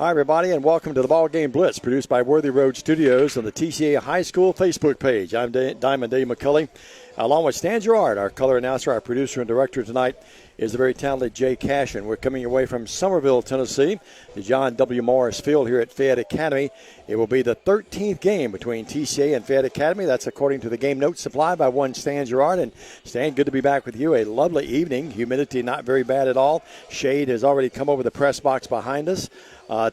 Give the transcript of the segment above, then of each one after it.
Hi, everybody, and welcome to the Ball Game Blitz, produced by Worthy Road Studios on the TCA High School Facebook page. I'm Diamond Dave McCulley, along with Stan Gerard, our color announcer, our producer and director tonight is the very talented Jay Cashin. We're coming away from Summerville, Tennessee, the John W. Morris Field here at Fayette Academy. It will be the 13th game between TCA and Fayette Academy. That's according to the game notes supplied by one Stan Gerard. And Stan, good to be back with you. A lovely evening. Humidity not very bad at all. Shade has already come over the press box behind us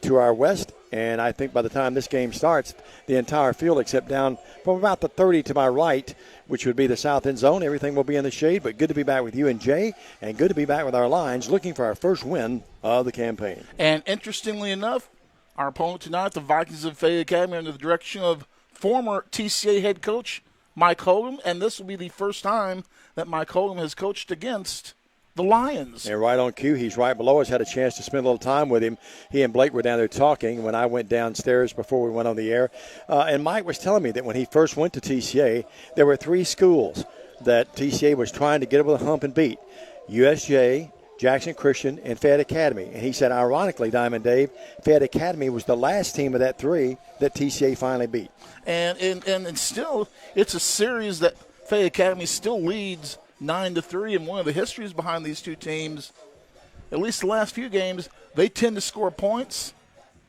to our west. And I think by the time this game starts, the entire field, except down from about the 30 to my right, which would be the south end zone, everything will be in the shade. But good to be back with you and Jay, and good to be back with our Lions, looking for our first win of the campaign. And interestingly enough, our opponent tonight, the Vikings of Fayette Academy, under the direction of former TCA head coach Mike Hogan, and this will be the first time that Mike Hogan has coached against the Lions. And right on cue, he's right below us. Had a chance to spend a little time with him. He and Blake were down there talking when I went downstairs before we went on the air. And Mike was telling me that when he first went to TCA, there were three schools that TCA was trying to get over the hump and beat: USJ, Jackson Christian, and Fayette Academy. And he said, ironically, Diamond Dave, Fayette Academy was the last team of that three that TCA finally beat. And still, it's a series that Fayette Academy still leads 9-3, and one of the histories behind these two teams, at least the last few games, they tend to score points.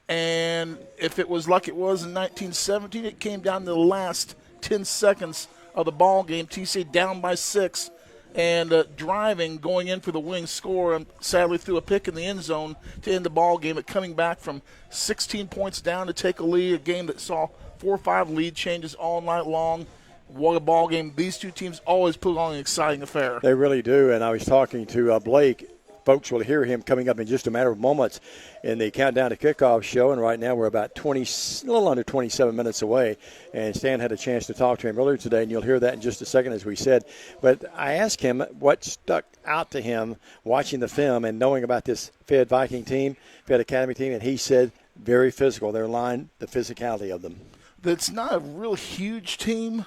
And if it was like it was in 1917, it came down to the last 10 seconds of the ball game. TCA down by 6 and driving, going in for the winning score, and sadly threw a pick in the end zone to end the ball game. But coming back from 16 points down to take a lead, a game that saw 4 or 5 lead changes all night long. What a ball game. These two teams always put on an exciting affair. They really do, and I was talking to Blake. Folks will hear him coming up in just a matter of moments in the Countdown to Kickoff show, and right now we're about a little under 27 minutes away, and Stan had a chance to talk to him earlier today, and you'll hear that in just a second, as we said. But I asked him what stuck out to him watching the film and knowing about this Fayette Viking team, Fayette Academy team, and he said very physical. Their line, the physicality of them. It's not a real huge team.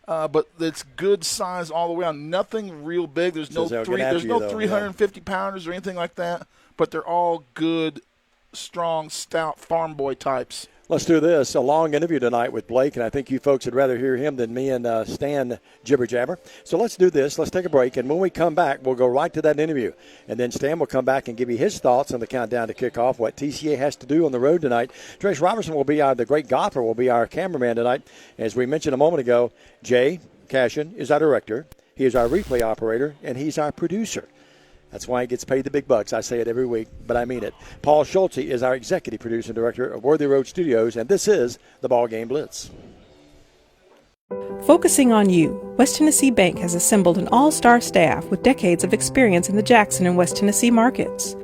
But it's good size all the way on. Nothing real big. There's no 350 pounders or anything like that. But they're all good, strong, stout farm boy types. Let's do this. A long interview tonight with Blake, and I think you folks would rather hear him than me and Stan jibber-jabber. So let's do this. Let's take a break, and when we come back, we'll go right to that interview. And then Stan will come back and give you his thoughts on the Countdown to Kickoff, what TCA has to do on the road tonight. Trace Robertson will be the great golfer, will be our cameraman tonight. As we mentioned a moment ago, Jay Cashin is our director. He is our replay operator, and he's our producer. That's why he gets paid the big bucks. I say it every week, but I mean it. Paul Schultze is our executive producer and director of Worthy Road Studios, and this is the Ball Game Blitz. Focusing on you, West Tennessee Bank has assembled an all-star staff with decades of experience in the Jackson and West Tennessee markets.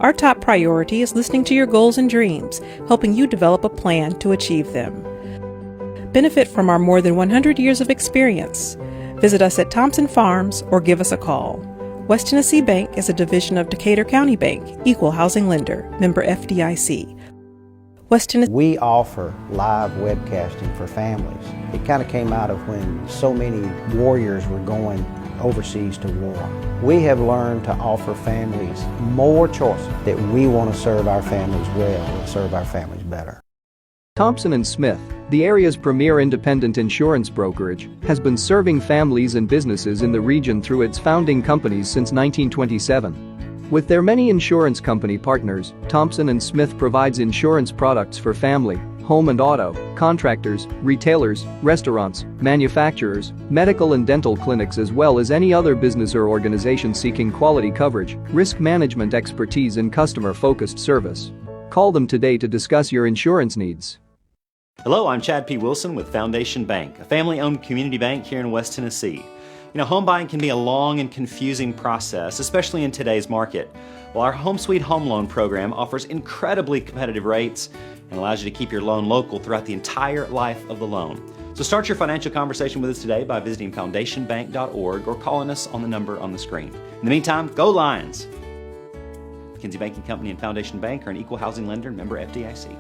Our top priority is listening to your goals and dreams, helping you develop a plan to achieve them. Benefit from our more than 100 years of experience. Visit us at Thompson Farms or give us a call. West Tennessee Bank is a division of Decatur County Bank, equal housing lender, member FDIC. West Tennessee. We offer live webcasting for families. It kind of came out of when so many warriors were going overseas to war. We have learned to offer families more choices, that we want to serve our families well and serve our families better. Thompson & Smith, the area's premier independent insurance brokerage, has been serving families and businesses in the region through its founding companies since 1927. With their many insurance company partners, Thompson & Smith provides insurance products for family, home and auto, contractors, retailers, restaurants, manufacturers, medical and dental clinics, as well as any other business or organization seeking quality coverage, risk management expertise and customer-focused service. Call them today to discuss your insurance needs. Hello, I'm Chad P. Wilson with Foundation Bank, a family-owned community bank here in West Tennessee. Home buying can be a long and confusing process, especially in today's market. Well, our Home Sweet Home Loan program offers incredibly competitive rates and allows you to keep your loan local throughout the entire life of the loan. So start your financial conversation with us today by visiting foundationbank.org or calling us on the number on the screen. In the meantime, go Lions! McKinsey Banking Company and Foundation Bank are an equal housing lender and member FDIC.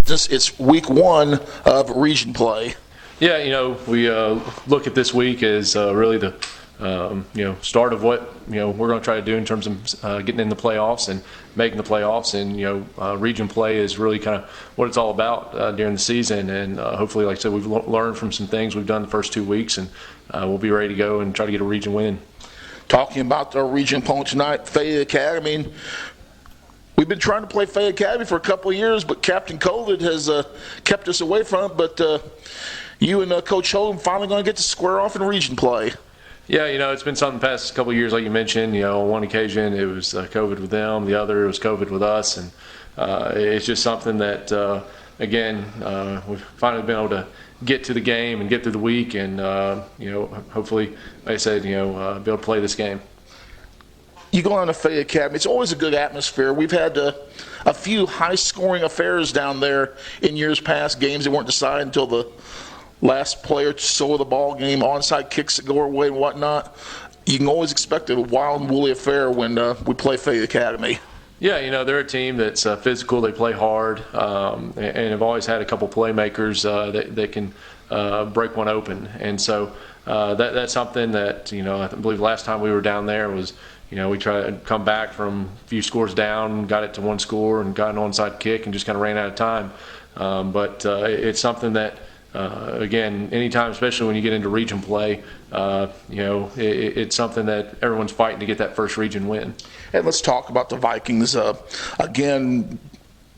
It's week 1 of region play. Yeah, we look at this week as really the start of what we're going to try to do in terms of getting in the playoffs and making the playoffs. And region play is really kind of what it's all about during the season. And hopefully, like I said, we've learned from some things we've done the first 2 weeks, and we'll be ready to go and try to get a region win. Talking about our region opponent tonight, Fayette Academy. We've been trying to play Fayette Academy for a couple of years, but Captain COVID has kept us away from it. But you and Coach Holden finally going to get to square off in region play. Yeah, it's been something the past couple of years, like you mentioned. On one occasion it was COVID with them, the other it was COVID with us, and it's just something that, again, we've finally been able to get to the game and get through the week, and hopefully, like I said, be able to play this game. You go on to Fayette Academy, it's always a good atmosphere. We've had a few high-scoring affairs down there in years past, games that weren't decided until the last player stole the ball game, onside kicks that go our way and whatnot. You can always expect a wild and woolly affair when we play Fayette Academy. Yeah, they're a team that's physical. They play hard, and have always had a couple playmakers that can break one open. And so that's something that I believe last time we were down there was we tried to come back from a few scores down, got it to one score, and got an onside kick, and just kind of ran out of time. But it's something that. Again, anytime, especially when you get into region play, it's something that everyone's fighting to get that first region win. And let's talk about the Vikings. Again,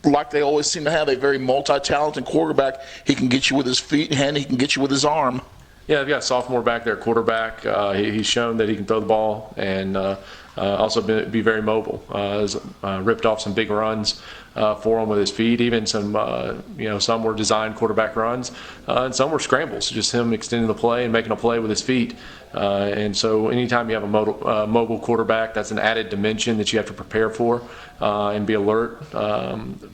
like they always seem to have, a very multi-talented quarterback. He can get you with his feet and he can get you with his arm. Yeah, they've got a sophomore back there, quarterback. He's shown that he can throw the ball and also be very mobile. Has ripped off some big runs for him with his feet. Even some, some were designed quarterback runs, and some were scrambles. Just him extending the play and making a play with his feet. And so, anytime you have a mobile quarterback, that's an added dimension that you have to prepare for and be alert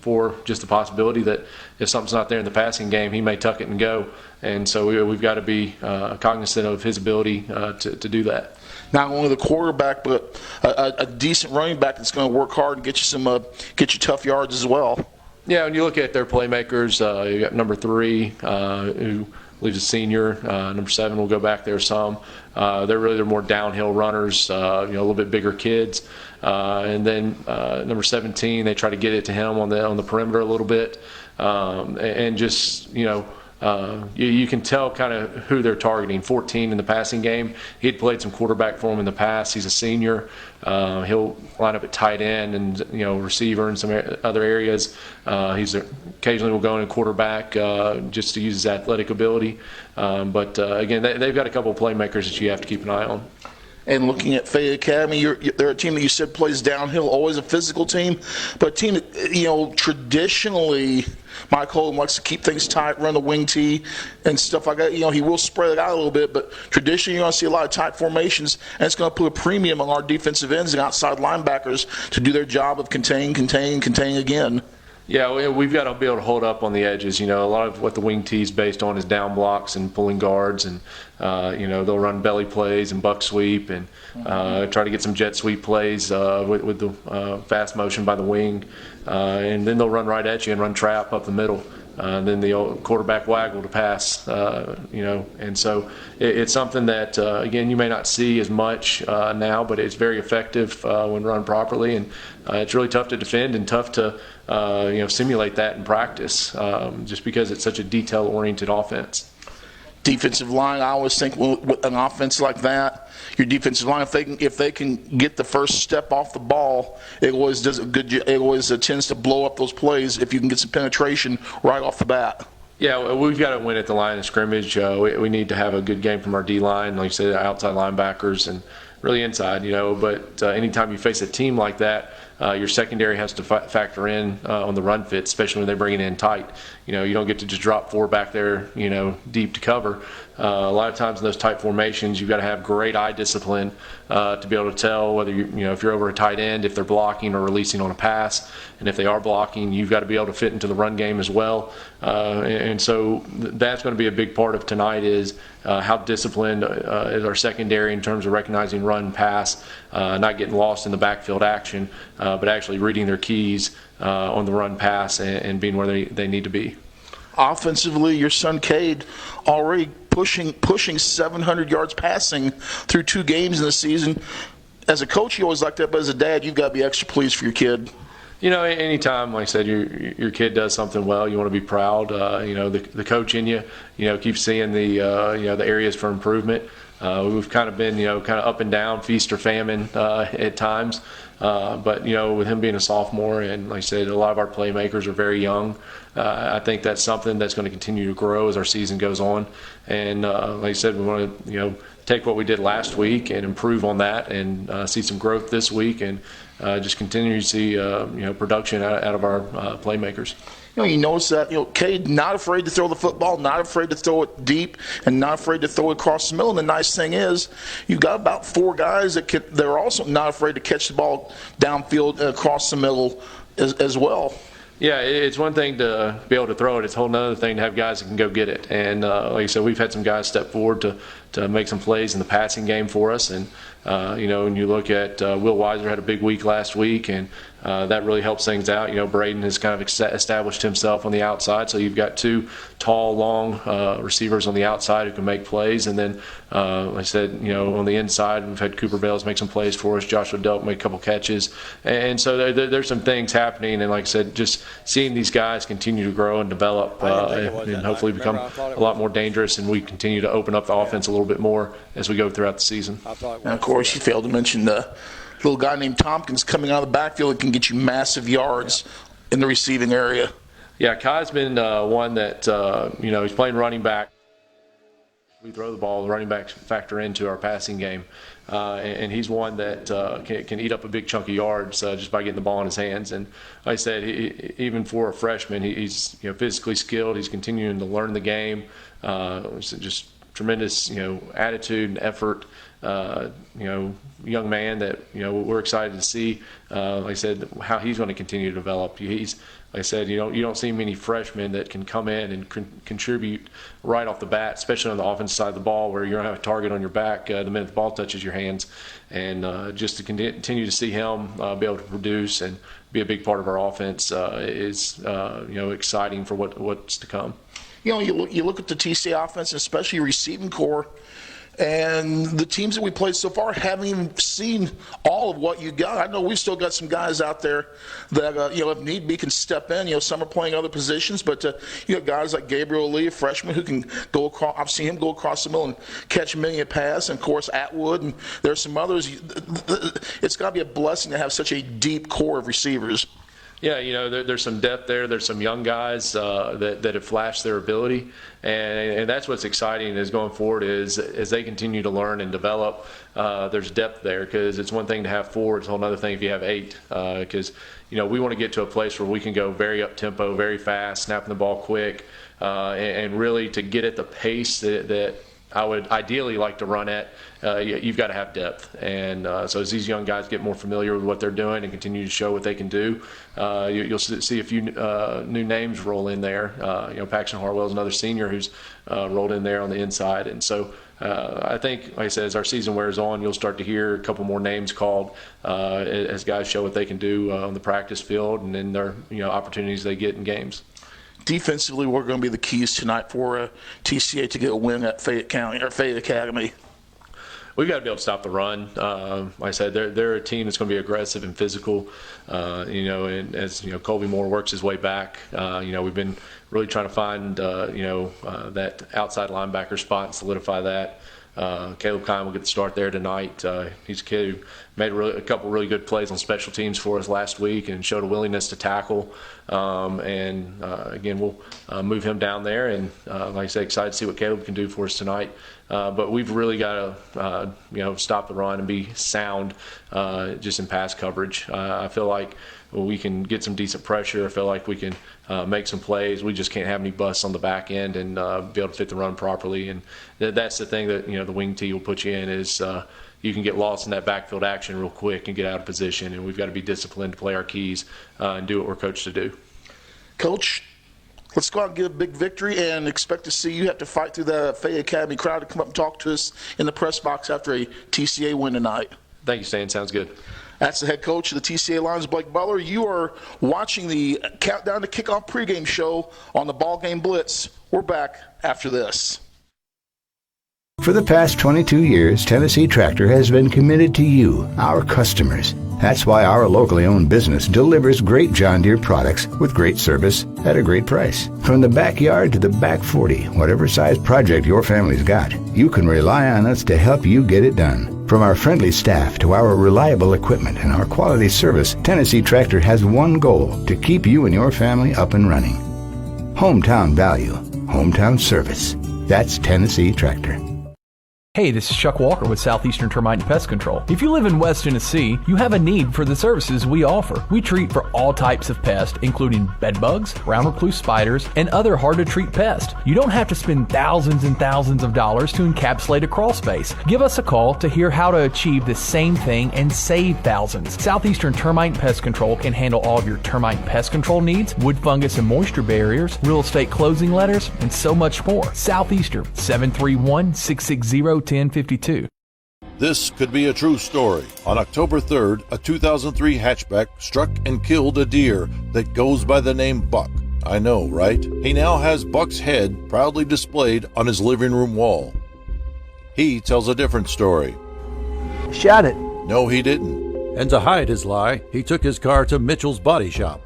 for just the possibility that if something's not there in the passing game, he may tuck it and go. And so, we've got to be cognizant of his ability to do that. Not only the quarterback, but a decent running back that's going to work hard and get you tough yards as well. Yeah, when you look at their playmakers, you got number 3, who I believe is a senior. Number 7 will go back there some. They're more downhill runners, a little bit bigger kids. And then number 17, they try to get it to him on the perimeter a little bit, and just you can tell kind of who they're targeting. 14 in the passing game. He'd played some quarterback for him in the past. He's a senior. He'll line up at tight end and receiver in some other areas. He's occasionally will go in quarterback just to use his athletic ability. But again, they've got a couple of playmakers that you have to keep an eye on. And looking at Fayette Academy, they're a team that you said plays downhill, always a physical team, but a team that, traditionally, Mike Holden likes to keep things tight, run the wing tee and stuff like that. He will spread it out a little bit, but traditionally you're going to see a lot of tight formations, and it's going to put a premium on our defensive ends and outside linebackers to do their job of contain again. Yeah, we've got to be able to hold up on the edges. A lot of what the wing tee is based on is down blocks and pulling guards, and they'll run belly plays and buck sweep and try to get some jet sweep plays with the fast motion by the wing, and then they'll run right at you and run trap up the middle. Then the old quarterback waggle to pass, and so it's something that, again, you may not see as much now, but it's very effective when run properly, and it's really tough to defend and tough to simulate that in practice, just because it's such a detail-oriented offense. Defensive line, I always think with an offense like that, your defensive line, if they can get the first step off the ball, it always tends to blow up those plays if you can get some penetration right off the bat. Yeah, we've got to win at the line of scrimmage. We need to have a good game from our D-line, like you said, outside linebackers and really inside, But anytime you face a team like that, your secondary has to factor in on the run fit, especially when they bring it in tight. You don't get to just drop 4 back there, deep to cover. A lot of times in those tight formations, you've got to have great eye discipline to be able to tell whether if you're over a tight end, if they're blocking or releasing on a pass, and if they are blocking, you've got to be able to fit into the run game as well. And so that's going to be a big part of tonight is how disciplined is our secondary in terms of recognizing run, pass, not getting lost in the backfield action, but actually reading their keys on the run, pass, and being where they need to be. Offensively, your son Cade already pushing 700 yards passing through 2 games in the season. As a coach, you always like that, but as a dad, you've got to be extra pleased for your kid. Anytime, like I said, your kid does something well, you want to be proud. The coach in you, keeps seeing the areas for improvement. We've kind of been, kind of up and down, feast or famine at times. But with him being a sophomore, and like I said, a lot of our playmakers are very young. I think that's something that's going to continue to grow as our season goes on. And like I said, we want to, take what we did last week and improve on that, and see some growth this week, and just continue to see production out of our playmakers. You notice that, Cade not afraid to throw the football, not afraid to throw it deep, and not afraid to throw it across the middle. And the nice thing is, you've got about 4 guys they're also not afraid to catch the ball downfield across the middle as well. Yeah, it's one thing to be able to throw it. It's a whole other thing to have guys that can go get it. And like I said, we've had some guys step forward to make some plays in the passing game for us. And when you look at Will Weiser had a big week last week, and that really helps things out. Braden has kind of established himself on the outside, so you've got 2 tall, long receivers on the outside who can make plays. And then, like I said, on the inside, we've had Cooper Bales make some plays for us. Joshua Delk make a couple catches. And so there's some things happening. And like I said, just seeing these guys continue to grow and develop and hopefully become a lot more dangerous, and we continue to open up the offense a little bit more as we go throughout the season. And of course, you failed to mention the little guy named Tompkins coming out of the backfield and can get you massive yards in the receiving area. Yeah, Kai's been one that, he's playing running back. We throw the ball, the running backs factor into our passing game. And he's one that can eat up a big chunk of yards just by getting the ball in his hands. And like I said, even for a freshman, he's physically skilled. He's continuing to learn the game. Just tremendous attitude and effort. Young man that we're excited to see. Like I said, how he's going to continue to develop. He's, like I said, you don't see many freshmen that can come in and contribute right off the bat, especially on the offensive side of the ball, where you're going to have a target on your back the minute the ball touches your hands. And just to continue to see him be able to produce and be a big part of our offense is exciting for what's to come. You look at the TCA offense, especially receiving core, and the teams that we played so far haven't even seen all of what you got. I know we've still got some guys out there that, if need be, can step in. Some are playing other positions, but you have guys like Gabriel Lee, a freshman, who can go across. I've seen him go across the middle and catch a million pass, and of course Atwood, and there's some others. It's got to be a blessing to have such a deep core of receivers. Yeah, there's some depth there. There's some young guys that have flashed their ability, and that's what's exciting is going forward is as they continue to learn and develop. There's depth there, because it's one thing to have 4, it's a whole other thing if you have 8. Because we want to get to a place where we can go very up tempo, very fast, snapping the ball quick, and really to get at the pace that I would ideally like to run at. You've got to have depth, and so as these young guys get more familiar with what they're doing and continue to show what they can do, you'll see a few new names roll in there. Paxton Harwell's another senior who's rolled in there on the inside, and so I think, like I said, as our season wears on, you'll start to hear a couple more names called as guys show what they can do on the practice field, and then their opportunities they get in games. Defensively, what are going to be the keys tonight for TCA to get a win at Fayette County or Fayette Academy? We've got to be able to stop the run. Like I said, they're a team that's going to be aggressive and physical. And as Colby Moore works his way back, we've been really trying to find that outside linebacker spot and solidify that. Caleb Kine will get the start there tonight. He's a kid who made a couple really good plays on special teams for us last week and showed a willingness to tackle. Again, we'll move him down there, and like I said, excited to see what Caleb can do for us tonight. But we've really got to stop the run and be sound just in pass coverage. I feel like we can get some decent pressure. I feel like we can make some plays. We just can't have any busts on the back end and be able to fit the run properly. And that's the thing that the wing tee will put you in is you can get lost in that backfield action real quick and get out of position. And we've got to be disciplined to play our keys and do what we're coached to do. Coach, let's go out and get a big victory, and expect to see you have to fight through the Fayette Academy crowd to come up and talk to us in the press box after a TCA win tonight. Thank you, Stan. Sounds good. That's the head coach of the TCA Lions, Blake Butler. You are watching the Countdown to Kickoff pregame show on the Ball Game Blitz. We're back after this. For the past 22 years, Tennessee Tractor has been committed to you, our customers. That's why our locally owned business delivers great John Deere products with great service at a great price. From the backyard to the back 40, whatever size project your family's got, you can rely on us to help you get it done. From our friendly staff to our reliable equipment and our quality service, Tennessee Tractor has one goal: to keep you and your family up and running. Hometown value, hometown service. That's Tennessee Tractor. Hey, this is Chuck Walker with Southeastern Termite and Pest Control. If you live in West Tennessee, you have a need for the services we offer. We treat for all types of pests, including bed bugs, brown recluse spiders, and other hard-to-treat pests. You don't have to spend thousands and thousands of dollars to encapsulate a crawl space. Give us a call to hear how to achieve the same thing and save thousands. Southeastern Termite and Pest Control can handle all of your termite and pest control needs, wood fungus and moisture barriers, real estate closing letters, and so much more. Southeastern, 731-660-1052. This could be a true story. On October 3rd, a 2003 hatchback struck and killed a deer that goes by the name Buck. I know, right? He now has Buck's head proudly displayed on his living room wall. He tells a different story. Shot it. No, he didn't. And to hide his lie, he took his car to Mitchell's Body Shop.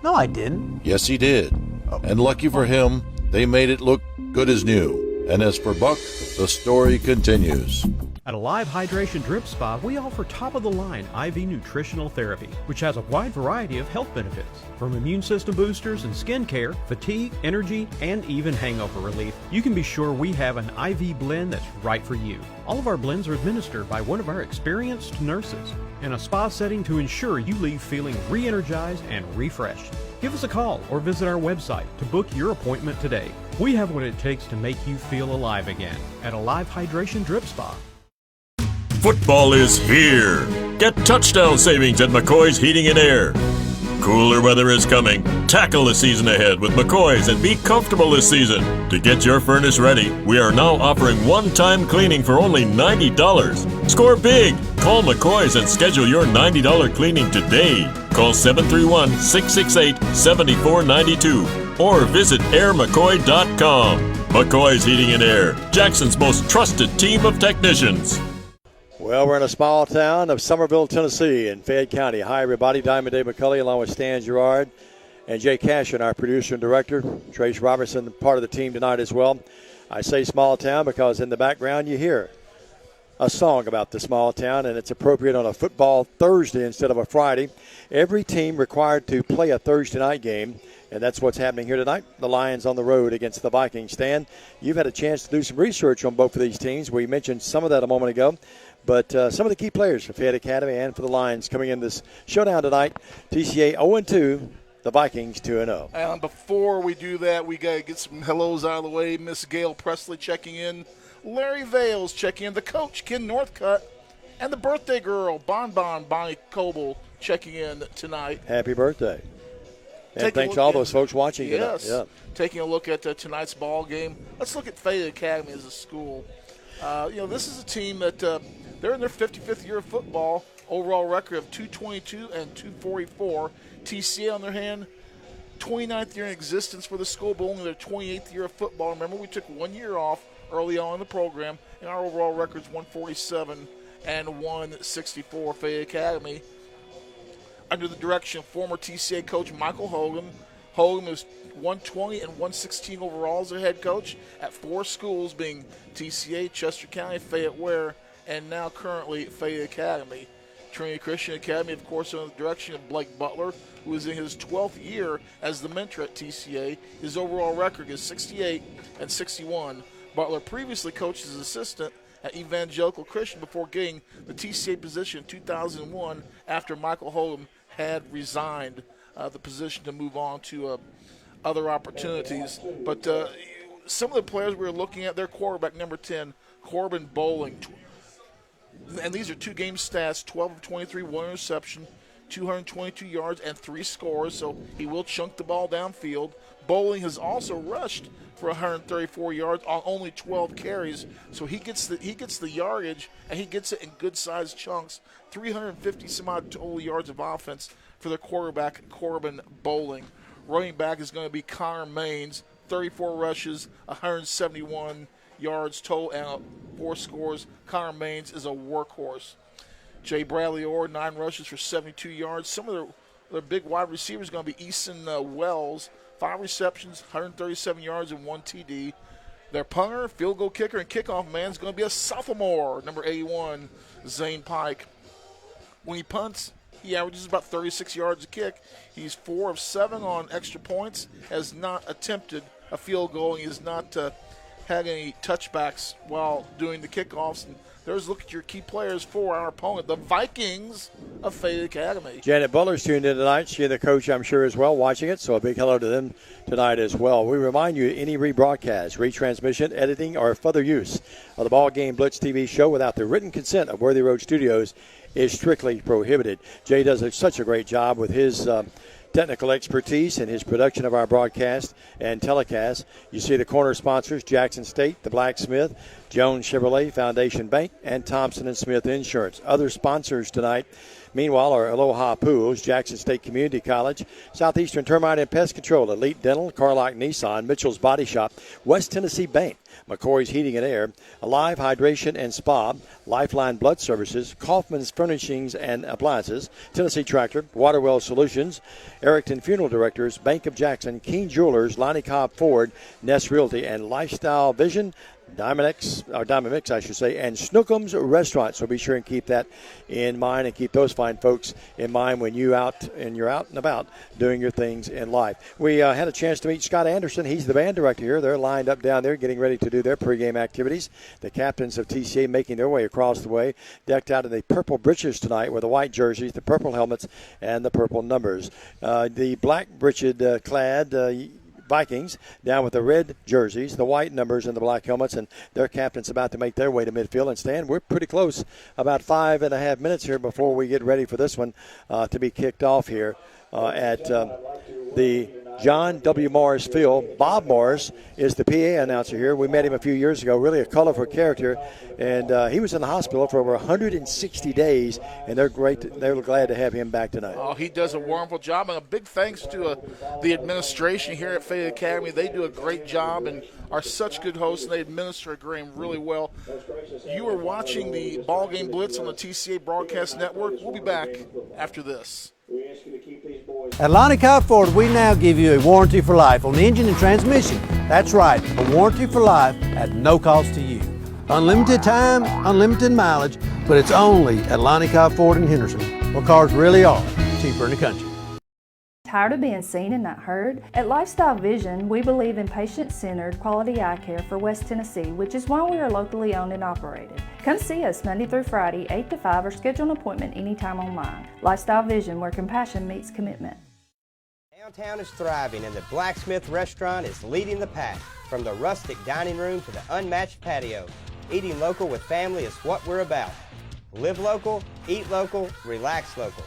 No, I didn't. Yes, he did. And lucky for him, they made it look good as new. And as for Buck, the story continues. At Alive Hydration Drip Spa, we offer top-of-the-line IV nutritional therapy, which has a wide variety of health benefits, from immune system boosters and skin care, fatigue, energy, and even hangover relief. You can be sure we have an IV blend that's right for you. All of our blends are administered by one of our experienced nurses in a spa setting to ensure you leave feeling re-energized and refreshed. Give us a call or visit our website to book your appointment today. We have what it takes to make you feel alive again at Alive Hydration Drip Spa. Football is here. Get touchdown savings at McCoy's Heating and Air. Cooler weather is coming. Tackle the season ahead with McCoy's and be comfortable this season. To get your furnace ready, we are now offering one-time cleaning for only $90. Score big. Call McCoy's and schedule your $90 cleaning today. Call 731-668-7492 or visit airmccoy.com. McCoy's Heating and Air, Jackson's most trusted team of technicians. Well, we're in a small town of Somerville, Tennessee in Fayette County. Hi, everybody. Diamond Dave McCulley along with Stan Gerard and Jay Cashin, our producer and director. Trace Robertson, part of the team tonight as well. I say small town because in the background you hear a song about the small town, and it's appropriate on a football Thursday instead of a Friday. Every team required to play a Thursday night game, and that's what's happening here tonight. The Lions on the road against the Vikings. Stan, you've had a chance to do some research on both of these teams. We mentioned some of that a moment ago. But some of the key players for Fayette Academy and for the Lions coming in this showdown tonight. TCA 0-2, the Vikings 2-0. Before we do that, we got to get some hellos out of the way. Miss Gail Presley checking in. Larry Vales checking in. The coach, Ken Northcutt. And the birthday girl, Bonnie Coble, checking in tonight. Happy birthday. And thanks to all those folks watching tonight. Yes. Yeah. Taking a look at tonight's ball game. Let's look at Fayette Academy as a school. This is a team that they're in their 55th year of football. Overall record of 222 and 244. TCA on their hand, 29th year in existence for the school, but only their 28th year of football. Remember, we took 1 year off early on in the program, and our overall record is 147 and 164. Fayette Academy, under the direction of former TCA coach Michael Hogan. Hogan is 120 and 116 overall as their head coach at 4 schools, being TCA, Chester County, Fayette Ware, and now currently Fayette Academy. Trinity Christian Academy, of course, under the direction of Blake Butler, who is in his 12th year as the mentor at TCA. His overall record is 68 and 61. Butler previously coached as assistant at Evangelical Christian before getting the TCA position in 2001 after Michael Hogan had resigned the position to move on to other opportunities. But some of the players we were looking at, their quarterback, number 10, Corbin Bowling. And these are 2 game stats, 12 of 23, 1 interception, 222 yards, and 3 scores. So he will chunk the ball downfield. Bowling has also rushed for 134 yards on only 12 carries, so he gets the yardage, and he gets it in good-sized chunks. 350 some odd total yards of offense for the quarterback, Corbin Bowling. Running back is going to be Connor Maines, 34 rushes, 171 yards total, and 4 scores. Connor Maines is a workhorse. Jay Bradley Orr, 9 rushes for 72 yards. Some of their big wide receivers are going to be Easton Wells, 5 receptions, 137 yards, and 1 TD. Their punter, field goal kicker, and kickoff man is going to be a sophomore, number 81, Zane Pike. When he punts, he averages about 36 yards a kick. He's 4 of 7 on extra points, has not attempted a field goal, and he has not had any touchbacks while doing the kickoffs. And there's a look at your key players for our opponent, the Vikings of Fayette Academy. Janet Butler's tuned in tonight. She and the coach, I'm sure, as well, watching it. So a big hello to them tonight as well. We remind you, any rebroadcast, retransmission, editing, or further use of the Ball Game Blitz TV show without the written consent of Worthy Road Studios is strictly prohibited. Jay does such a great job with his technical expertise and his production of our broadcast and telecast. You see the corner sponsors, Jackson State, the Blacksmith, Jones Chevrolet, Foundation Bank, and Thompson & Smith Insurance. Other sponsors tonight, meanwhile, are Aloha Pools, Jackson State Community College, Southeastern Termite and Pest Control, Elite Dental, Carlock Nissan, Mitchell's Body Shop, West Tennessee Bank, McCoy's Heating and Air, Alive Hydration and Spa, Lifeline Blood Services, Kaufman's Furnishings and Appliances, Tennessee Tractor, Waterwell Solutions, Erickton Funeral Directors, Bank of Jackson, Keene Jewelers, Lonnie Cobb Ford, Nest Realty, and Lifestyle Vision, Diamond Mix, I should say, and Snookums Restaurant. So be sure and keep that in mind and keep those fine folks in mind when you're out and about doing your things in life. We had a chance to meet Scott Anderson. He's the band director here. They're lined up down there getting ready to do their pregame activities. The captains of TCA making their way across the way, decked out in the purple breeches tonight with the white jerseys, the purple helmets, and the purple numbers. The black breeched clad Vikings down with the red jerseys, the white numbers, and the black helmets, and their captain's about to make their way to midfield. And Stan, we're pretty close, about 5.5 minutes here before we get ready for this one to be kicked off here at the John W. Morris Field. Bob Morris is the PA announcer here. We met him a few years ago, really a colorful character, and he was in the hospital for over 160 days, and they're glad to have him back tonight. Oh, he does a wonderful job, and a big thanks to the administration here at Fayette Academy. They do a great job and are such good hosts, and they administer a game really well. You are watching the Ball Game Blitz on the TCA Broadcast Network. We'll be back after this. At Lonnie Cobb Ford, we now give you a warranty for life on the engine and transmission. That's right, a warranty for life at no cost to you. Unlimited time, unlimited mileage, but it's only at Lonnie Cobb Ford in Henderson, where cars really are cheaper in the country. Tired of being seen and not heard? At Lifestyle Vision, we believe in patient-centered quality eye care for West Tennessee, which is why we are locally owned and operated. Come see us Monday through Friday, 8 to 5, or schedule an appointment anytime online. Lifestyle Vision, where compassion meets commitment. Downtown is thriving, and the Blacksmith Restaurant is leading the pack. From the rustic dining room to the unmatched patio, eating local with family is what we're about. Live local, eat local, relax local.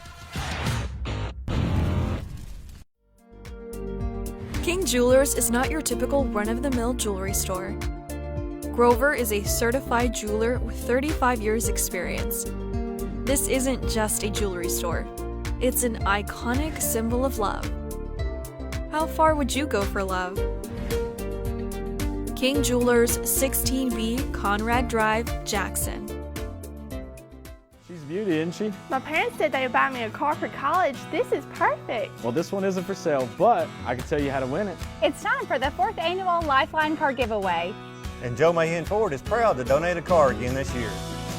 King Jewelers is not your typical run-of-the-mill jewelry store. Grover is a certified jeweler with 35 years experience. This isn't just a jewelry store. It's an iconic symbol of love. How far would you go for love? King Jewelers, 16B Conrad Drive, Jackson. She's a beauty, isn't she? My parents said they would buy me a car for college. This is perfect. Well, this one isn't for sale, but I can tell you how to win it. It's time for the 4th annual Lifeline Car Giveaway. And Joe Mahan Ford is proud to donate a car again this year.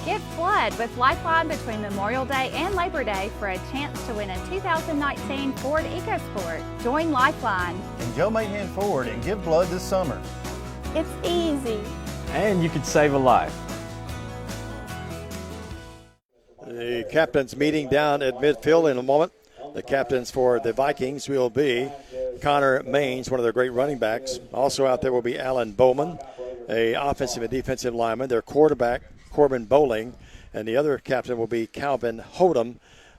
Give blood with Lifeline between Memorial Day and Labor Day for a chance to win a 2019 Ford EcoSport. Join Lifeline. And Joe Mahan Ford and give blood this summer. It's easy. And you could save a life. The captains meeting down at midfield in a moment. The captains for the Vikings will be Connor Maines, one of their great running backs. Also out there will be Alan Bowman, a offensive and defensive lineman. Their quarterback, Corbin Bowling, and the other captain will be Calvin Hodum.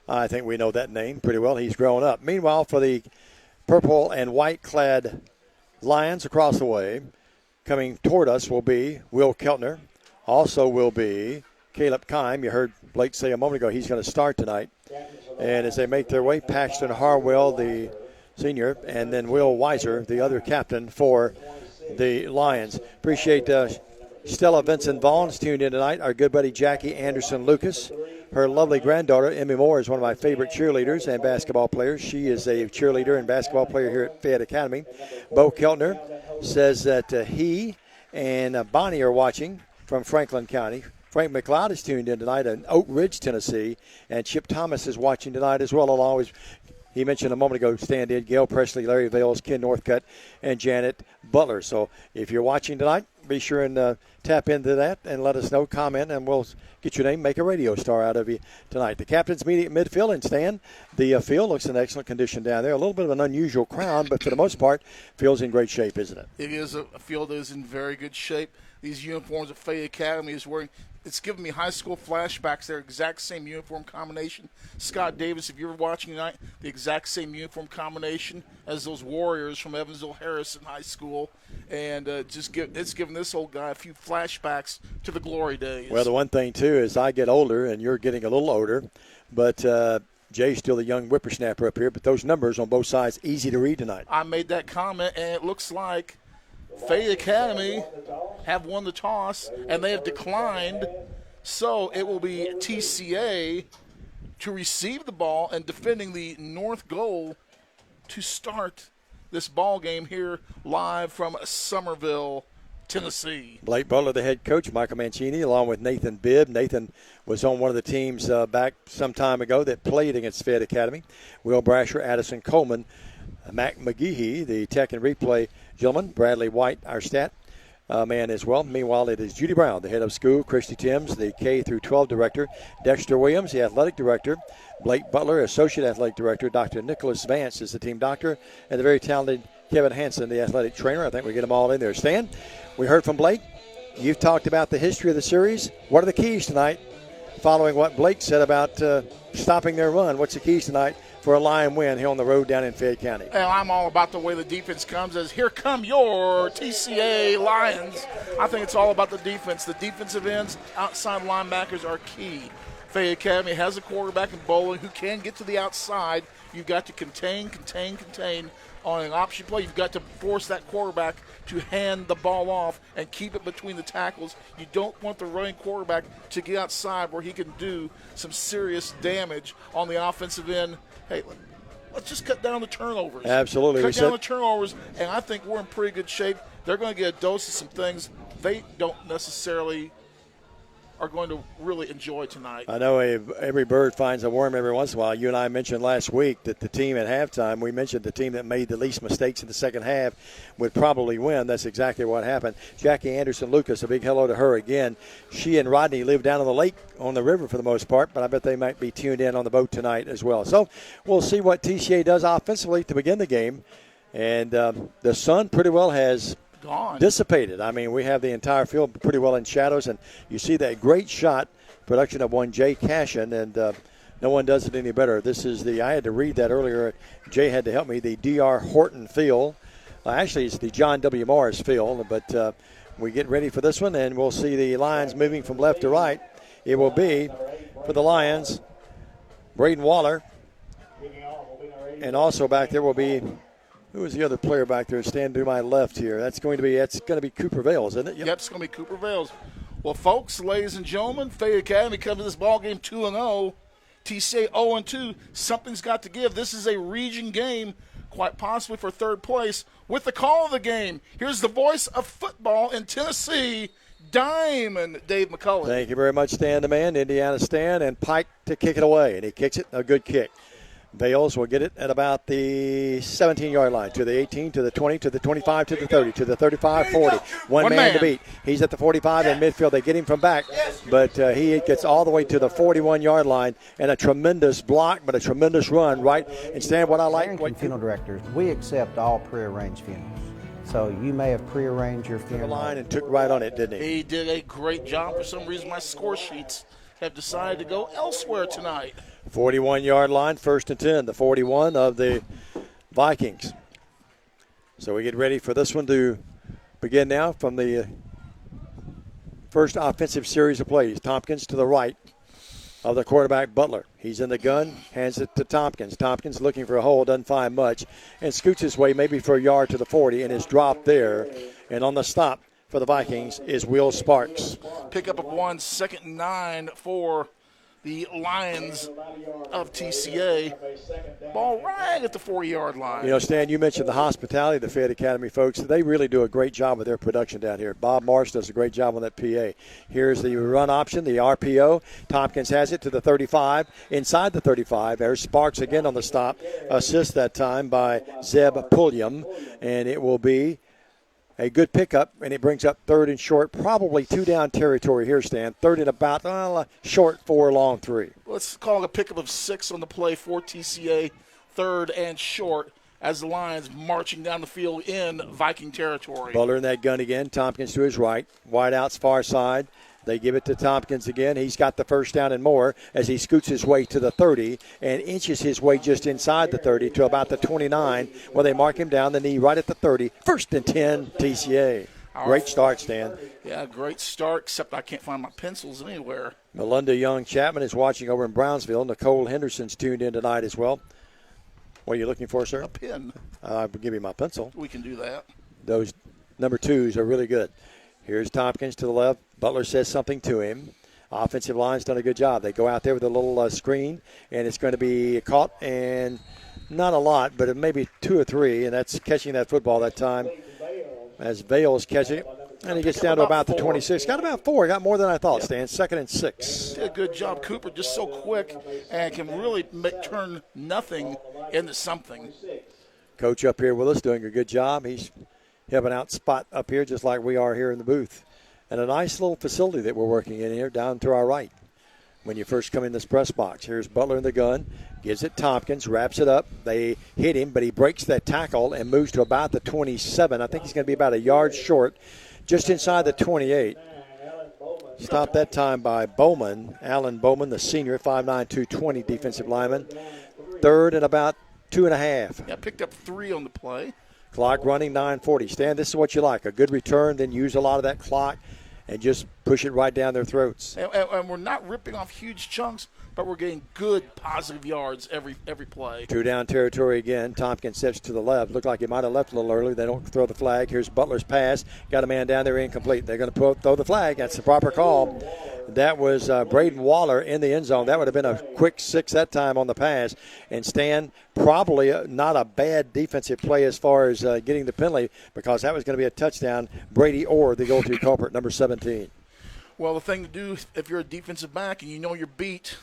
I think we know that name pretty well. He's grown up. Meanwhile, for the purple and white clad Lions across the way. Coming toward us will be Will Keltner. Also will be Caleb Kime. You heard Blake say a moment ago he's going to start tonight. And as they make their way, Paxton Harwell, the senior, and then Will Weiser, the other captain for the Lions. Appreciate Stella Vincent Vaughn's tuned in tonight. Our good buddy Jackie Anderson Lucas. Her lovely granddaughter, Emmy Moore, is one of my favorite cheerleaders and basketball players. She is a cheerleader and basketball player here at Fayette Academy. Bo Keltner says that he and Bonnie are watching from Franklin County. Frank McLeod is tuned in tonight in Oak Ridge, Tennessee. And Chip Thomas is watching tonight as well, along with, he mentioned a moment ago, stand-in, Gail Presley, Larry Vales, Ken Northcutt, and Janet Butler. So if you're watching tonight, be sure and tap into that and let us know, comment, and we'll get your name, make a radio star out of you tonight. The captain's meeting at midfield, and Stan, the field looks in excellent condition down there. A little bit of an unusual crowd, but for the most part, field's in great shape, isn't it? It is a field that is in very good shape. These uniforms that Fayette Academy is wearing, it's giving me high school flashbacks. Their exact same uniform combination. Scott Davis, if you're watching tonight, the exact same uniform combination as those Warriors from Evansville Harrison High School. And it's giving this old guy a few flashbacks to the glory days. Well, the one thing, too, is I get older, and you're getting a little older, but Jay's still the young whippersnapper up here, but those numbers on both sides, easy to read tonight. I made that comment, and it looks like Fayette Academy have won the toss, and they have declined. So it will be TCA to receive the ball and defending the north goal to start this ball game here live from Summerville, Tennessee. Blake Butler, the head coach, Michael Mancini, along with Nathan Bibb. Nathan was on one of the teams back some time ago that played against Fayette Academy. Will Brasher, Addison Coleman, Mac McGehee, the tech and replay gentleman, Bradley White, our stat man as well. Meanwhile, it is Judy Brown, the head of school, Christy Timms, the K through 12 director, Dexter Williams, the athletic director, Blake Butler, associate athletic director, Dr. Nicholas Vance is the team doctor, and the very talented Kevin Hansen, the athletic trainer. I think we get them all in there. Stan, we heard from Blake. You've talked about the history of the series. What are the keys tonight? Following what Blake said about stopping their run, what's the keys tonight for a Lion win here on the road down in Fayette County? Well, I'm all about the way the defense comes as here come your TCA Lions. I think it's all about the defense. The defensive ends, outside linebackers are key. Fayette Academy has a quarterback in Bowling who can get to the outside. You've got to contain on an option play. You've got to force that quarterback to hand the ball off and keep it between the tackles. You don't want the running quarterback to get outside where he can do some serious damage on the offensive end. Hey, let's just cut down the turnovers. Absolutely. Cut down the turnovers, and I think we're in pretty good shape. They're going to get a dose of some things they don't necessarily are going to really enjoy tonight. I know every bird finds a worm every once in a while. You and I mentioned last week that the team at halftime, we mentioned the team that made the least mistakes in the second half would probably win. That's exactly what happened. Jackie Anderson Lucas, a big hello to her again. She and Rodney live down on the lake on the river for the most part, but I bet they might be tuned in on the boat tonight as well. So we'll see what TCA does offensively to begin the game. And the sun pretty well has dissipated. I mean, we have the entire field pretty well in shadows, and you see that great shot, production of one Jay Cashin, and no one does it any better. This is I had to read that earlier. Jay had to help me, the D.R. Horton field. Actually, it's the John W. Morris field, but we get ready for this one, and we'll see the Lions moving from left to right. It will be, for the Lions, Braden Waller, and also back there will be, who is the other player back there standing to my left here? That's going to be Cooper Vales, isn't it? Yep, it's going to be Cooper Vales. Well, folks, ladies and gentlemen, Fayette Academy comes to this ball game 2-0. TCA 0-2. Something's got to give. This is a region game, quite possibly for third place. With the call of the game, here's the voice of football in Tennessee, Diamond Dave McCullough. Thank you very much, Stan the man. Indiana Stan, and Pike to kick it away, and he kicks it, a good kick. Vales will get it at about the 17-yard line, to the 18, to the 20, to the 25, to the 30, to the 35, 40. One man to beat. He's at the 45 in midfield. They get him from back, but he gets all the way to the 41-yard line, and a tremendous block, but a tremendous run, right? And Stan, what I like. Funeral directors, we accept all prearranged funerals. So you may have prearranged your funeral. Line and took right on it, didn't he? He did a great job. For some reason, my score sheets have decided to go elsewhere tonight. 41-yard line, 1st and 10, the 41 of the Vikings. So we get ready for this one to begin now from the first offensive series of plays. Tompkins to the right of the quarterback, Butler. He's in the gun, hands it to Tompkins. Tompkins looking for a hole, doesn't find much, and scoots his way maybe for a yard to the 40 and is dropped there. And on the stop for the Vikings is Will Sparks. Pick up of 1, 2nd and 9 for the Lions of TCA. Ball right at the 4-yard line. You know, Stan, you mentioned the hospitality of the Fayette Academy folks. They really do a great job with their production down here. Bob Marsh does a great job on that PA. Here's the run option, the RPO. Tompkins has it to the 35, inside the 35. There's Sparks again on the stop. Assist that time by Zeb Pulliam, and it will be a good pickup, and it brings up 3rd and short, probably 2-down territory here, Stan. 3rd and about, short 4, long 3. Let's call it a pickup of 6 on the play for TCA, 3rd and short, as the Lions marching down the field in Viking territory. Butler in that gun again. Tompkins to his right. Wideouts far side. They give it to Tompkins again. He's got the first down and more as he scoots his way to the 30 and inches his way just inside the 30 to about the 29, where they mark him down the knee right at the 30. 1st and 10, TCA. Great start, Stan. Yeah, great start, except I can't find my pencils anywhere. Melinda Young-Chapman is watching over in Brownsville. Nicole Henderson's tuned in tonight as well. What are you looking for, sir? A pen. I'll give you my pencil. We can do that. Those number 2s are really good. Here's Tompkins to the left. Butler says something to him. Offensive line's done a good job. They go out there with a little screen, and it's going to be caught, and not a lot, but maybe 2 or 3, and that's catching that football that time as Vale's catching it. And he gets down to about the 26. Got about 4. Got more than I thought, Stan. 2nd and 6. Did a good job. Cooper just so quick and can really turn nothing into something. Coach up here with us doing a good job. He's helping out spot up here just like we are here in the booth. And a nice little facility that we're working in here down to our right when you first come in this press box. Here's Butler in the gun. Gives it Tompkins. Wraps it up. They hit him, but he breaks that tackle and moves to about the 27. I think he's going to be about a yard short, just inside the 28. Stopped that time by Bowman, Alan Bowman, the senior, 5'9", 220 defensive lineman. 3rd and about 2.5. Yeah, picked up 3 on the play. Clock running, 9:40. Stan, this is what you like. A good return, then use a lot of that clock and just push it right down their throats. And we're not ripping off huge chunks, but we're getting good positive yards every play. 2-down territory again. Tompkins steps to the left. Looked like he might have left a little early. They don't throw the flag. Here's Butler's pass. Got a man down there incomplete. They're going to throw the flag. That's the proper call. That was Braden Waller in the end zone. That would have been a quick 6 that time on the pass. And Stan, probably not a bad defensive play as far as getting the penalty, because that was going to be a touchdown. Brady Orr, the go-to culprit, number 17. Well, the thing to do if you're a defensive back and you know you're beat,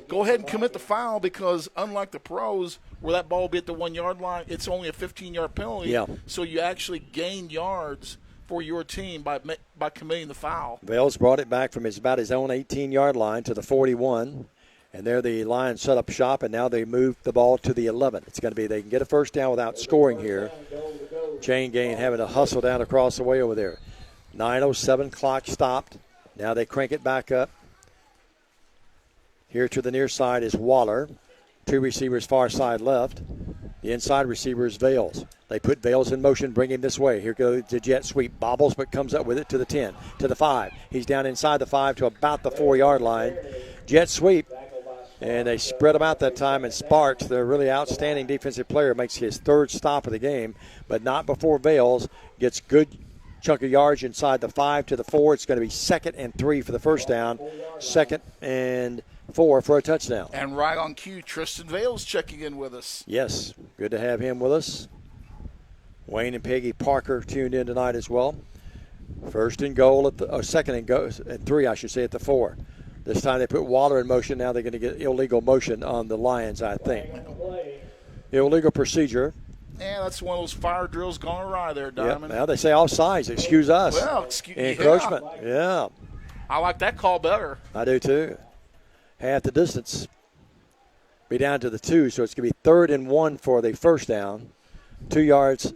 go ahead and commit the foul, because unlike the pros where that ball will be at the 1-yard line, it's only a 15-yard penalty. Yeah. So you actually gain yards for your team by committing the foul. Vales brought it back from about his own 18-yard line to the 41. And there the Lions set up shop, and now they move the ball to the 11. It's going to be they can get a first down without scoring here. Chain Gain having to hustle down across the way over there. 9:07, clock stopped. Now they crank it back up. Here to the near side is Waller. 2 receivers far side left. The inside receiver is Vales. They put Vales in motion, bring him this way. Here goes the jet sweep. Bobbles, but comes up with it to the 10, to the 5. He's down inside the 5 to about the 4-yard line. Jet sweep. And they spread him out that time, and Sparks, their really outstanding defensive player, makes his 3rd stop of the game, but not before Vales gets good chunk of yards inside the 5 to the 4. It's going to be 2nd and 3 for the first down, 2nd and 4 for a touchdown. And right on cue, Tristan Vales checking in with us. Yes, good to have him with us. Wayne and Peggy Parker tuned in tonight as well. 1st and goal at the 2nd and go at 3, I should say, at the 4. This time they put Waller in motion. Now they're going to get illegal motion on the Lions, I think. Illegal procedure. Yeah, that's one of those fire drills gone awry there, Diamond. Now they say offsides. Excuse us. Well, encroachment. Yeah. I like that call better. I do too. Half the distance. Be down to the 2, so it's going to be 3rd and 1 for the first down. 2 yards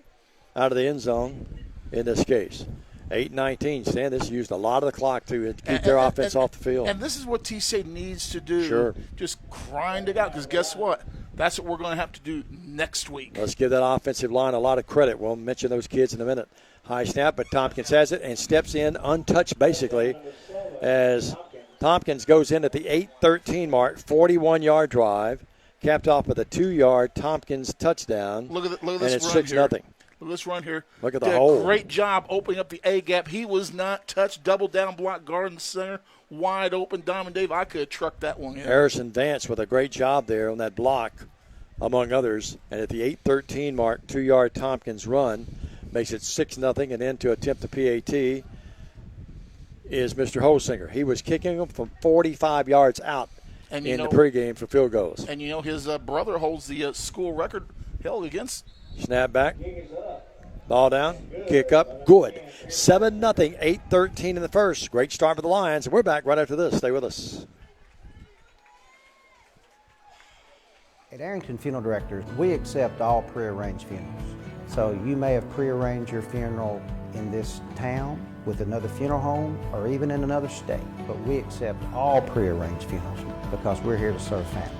out of the end zone in this case. 8:19, Stan. This used a lot of the clock to keep their offense off the field. And this is what TCA needs to do. Sure. Just grind it out, because guess what? That's what we're going to have to do next week. Let's give that offensive line a lot of credit. We'll mention those kids in a minute. High snap, but Tompkins has it and steps in untouched basically as Tompkins goes in at the 8:13 mark, 41-yard drive, capped off with a 2-yard Tompkins touchdown. Look at this and it's run 6-0. here. Look at this run here. Look at the Did hole. a great job opening up the A gap. He was not touched. Double down block, guard in the center, wide open. Diamond Dave, I could have trucked that one in. Harrison Vance with a great job there on that block, among others. And at the 8:13 mark, 2-yard Tompkins run makes it 6-0, and then to attempt the PAT is Mr. Holsinger. He was kicking them from 45 yards out in the pregame for field goals. And his brother holds the school record held against. Snap back. Ball down. Kick up. Good. 7-0. 8:13 in the first. Great start for the Lions. And we're back right after this. Stay with us. At Arrington Funeral Directors, we accept all prearranged funerals. So you may have prearranged your funeral in this town with another funeral home or even in another state, but we accept all prearranged funerals because we're here to serve families.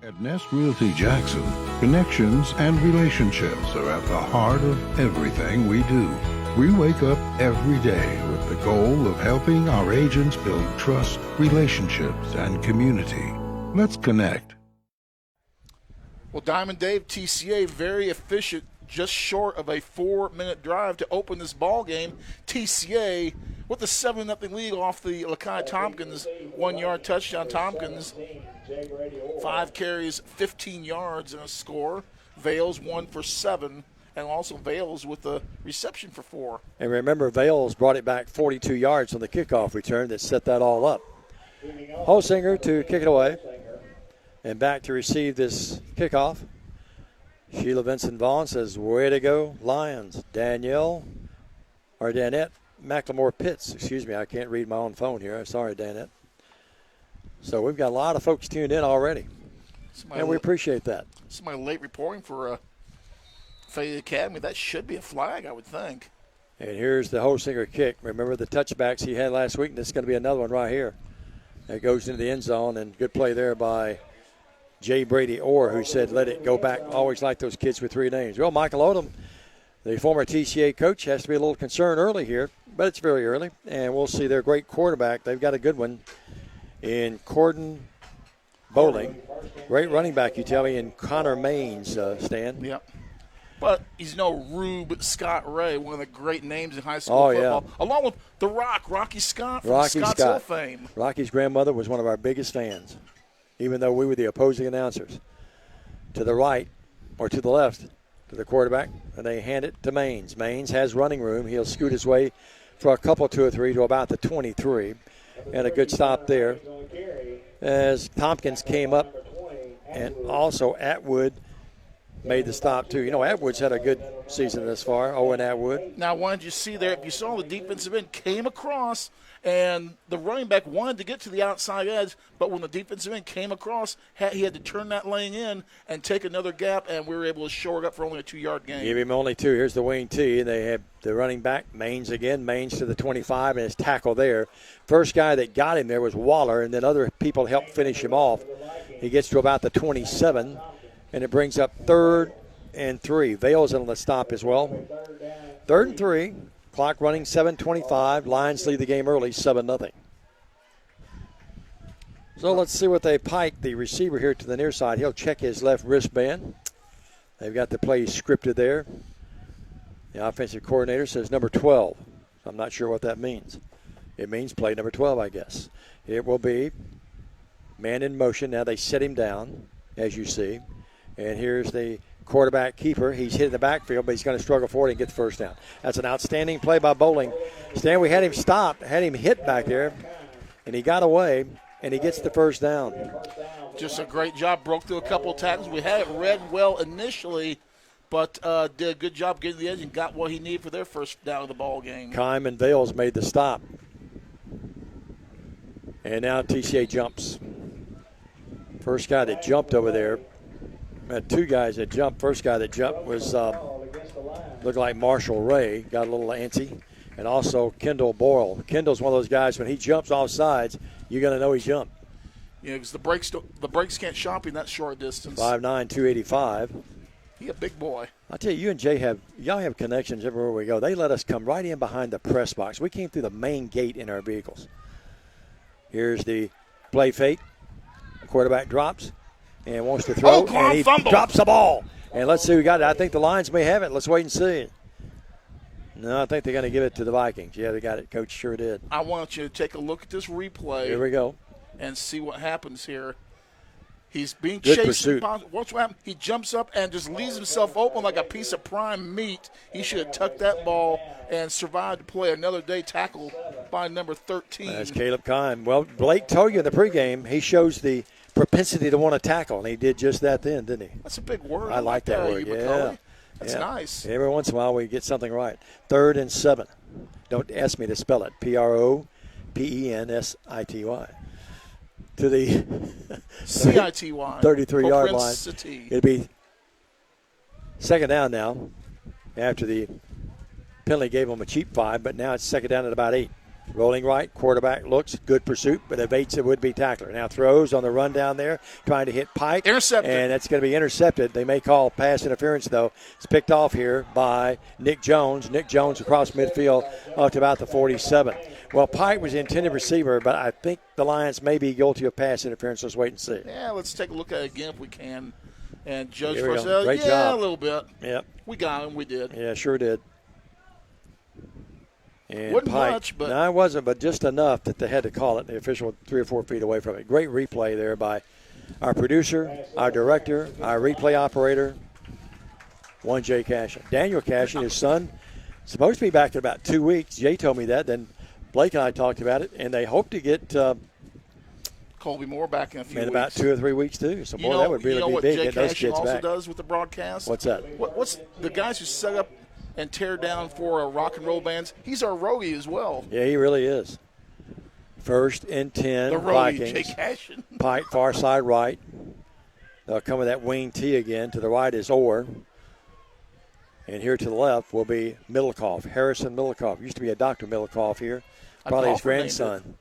At Nest Realty Jackson, connections and relationships are at the heart of everything we do. We wake up every day with the goal of helping our agents build trust, relationships, and community. Let's connect. Well, Diamond Dave, TCA, very efficient, just short of a 4-minute drive to open this ball game. TCA with a 7-0 lead off the Lakai Tompkins 1-yard touchdown. Tompkins 5 carries, 15 yards and a score. Vales 1 for 7, and also Vales with a reception for 4. And remember, Vales brought it back 42 yards on the kickoff return that set that all up. Holsinger to kick it away. And back to receive this kickoff. Sheila Vincent Vaughn says, way to go, Lions. Danette McLemore Pitts. Excuse me, I can't read my own phone here. Sorry, Danette. So we've got a lot of folks tuned in already. And we appreciate that. Somebody late reporting for Fayette Academy. That should be a flag, I would think. And here's the Holsinger kick. Remember the touchbacks he had last week, and this is going to be another one right here. It goes into the end zone, and good play there by Jay Brady Orr, who said, let it go back. Always like those kids with 3 names. Well, Michael Odom, the former TCA coach, has to be a little concerned early here, but it's very early, and we'll see their great quarterback. They've got a good one in Corden Bowling. Great running back, you tell me, in Connor Maines, Stan. Yep. But he's no Rube Scott Ray, one of the great names in high school football. Yeah. Along with The Rock, Rocky Scott from Scottsdale fame. Rocky's grandmother was one of our biggest fans, even though we were the opposing announcers. To the right, or to the left, to the quarterback, and they hand it to Maines. Maines has running room. He'll scoot his way for a couple, 2 or 3, to about the 23. And a good stop there as Tompkins came up, and also Atwood made the stop too. Atwood's had a good season this far, Owen Atwood. Now, what did you see there? If you saw the defensive end came across, and the running back wanted to get to the outside edge, but when the defensive end came across, he had to turn that lane in and take another gap, and we were able to shore it up for only a 2-yard gain. Give him only 2. Here's the wing tee. They have the running back, Maines again. Maines to the 25, and his tackle there. First guy that got him there was Waller, and then other people helped finish him off. He gets to about the 27, and it brings up 3rd and 3. Vale's on the stop as well. 3rd and 3. Clock running, 7:25. Lions lead the game early, 7-0. So let's see what they pike. The receiver here to the near side, he'll check his left wristband. They've got the play scripted there. The offensive coordinator says number 12. I'm not sure what that means. It means play number 12, I guess. It will be man in motion. Now they set him down, as you see. And here's the quarterback keeper. He's hit in the backfield, but he's going to struggle forward and get the first down. That's an outstanding play by Bowling. Stan, we had him stopped, had him hit back there, and he got away, and he gets the first down. Just a great job. Broke through a couple of tackles. We had it read well initially, but did a good job getting the edge and got what he needed for their first down of the ball game. Kime and Vales made the stop. And now TCA jumps. First guy that jumped over there. Had 2 guys that jumped. First guy that jumped was looked like Marshall Ray. Got a little antsy. And also Kendall Boyle. Kendall's one of those guys, when he jumps off sides, you're going to know he jumped. You know, because the brakes can't shop in that short distance. 5'9", 285. He a big boy. I tell you and Jay y'all have connections everywhere we go. They let us come right in behind the press box. We came through the main gate in our vehicles. Here's the play fake. The quarterback drops and wants to throw, and he fumble. drops the ball. And let's see who got it. I think the Lions may have it. Let's wait and see. No, I think they're going to give it to the Vikings. Yeah, they got it. Coach sure did. I want you to take a look at this replay. Here we go. And see what happens here. He's being Good chased. pursuit. Watch what happens. He jumps up and just leaves himself open like a piece of prime meat. He should have tucked that ball and survived to play another day, tackled by number 13. That's Caleb Kime. Well, Blake told you in the pregame he shows the propensity to want to tackle, and he did just that then, didn't he? That's a big word. I like that word, yeah. That's nice. Every once in a while we get something right. 3rd and 7. Don't ask me to spell it. Propensity. To the CITY 33-yard line. It'll be second down now after the penalty gave them a cheap 5, but now it's second down at about 8. Rolling right, quarterback looks, good pursuit, but evades a would-be tackler. Now throws on the run down there, trying to hit Pike. Intercepted. And that's going to be intercepted. They may call pass interference, though. It's picked off here by Nick Jones. Nick Jones across midfield up to about the 47. Well, Pike was the intended receiver, but I think the Lions may be guilty of pass interference. Let's wait and see. Yeah, let's take a look at it again if we can and judge Here for we go. ourselves. Great Yeah, job. a little bit. Yep. We got him. We did. Yeah, sure did. And Wasn't Pike, much, but no, it wasn't, but just enough that they had to call it. The official 3 or 4 feet away from it. Great replay there by our producer, our director, our replay operator, 1J Cashin. Daniel Cashin, his son, supposed to be back in about 2 weeks. Jay told me that. Then Blake and I talked about it, and they hope to get Colby Moore back in a few weeks. in about 2 or 3 weeks too. So boy, that would really be what big. Jay Get those Cashin kids also back. does with the broadcast? What's that? What's the guys who set up and tear down for rock and roll bands? He's our roadie as well. Yeah, he really is. 1st and 10, The roadie, Vikings. Jay Cashin. Pike, far side right. They'll come with that wing T again. To the right is Orr. And here to the left will be Middlecoff, Harrison Middlecoff. Used to be a Dr. Middlecoff here. Probably his grandson.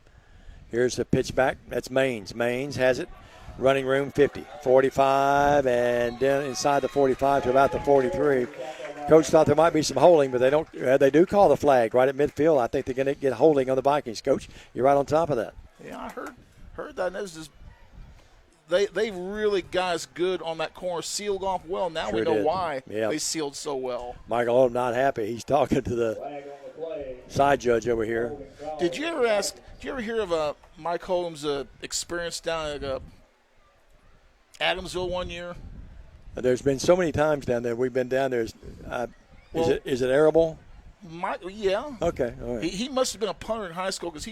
Here's the pitch back. That's Maines. Maines has it. Running room 50, 45, and down inside the 45 to about the 43. Coach thought there might be some holding, but they don't. They do call the flag right at midfield. I think they're going to get holding on the Vikings. Coach, you're right on top of that. Yeah, I heard that. They really got us good on that corner, sealed off well. Now Sure we know did. why Yep. they sealed so well. Michael Odom not happy. He's talking to the side judge over here. Did you ever hear of Mike Holmes' experience down at Adamsville one year? There's been so many times down there. We've been down there. Is it arable? Yeah. Okay. All right. He must have been a punter in high school because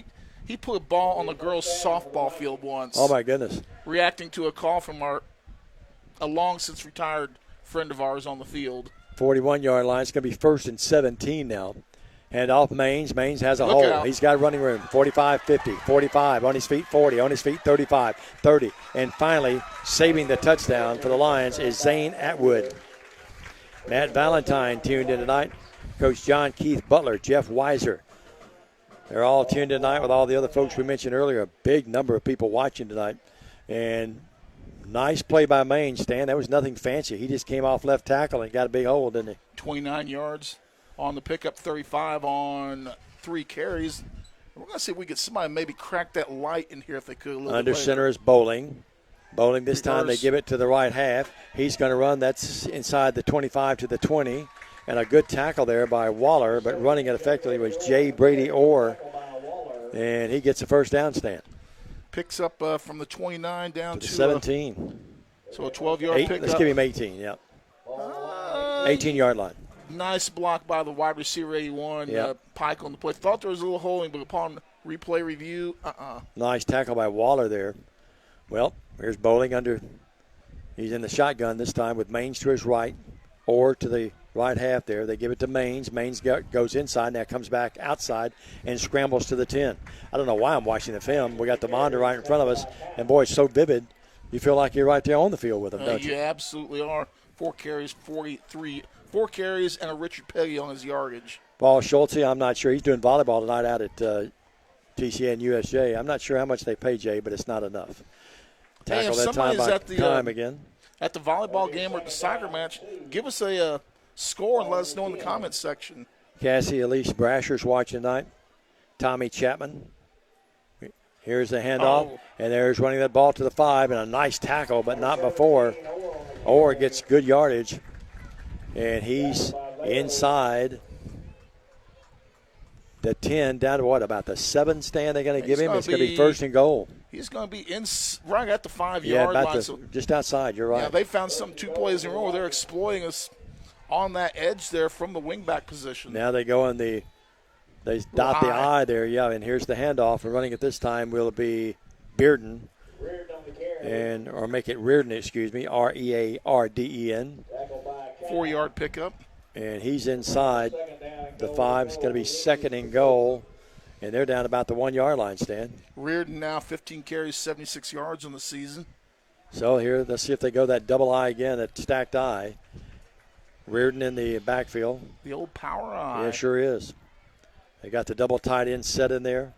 he put a ball on the girls' softball field once. Oh my goodness. Reacting to a call from a long since retired friend of ours on the field. 41-yard line. It's going to be 1st and 17 now. Hand off Maines. Maines has a Look hole. out. He's got running room. 45, 50, 45, on his feet 40, on his feet 35, 30. And finally, saving the touchdown for the Lions is Zane Atwood. Matt Valentine tuned in tonight. Coach John Keith Butler, Jeff Weiser. They're all tuned in tonight with all the other folks we mentioned earlier. A big number of people watching tonight. And nice play by Maines, Stan. That was nothing fancy. He just came off left tackle and got a big hole, didn't he? 29 yards on the pickup, 35 on 3 carries. We're going to see if we get somebody maybe crack that light in here if they could a little Under bit later. center is Bowling. Bowling this time they Reverse. give it to the right half. He's going to run. That's inside the 25 to the 20. And a good tackle there by Waller, but running it effectively was Jay Brady Orr. And he gets a first down, Stan. Picks up from the 29 down To to the 17. So a 12-yard pickup. Let's give him 18, yeah. 18-yard line. Nice block by the wide receiver, 81, Yep. Pike on the play. Thought there was a little holding, but upon replay review, Nice tackle by Waller there. Well, here's Bowling under. He's in the shotgun this time with Maines to his right, or to the right half there. They give it to Maines. Maines goes inside, now comes back outside and scrambles to the 10. I don't know why I'm watching the film. We got the monitor right in front of us, and boy, it's so vivid. You feel like you're right there on the field with him, don't you? you absolutely are. 4 carries, 43. 4 carries and a Richard Peggy on his yardage. Paul Schulte, I'm not sure. He's doing volleyball tonight out at TCA and USJ. I'm not sure how much they pay Jay, but it's not enough. Hey, Tackle if that time somebody's by at the time again. at the volleyball game or at the soccer match, give us a score and let us know in the comments section. Cassie Elise Brasher's watching tonight. Tommy Chapman. Here's the handoff, and there's running that ball to the 5, and a nice tackle, but not before. Orr gets good yardage, and he's inside the 10, down to what, about the 7 stand they're going to give him? It's going to be first and goal. He's going to be right at the 5-yard Yeah, line. just outside, you're right. Yeah, they found some 2 plays in a row where they're exploiting us on that edge there from the wingback position. Now they go in they dot the I there, yeah, and here's the handoff. And running it this time will be Bearden, or make it Reardon, excuse me, Rearden. 4-yard pickup. And he's inside the 5. It's going to be second and goal, and they're down about the 1-yard line, Stan. Reardon now 15 carries, 76 yards on the season. So here, let's see if they go that double I again, that stacked I. Reardon in the backfield. The old power I. Yeah, sure is. They got the double tight end set in there.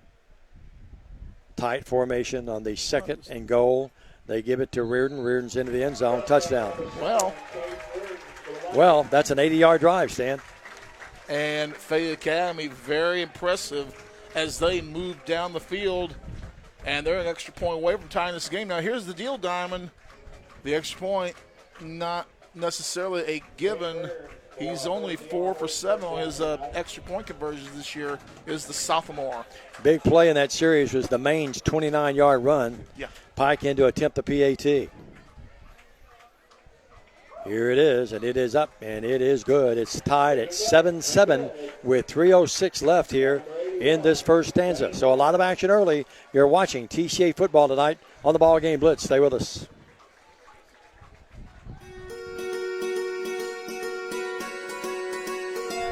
Tight formation on the second and goal. They give it to Reardon. Reardon's into the end zone. Touchdown. Well, that's an 80-yard drive, Stan. And Fayette Academy, very impressive as they move down the field. And they're an extra point away from tying this game. Now, here's the deal, Diamond. The extra point, not necessarily a given. He's only 4 for 7 on his extra point conversions this year, is the sophomore. Big play in that series was the Maine's 29-yard run. Yeah. Pike in to attempt the PAT. Here it is, and it is up, and it is good. It's tied at 7-7 with 3:06 left here in this first stanza. So a lot of action early. You're watching TCA football tonight on the Ball Game Blitz. Stay with us.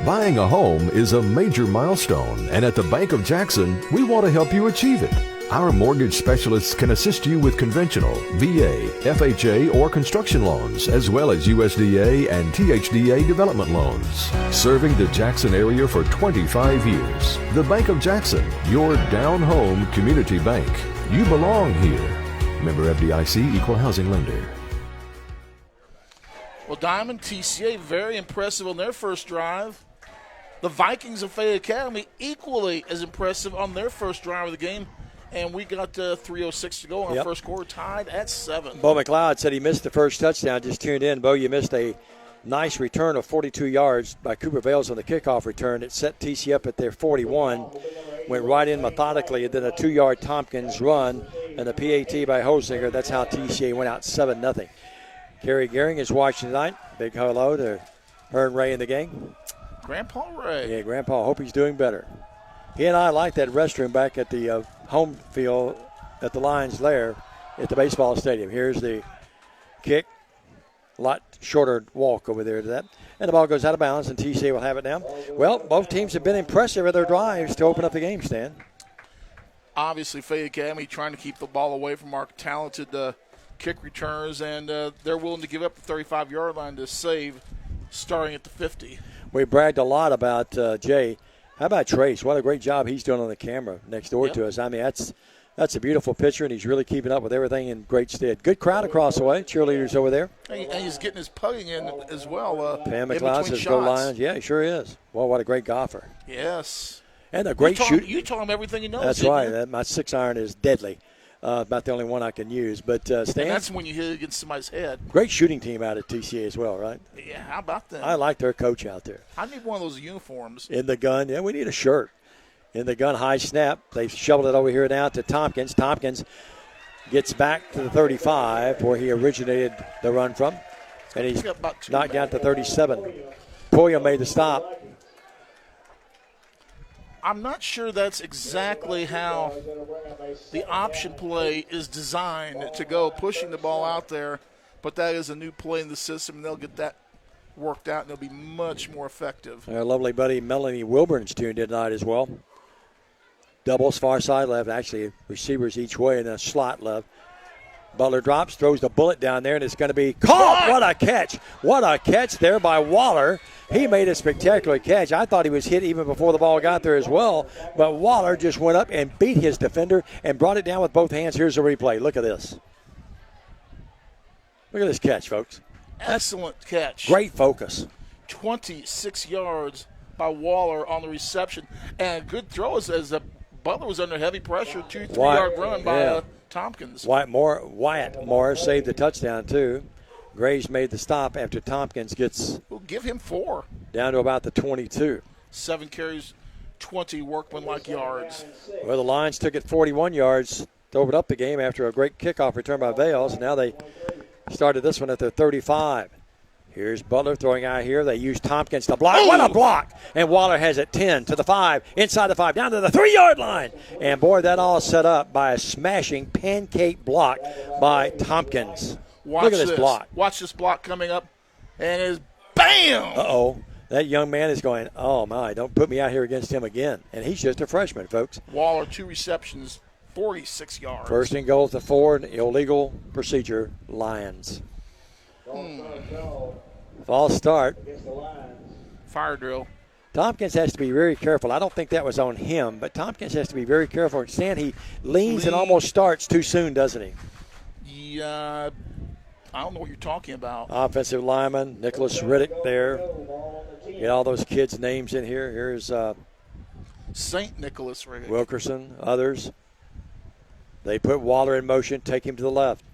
Buying a home is a major milestone, and at the Bank of Jackson, we want to help you achieve it. Our mortgage specialists can assist you with conventional, VA, FHA, or construction loans, as well as USDA and THDA development loans. Serving the Jackson area for 25 years. The Bank of Jackson, your down-home community bank. You belong here. Member FDIC, Equal Housing Lender. Well, Diamond, TCA, very impressive on their first drive. The Vikings of Fayette Academy, equally as impressive on their first drive of the game. And we got 3:06 to go on our first quarter, tied at 7. Bo McLeod said he missed the first touchdown, just tuned in. Bo, you missed a nice return of 42 yards by Cooper Vales on the kickoff return. It set TC up at their 41, went right in methodically, and then a 2-yard Tompkins run and the PAT by Hosinger. That's how TCA went out 7-0. Kerry Gehring is watching tonight. Big hello to her and Ray in the game. Grandpa Ray. Yeah, Grandpa. Hope he's doing better. He and I like that restroom back at the home field at the Lions there at the baseball stadium. Here's the kick. A lot shorter walk over there to that. And the ball goes out of bounds, and TCA will have it now. Well, both teams have been impressive in their drives to open up the game, Stan. Obviously, Fayette Academy trying to keep the ball away from our talented kick returners, and they're willing to give up the 35-yard line to save starting at the 50. We bragged a lot about Jay. How about Trace? What a great job he's doing on the camera next door to us. I mean, that's a beautiful picture, and he's really keeping up with everything in great stead. Good crowd across the way. Cheerleaders over there. And he's getting his putting in as well. Pam McLeod says go Lions. Yeah, he sure is. Well, what a great golfer. Yes. And a great shooter. You told him everything he knows. That's right. My 6-iron is deadly. About the only one I can use. But Stan, and that's when you hit it against somebody's head. Great shooting team out at TCA as well, right? Yeah, how about that? I like their coach out there. I need one of those uniforms. In the gun. Yeah, we need a shirt. In the gun, high snap. They shoveled it over here now to Tompkins. Tompkins gets back to the 35 where he originated the run from. And he's knocked down to 37. Pulliam made the stop. I'm not sure that's exactly how the option play is designed to go, pushing the ball out there, but that is a new play in the system, and they'll get that worked out, and they'll be much more effective. Our lovely buddy Melanie Wilburn's tuned in tonight as well. Doubles far side left, actually receivers each way, and a slot left. Butler drops, throws the bullet down there, and it's going to be caught. What a catch. What a catch there by Waller. He made a spectacular catch. I thought he was hit even before the ball got there as well, but Waller just went up and beat his defender and brought it down with both hands. Here's the replay. Look at this. Look at this catch, folks. Excellent catch. Great focus. 26 yards by Waller on the reception. And good throw as Butler was under heavy pressure. 2-3 yard run by Tompkins. Wyatt Morris saved the touchdown, too. Graves made the stop after Tompkins gets We'll give him 4. down to about the 22. 7 carries, 20 workmanlike yards. Well, the Lions took it 41 yards to open up the game after a great kickoff return by Vales. Now they started this one at their 35. Here's Butler throwing out here. They use Tompkins to block. What a block! And Waller has it 10 to the 5, inside the 5, down to the 3-yard line. And, boy, that all set up by a smashing pancake block by Tompkins. Look at this block. Watch this block coming up, and it's bam! Uh-oh. That young man is going, oh, my, don't put me out here against him again. And he's just a freshman, folks. Waller, 2 receptions, 46 yards. First and goal to 4, illegal procedure, Lions. False start. Fire drill. Tompkins has to be very careful. I don't think that was on him, but Tompkins has to be very careful. Stan, he leans and almost starts too soon, doesn't he? Yeah, I don't know what you're talking about. Offensive lineman, Nicholas Riddick there. Get all those kids' names in here. Here's St. Nicholas Riddick. Wilkerson, others. They put Waller in motion, take him to the left.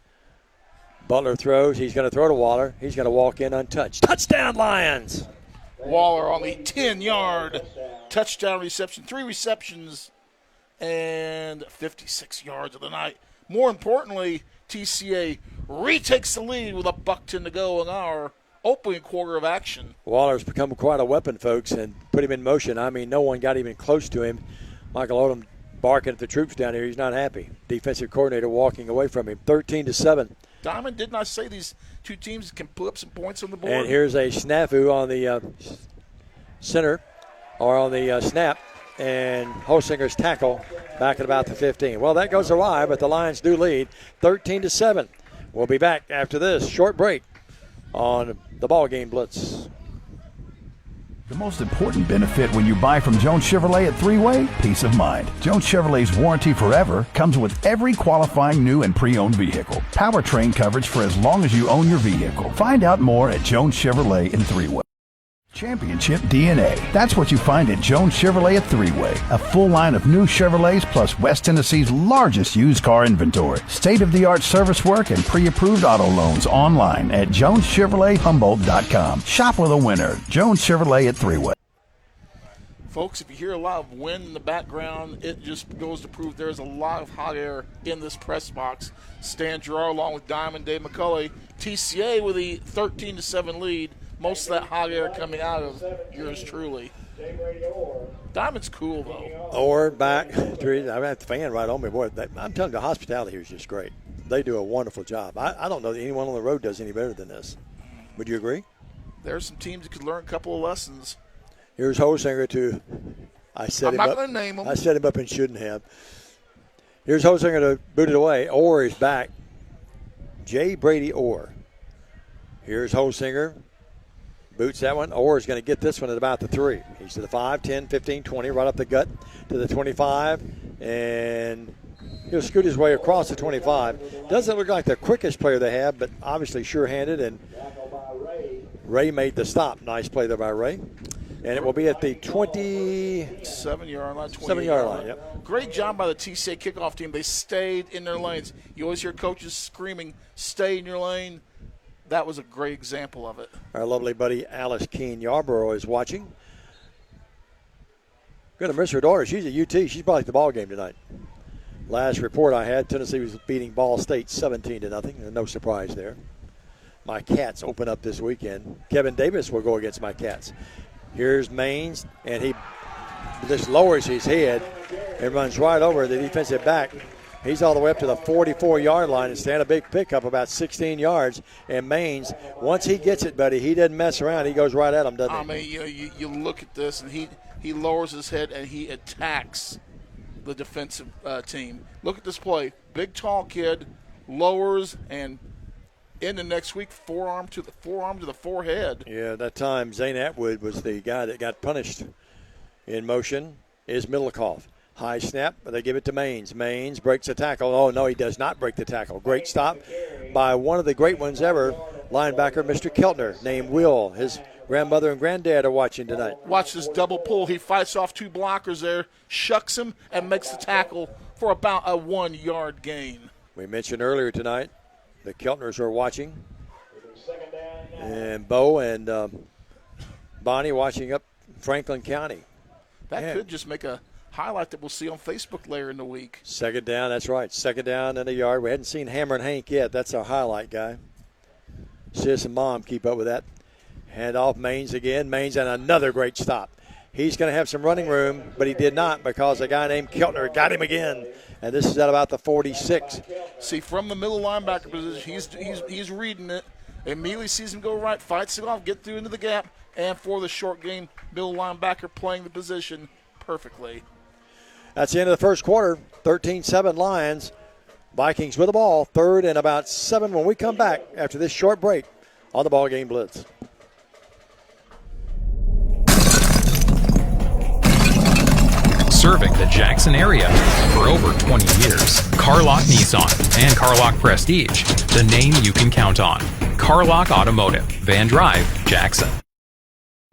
Butler throws. He's going to throw to Waller. He's going to walk in untouched. Touchdown, Lions! Waller on the 10-yard touchdown reception. 3 receptions and 56 yards of the night. More importantly, TCA retakes the lead with $1:10 to go in our opening quarter of action. Waller's become quite a weapon, folks, and put him in motion. I mean, no one got even close to him. Michael Odom barking at the troops down here. He's not happy. Defensive coordinator walking away from him. 13-7. Diamond, didn't I say these two teams can put up some points on the board? And here's a snafu on the center, or on the snap, and Holsinger's tackle back at about the 15. Well, that goes awry, but the Lions do lead 13-7. We'll be back after this short break on the Ball Game Blitz. The most important benefit when you buy from Jones Chevrolet at Three-Way? Peace of mind. Jones Chevrolet's Warranty Forever comes with every qualifying new and pre-owned vehicle. Powertrain coverage for as long as you own your vehicle. Find out more at Jones Chevrolet in Three-Way. Championship DNA. That's what you find at Jones Chevrolet at Three-Way. A full line of new Chevrolets plus West Tennessee's largest used car inventory. State-of-the-art service work and pre-approved auto loans online at JonesChevroletHumboldt.com. Shop with a winner. Jones Chevrolet at Three-Way. Folks, if you hear a lot of wind in the background, it just goes to prove there's a lot of hot air in this press box. Stan Gerard along with Diamond Dave McCulley. TCA with a 13-7 lead. Most of that hot air coming out of yours truly. Diamond's cool, though. Or back. I've got the fan right on me. Boy, I'm telling you, the hospitality here is just great. They do a wonderful job. I don't know that anyone on the road does any better than this. Would you agree? There's some teams that could learn a couple of lessons. Here's Holsinger, too. I set him up. I'm not going to name him. I set him up and shouldn't have. Here's Holsinger to boot it away. Orr is back. J. Brady Orr. Here's Holsinger. Boots that one. Orr is going to get this one at about the 3. He's to the 5, 10, 15, 20, right up the gut to the 25. And he'll scoot his way across the 25. Doesn't look like the quickest player they have, but obviously sure-handed. And Ray made the stop. Nice play there by Ray. And it will be at the 27-yard line. 7-yard line, yep. Great job by the TCA kickoff team. They stayed in their lanes. You always hear coaches screaming, stay in your lane. That was a great example of it. Our lovely buddy Alice Keene Yarborough is watching. Going to miss her daughter. She's at UT. She's probably at the ball game tonight. Last report I had, Tennessee was beating Ball State 17-0. No surprise there. My Cats open up this weekend. Kevin Davis will go against my Cats. Here's Maines, and he just lowers his head and runs right over the defensive back. He's all the way up to the 44-yard line and stand a big pickup about 16 yards. And Maines, once he gets it, buddy, he doesn't mess around. He goes right at him, doesn't he? I mean, you look at this, and he lowers his head and he attacks the defensive team. Look at this play. Big, tall kid lowers, and in the next week, forearm to the forehead. Yeah, that time Zane Atwood was the guy that got punished. In motion is Middlecoff. High snap, but they give it to Maines. Maines breaks the tackle. Oh, no, he does not break the tackle. Great stop by one of the great ones ever, linebacker Mr. Keltner, named Will. His grandmother and granddad are watching tonight. Watch this double pull. He fights off 2 blockers there, shucks him, and makes the tackle for about a 1-yard gain. We mentioned earlier tonight the Keltners are watching. And Bo and Bonnie watching up Franklin County. That could just make a highlight that we'll see on Facebook later in the week. Second down, that's right. Second down in the yard. We hadn't seen Hammer and Hank yet. That's our highlight guy. Sis and Mom keep up with that. Hand off Maines again. Maines and another great stop. He's going to have some running room, but he did not because a guy named Keltner got him again. And this is at about the 46. See, from the middle linebacker position, he's reading it. Immediately sees him go right, fights it off, get through into the gap, and for the short game, middle linebacker playing the position perfectly. That's the end of the first quarter. 13-7 Lions. Vikings with the ball. 3rd and about 7 when we come back after this short break on the Ball Game Blitz. Serving the Jackson area for over 20 years. Carlock Nissan and Carlock Prestige, the name you can count on. Carlock Automotive, Van Drive, Jackson.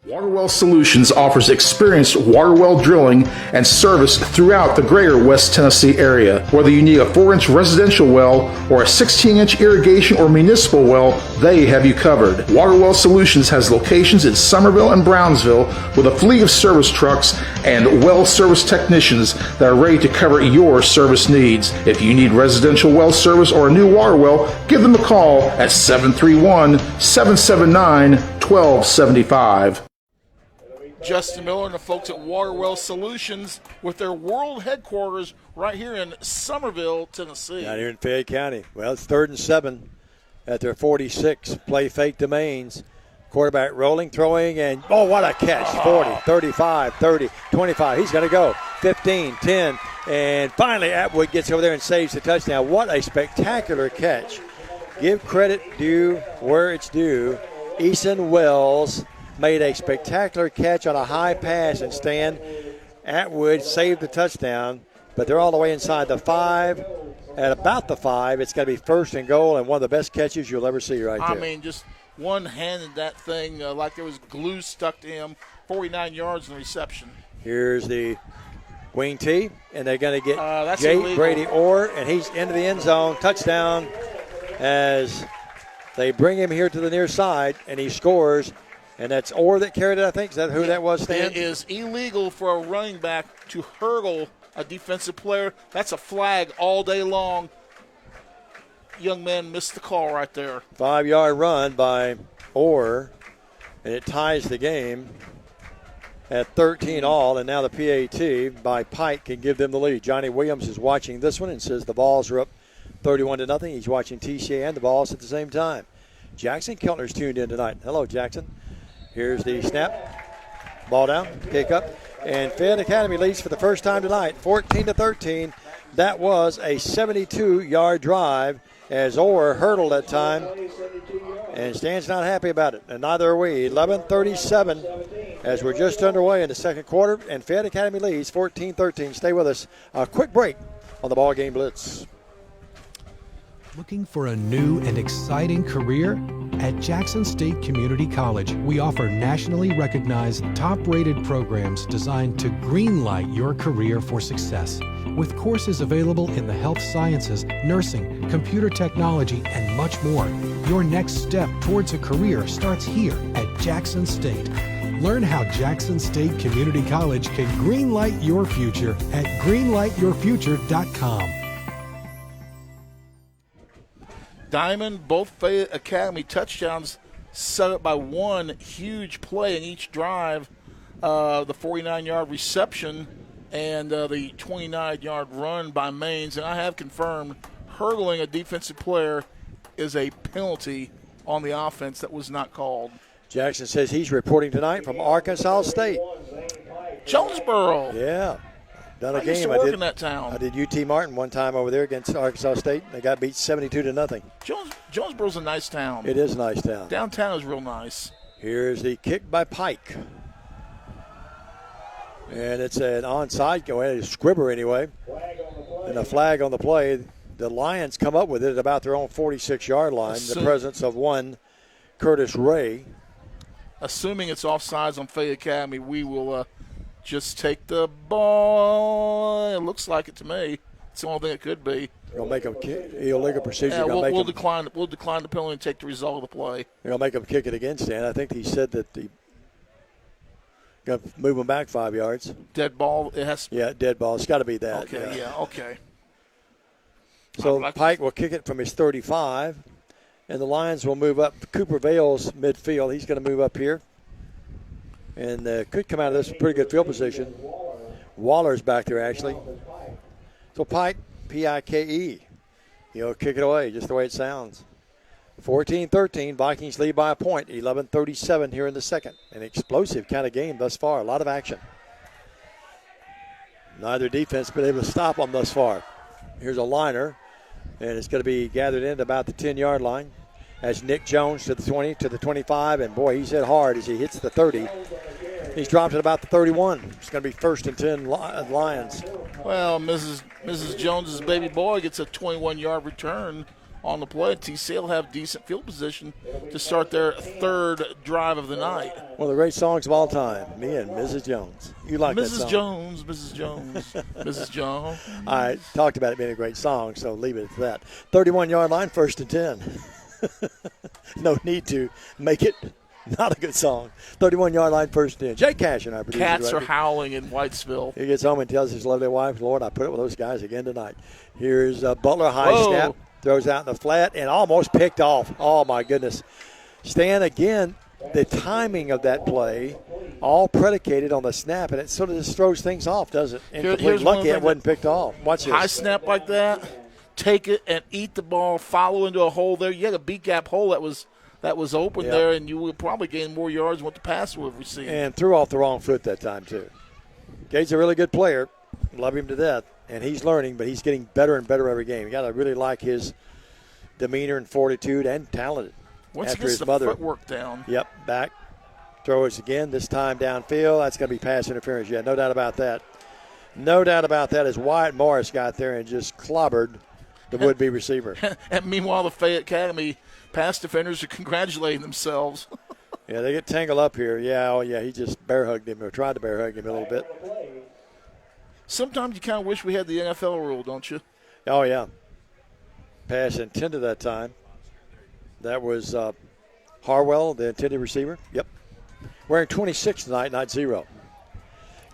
Waterwell Solutions offers experienced water well drilling and service throughout the greater West Tennessee area. Whether you need a 4-inch residential well or a 16-inch irrigation or municipal well, they have you covered. Waterwell Solutions has locations in Summerville and Brownsville with a fleet of service trucks and well service technicians that are ready to cover your service needs. If you need residential well service or a new water well, give them a call at 731-779-1275. Justin Miller and the folks at Waterwell Solutions with their world headquarters right here in Summerville, Tennessee. Down here in Fayette County. Well, it's 3rd and 7 at their 46. Play fake to Maines. Quarterback rolling, throwing, and oh, what a catch. 40, 35, 30, 25. He's going to go. 15, 10, and finally Atwood gets over there and saves the touchdown. What a spectacular catch. Give credit due where it's due. Eason Wells made a spectacular catch on a high pass, and Stan Atwood saved the touchdown, but they're all the way inside the 5. At about the 5, it's going to be 1st and goal, and one of the best catches you'll ever see right there. I mean, just one-handed that thing like there was glue stuck to him, 49 yards in the reception. Here's the wing tee, and they're going to get Jay illegal. Brady Orr, and he's into the end zone. Touchdown as they bring him here to the near side, and he scores. And that's Orr that carried it, I think. Is that who that was, Stan? It is illegal for a running back to hurdle a defensive player. That's a flag all day long. Young man missed the call right there. 5-yard run by Orr, and it ties the game at 13 all. And now the PAT by Pike can give them the lead. Johnny Williams is watching this one and says the Vols are up 31-0. He's watching TCA and the Vols at the same time. Jackson Keltner's tuned in tonight. Hello, Jackson. Here's the snap. Ball down, kick up. And Fayette Academy leads for the first time tonight, 14-13. That was a 72-yard drive as Orr hurdled that time. And Stan's not happy about it, and neither are we. 11:37 as we're just underway in the second quarter, and Fayette Academy leads 14-13. Stay with us. A quick break on the Ball Game Blitz. Looking for a new and exciting career? At Jackson State Community College, we offer nationally recognized, top-rated programs designed to greenlight your career for success. With courses available in the health sciences, nursing, computer technology, and much more, your next step towards a career starts here at Jackson State. Learn how Jackson State Community College can greenlight your future at greenlightyourfuture.com. Diamond, both Fayette Academy touchdowns set up by one huge play in each drive, the 49-yard reception and the 29-yard run by Maines. And I have confirmed hurdling a defensive player is a penalty on the offense that was not called. Jackson says he's reporting tonight from Arkansas State. Jonesboro. Yeah. Done a I used game. to work in that town. I did UT Martin one time over there against Arkansas State. They got beat 72-0. Jonesboro's a nice town. It is a nice town. Downtown is real nice. Here's the kick by Pike. And it's an onside go ahead, a squibber anyway. And a flag on the play. The Lions come up with it at about their own 46-yard line. The presence of one Curtis Ray. Assuming it's offsides on Fayette Academy, we will just take the ball. It looks like it to me. It's the only thing it could be. You'll make them illegal procedure. Yeah, we'll decline the penalty and take the result of the play. You're gonna make them kick it again, Stan. I think he said that the gonna move them back 5 yards. Dead ball. It has. Yeah, dead ball. It's got to be that. Okay. Yeah. Okay. So Pike will kick it from his 35, and the Lions will move up. Cooper Vale's midfield. He's going to move up here, and could come out of this pretty good field position. Waller's back there actually. So Pike, P-I-K-E. He'll kick it away just the way it sounds. 14-13, Vikings lead by a point. 11:37 here in the second. An explosive kind of game thus far. A lot of action. Neither defense been able to stop them thus far. Here's a liner, and it's going to be gathered in at about the 10-yard line. As Nick Jones to the 20, to the 25, and boy, he's hit hard as he hits the 30. He's dropped at about the 31. It's going to be 1st and 10 Lions. Well, Mrs. Jones's baby boy gets a 21-yard return on the play. TCA will have decent field position to start their third drive of the night. One of the great songs of all time, me and Mrs. Jones. You like that song? Mrs. Jones, Mrs. Jones. I talked about it being a great song, so leave it at that. 31-yard line, 1st and 10. No need to make it not a good song. 31-yard line, 1st and 10. Jay Cash and our producer. Cats are howling in Whitesville. He gets home and tells his lovely wife, Lord, I put it with those guys again tonight. Here's Butler, high snap. Throws out in the flat and almost picked off. Oh, my goodness. Stan, again, the timing of that play, all predicated on the snap, and it sort of just throws things off, doesn't it? Here's lucky it wasn't picked off. Watch this. High snap like that, take it and eat the ball, follow into a hole there. You had a B-gap hole that was open there, and you would probably gain more yards than what the pass would have received. And threw off the wrong foot that time, too. Gage's a really good player. Love him to death. And he's learning, but he's getting better and better every game. You got to really like his demeanor and fortitude and talented. Once after he gets his the mother. footwork down. Yep, back. Throws again, this time downfield. That's going to be pass interference. Yeah, no doubt about that. No doubt about that as Wyatt Morris got there and just clobbered the would-be receiver. And meanwhile, the Fayette Academy pass defenders are congratulating themselves. Yeah, they get tangled up here. Yeah, he just bear-hugged him or tried to bear-hug him a little bit. Sometimes you kind of wish we had the NFL rule, don't you? Oh, yeah. Pass intended that time. That was Harwell, the intended receiver. Yep. Wearing 26 tonight, not 0.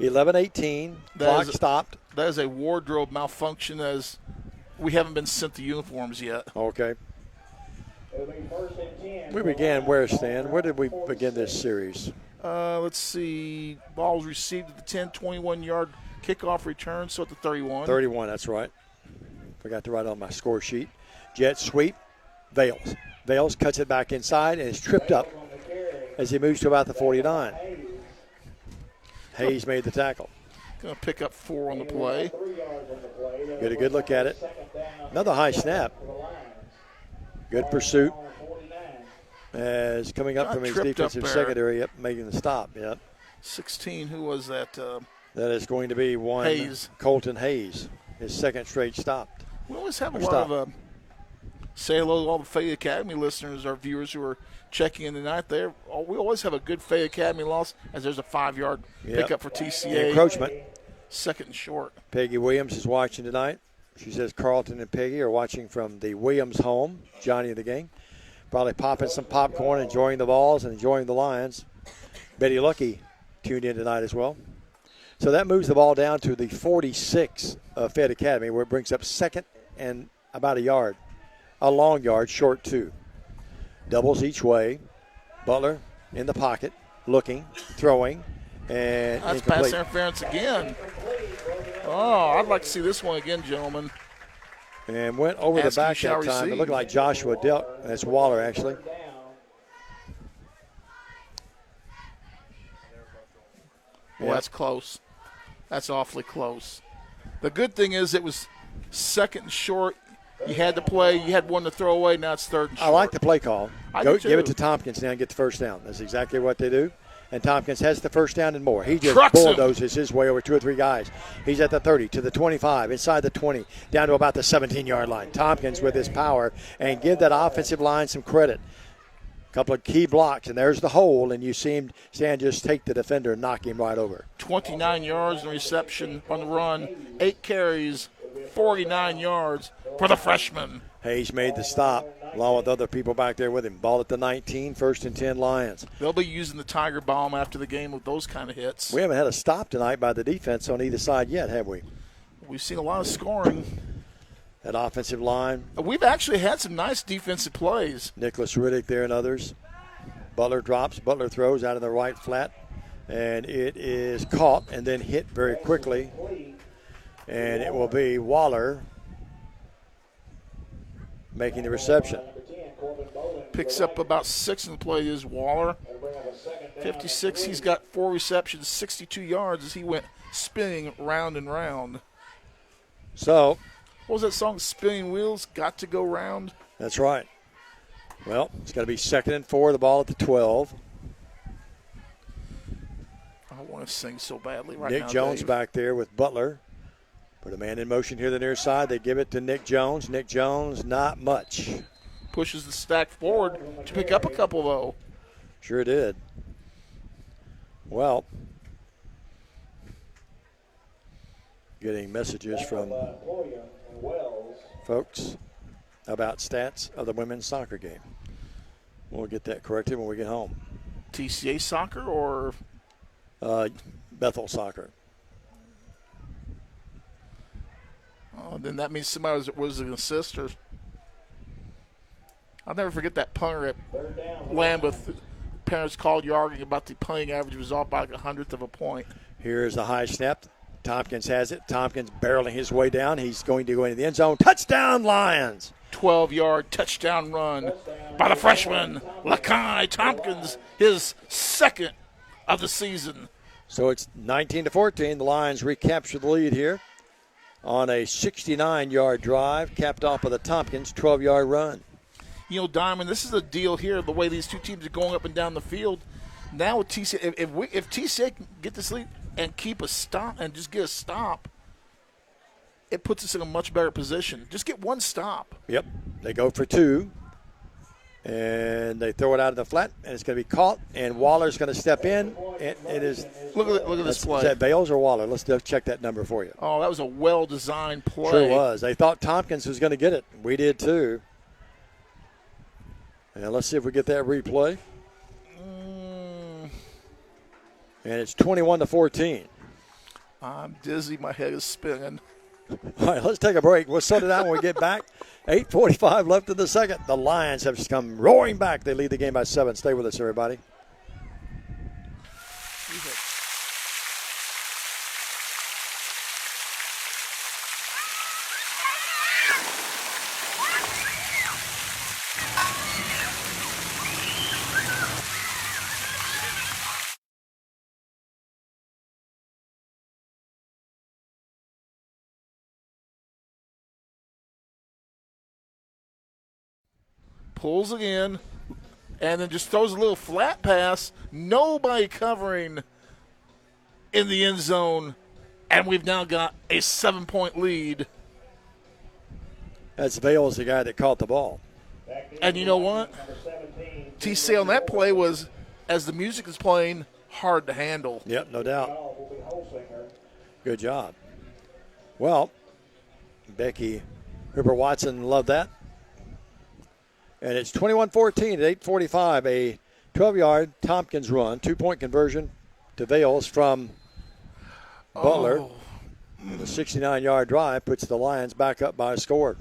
11-18. Clock stopped. That is a wardrobe malfunction as we haven't been sent the uniforms yet. Okay. We began where, Stan? Where did we begin this series? Let's see. Ball was received at the 10, 21-yard kickoff return, so at the 31. 31, that's right. Forgot to write on my score sheet. Jet sweep, Vales. Vales cuts it back inside and is tripped up as he moves to about the 49. Hayes made the tackle. Going to pick up 4 on the play. Get a good look at it. Another high snap. Good pursuit. As coming up from his defensive secondary, making the stop. Yep. 16, who was that? That is going to be one Hayes. Colton Hayes. His second straight stop. We always have a lot of say hello to all the Fayette Academy listeners, our viewers who are checking in tonight. We always have a good Fayette Academy loss as there's a 5-yard pickup for TCA. Encroachment. 2nd and short. Peggy Williams is watching tonight. She says Carlton and Peggy are watching from the Williams home. Johnny of the gang. Probably popping some popcorn, enjoying the balls and enjoying the Lions. Betty Lucky tuned in tonight as well. So that moves the ball down to the 46 of Fayette Academy, where it brings up 2nd and about a yard. A long yard, short 2. Doubles each way. Butler in the pocket, looking, throwing, and that's incomplete. Pass interference again. Oh, I'd like to see this one again, gentlemen. And went over the back that time. It looked like Joshua dealt. That's Waller, actually. Well, that's close. That's awfully close. The good thing is it was second and short. You had to play. You had one to throw away. Now it's third and short. I like the play call. I do too. Give it to Tompkins now and get the first down. That's exactly what they do. And Tompkins has the first down and more. He just bulldozes his way over 2 or 3 guys. He's at the 30, to the 25, inside the 20, down to about the 17-yard line. Tompkins with his power, and give that offensive line some credit. A couple of key blocks, and there's the hole, and you see Stan just take the defender and knock him right over. 29 yards in reception on the run, 8 carries, 49 yards for the freshman. Hayes made the stop, along with other people back there with him. Ball at the 19, 1st and 10 Lions. They'll be using the Tiger Bomb after the game with those kind of hits. We haven't had a stop tonight by the defense on either side yet, have we? We've seen a lot of scoring. That offensive line. We've actually had some nice defensive plays. Nicholas Riddick there and others. Butler drops. Butler throws out of the right flat. And it is caught and then hit very quickly. And it will be Waller making the reception. Picks up about 6 in the play is Waller. 56, he's got 4 receptions, 62 yards as he went spinning round and round. So, what was that song, Spinning Wheels, Got to Go Round? That's right. Well, it's going to be 2nd and 4, the ball at the 12. I want to sing so badly right now, Nick Jones Dave. back there with Butler. Put a man in motion here the near side. They give it to Nick Jones. Nick Jones, not much. Pushes the stack forward to pick up a couple, though. Sure did. Well, getting messages from folks about stats of the women's soccer game. We'll get that corrected when we get home. TCA soccer or? Bethel soccer. Oh, then that means somebody was an assist. Or I'll never forget that punter at Lambeth. Parents called you arguing about the punting average was off by like 1/100 of a point. Here's a high snap. Tompkins has it. Tompkins barreling his way down. He's going to go into the end zone. Touchdown, Lions! 12-yard touchdown run by the freshman, Lakai Tompkins, his 2nd of the season. So it's 19-14. The Lions recapture the lead here on a 69-yard drive, capped off with a Tompkins 12-yard run. You know, Diamond, this is a deal here, the way these two teams are going up and down the field. Now with TCA, if TCA can get this lead and keep a stop and just get a stop, it puts us in a much better position. Just get one stop. Yep. They go for 2. And they throw it out of the flat, and it's going to be caught. And Waller's going to step in. It is. Look at this play. Is that Bales or Waller? Let's check that number for you. Oh, that was a well-designed play. Sure was. They thought Tompkins was going to get it. We did too. And let's see if we get that replay. And it's 21-14. I'm dizzy. My head is spinning. All right, let's take a break. We'll sort it out when we get back. 8:45 left in the second. The Lions have come roaring back. They lead the game by 7. Stay with us, everybody. Pulls it in, and then just throws a little flat pass. Nobody covering in the end zone, and we've now got a 7-point lead. That's Vales, the guy that caught the ball. And you know what? TCA on that play was, as the music is playing, hard to handle. Yep, no doubt. Good job. Well, Becky Hooper-Watson loved that. And it's 21-14 at 8:45, a 12-yard Tompkins run, 2-point conversion to Vales from Butler. Oh. The 69-yard drive puts the Lions back up by a score.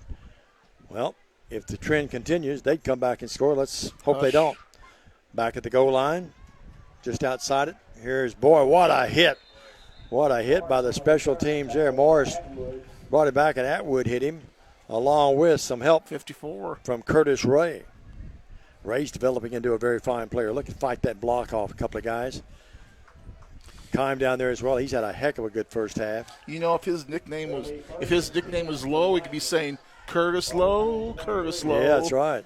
Well, if the trend continues, they'd come back and score. Let's hope they don't. Back at the goal line, just outside it. Here's, boy, what a hit. What a hit by the special teams there. Morris brought it back, and Atwood hit him, along with some help 54 from Curtis Ray. Ray's developing into a very fine player. Look at fight that block off a couple of guys. Kime down there as well. He's had a heck of a good first half. You know, if his nickname was Lowe, he could be saying Curtis Lowe, Curtis Lowe. Yeah, that's right.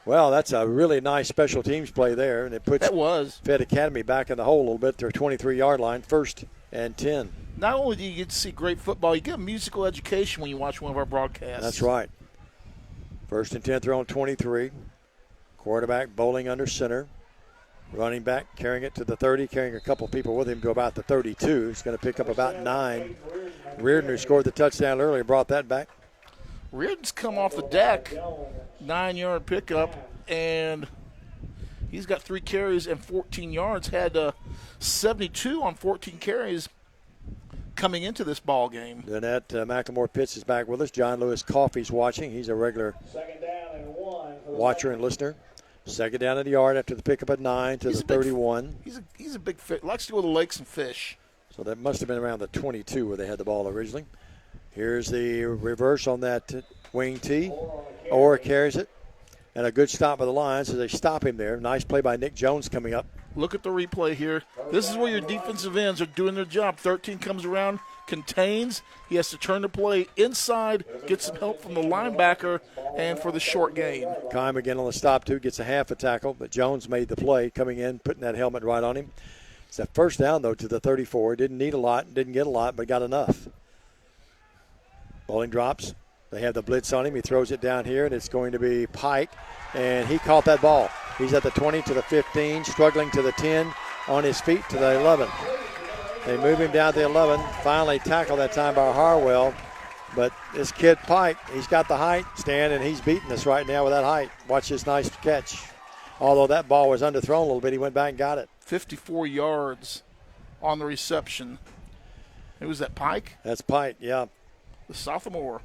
Well, that's a really nice special teams play there, and it puts Fayette Academy back in the hole a little bit. Their 23-yard line, 1st and 10. Not only do you get to see great football, you get a musical education when you watch one of our broadcasts. That's right. 1st and 10, they're on 23. Quarterback bowling under center. Running back carrying it to the 30, carrying a couple people with him to about the 32. He's going to pick up about 9. Reardon, who scored the touchdown earlier, brought that back. Reardon's come off the deck, 9-yard pickup, and he's got 3 carries and 14 yards. Had 72 on 14 carries coming into this ball game. Danette McLemore Pitts is back with us. John Lewis Coffey's watching. He's a regular watcher and listener. 2nd down at the yard after the pickup at 9 to the 31. He's a big fish. Likes to go to the lakes and fish. So that must have been around the 22 where they had the ball originally. Here's the reverse on that wing tee. Orr carries it. And a good stop by the Lions as they stop him there. Nice play by Nick Jones coming up. Look at the replay here. This is where your defensive ends are doing their job. 13 comes around, contains. He has to turn the play inside, get some help from the linebacker, and for the short gain. Kime again on the stop, too. Gets a half a tackle, but Jones made the play coming in, putting that helmet right on him. It's a 1st down, though, to the 34. Didn't need a lot, didn't get a lot, but got enough. Bowling drops. They have the blitz on him. He throws it down here, and it's going to be Pike, and he caught that ball. He's at the 20 to the 15, struggling to the 10, on his feet to the 11. They move him down to the 11. Finally tackled that time by Harwell. But this kid Pike, he's got the height, Stan, and he's beating us right now with that height. Watch this nice catch. Although that ball was underthrown a little bit, he went back and got it. 54 yards on the reception. Who was that, Pike? That's Pike, yeah. The sophomore.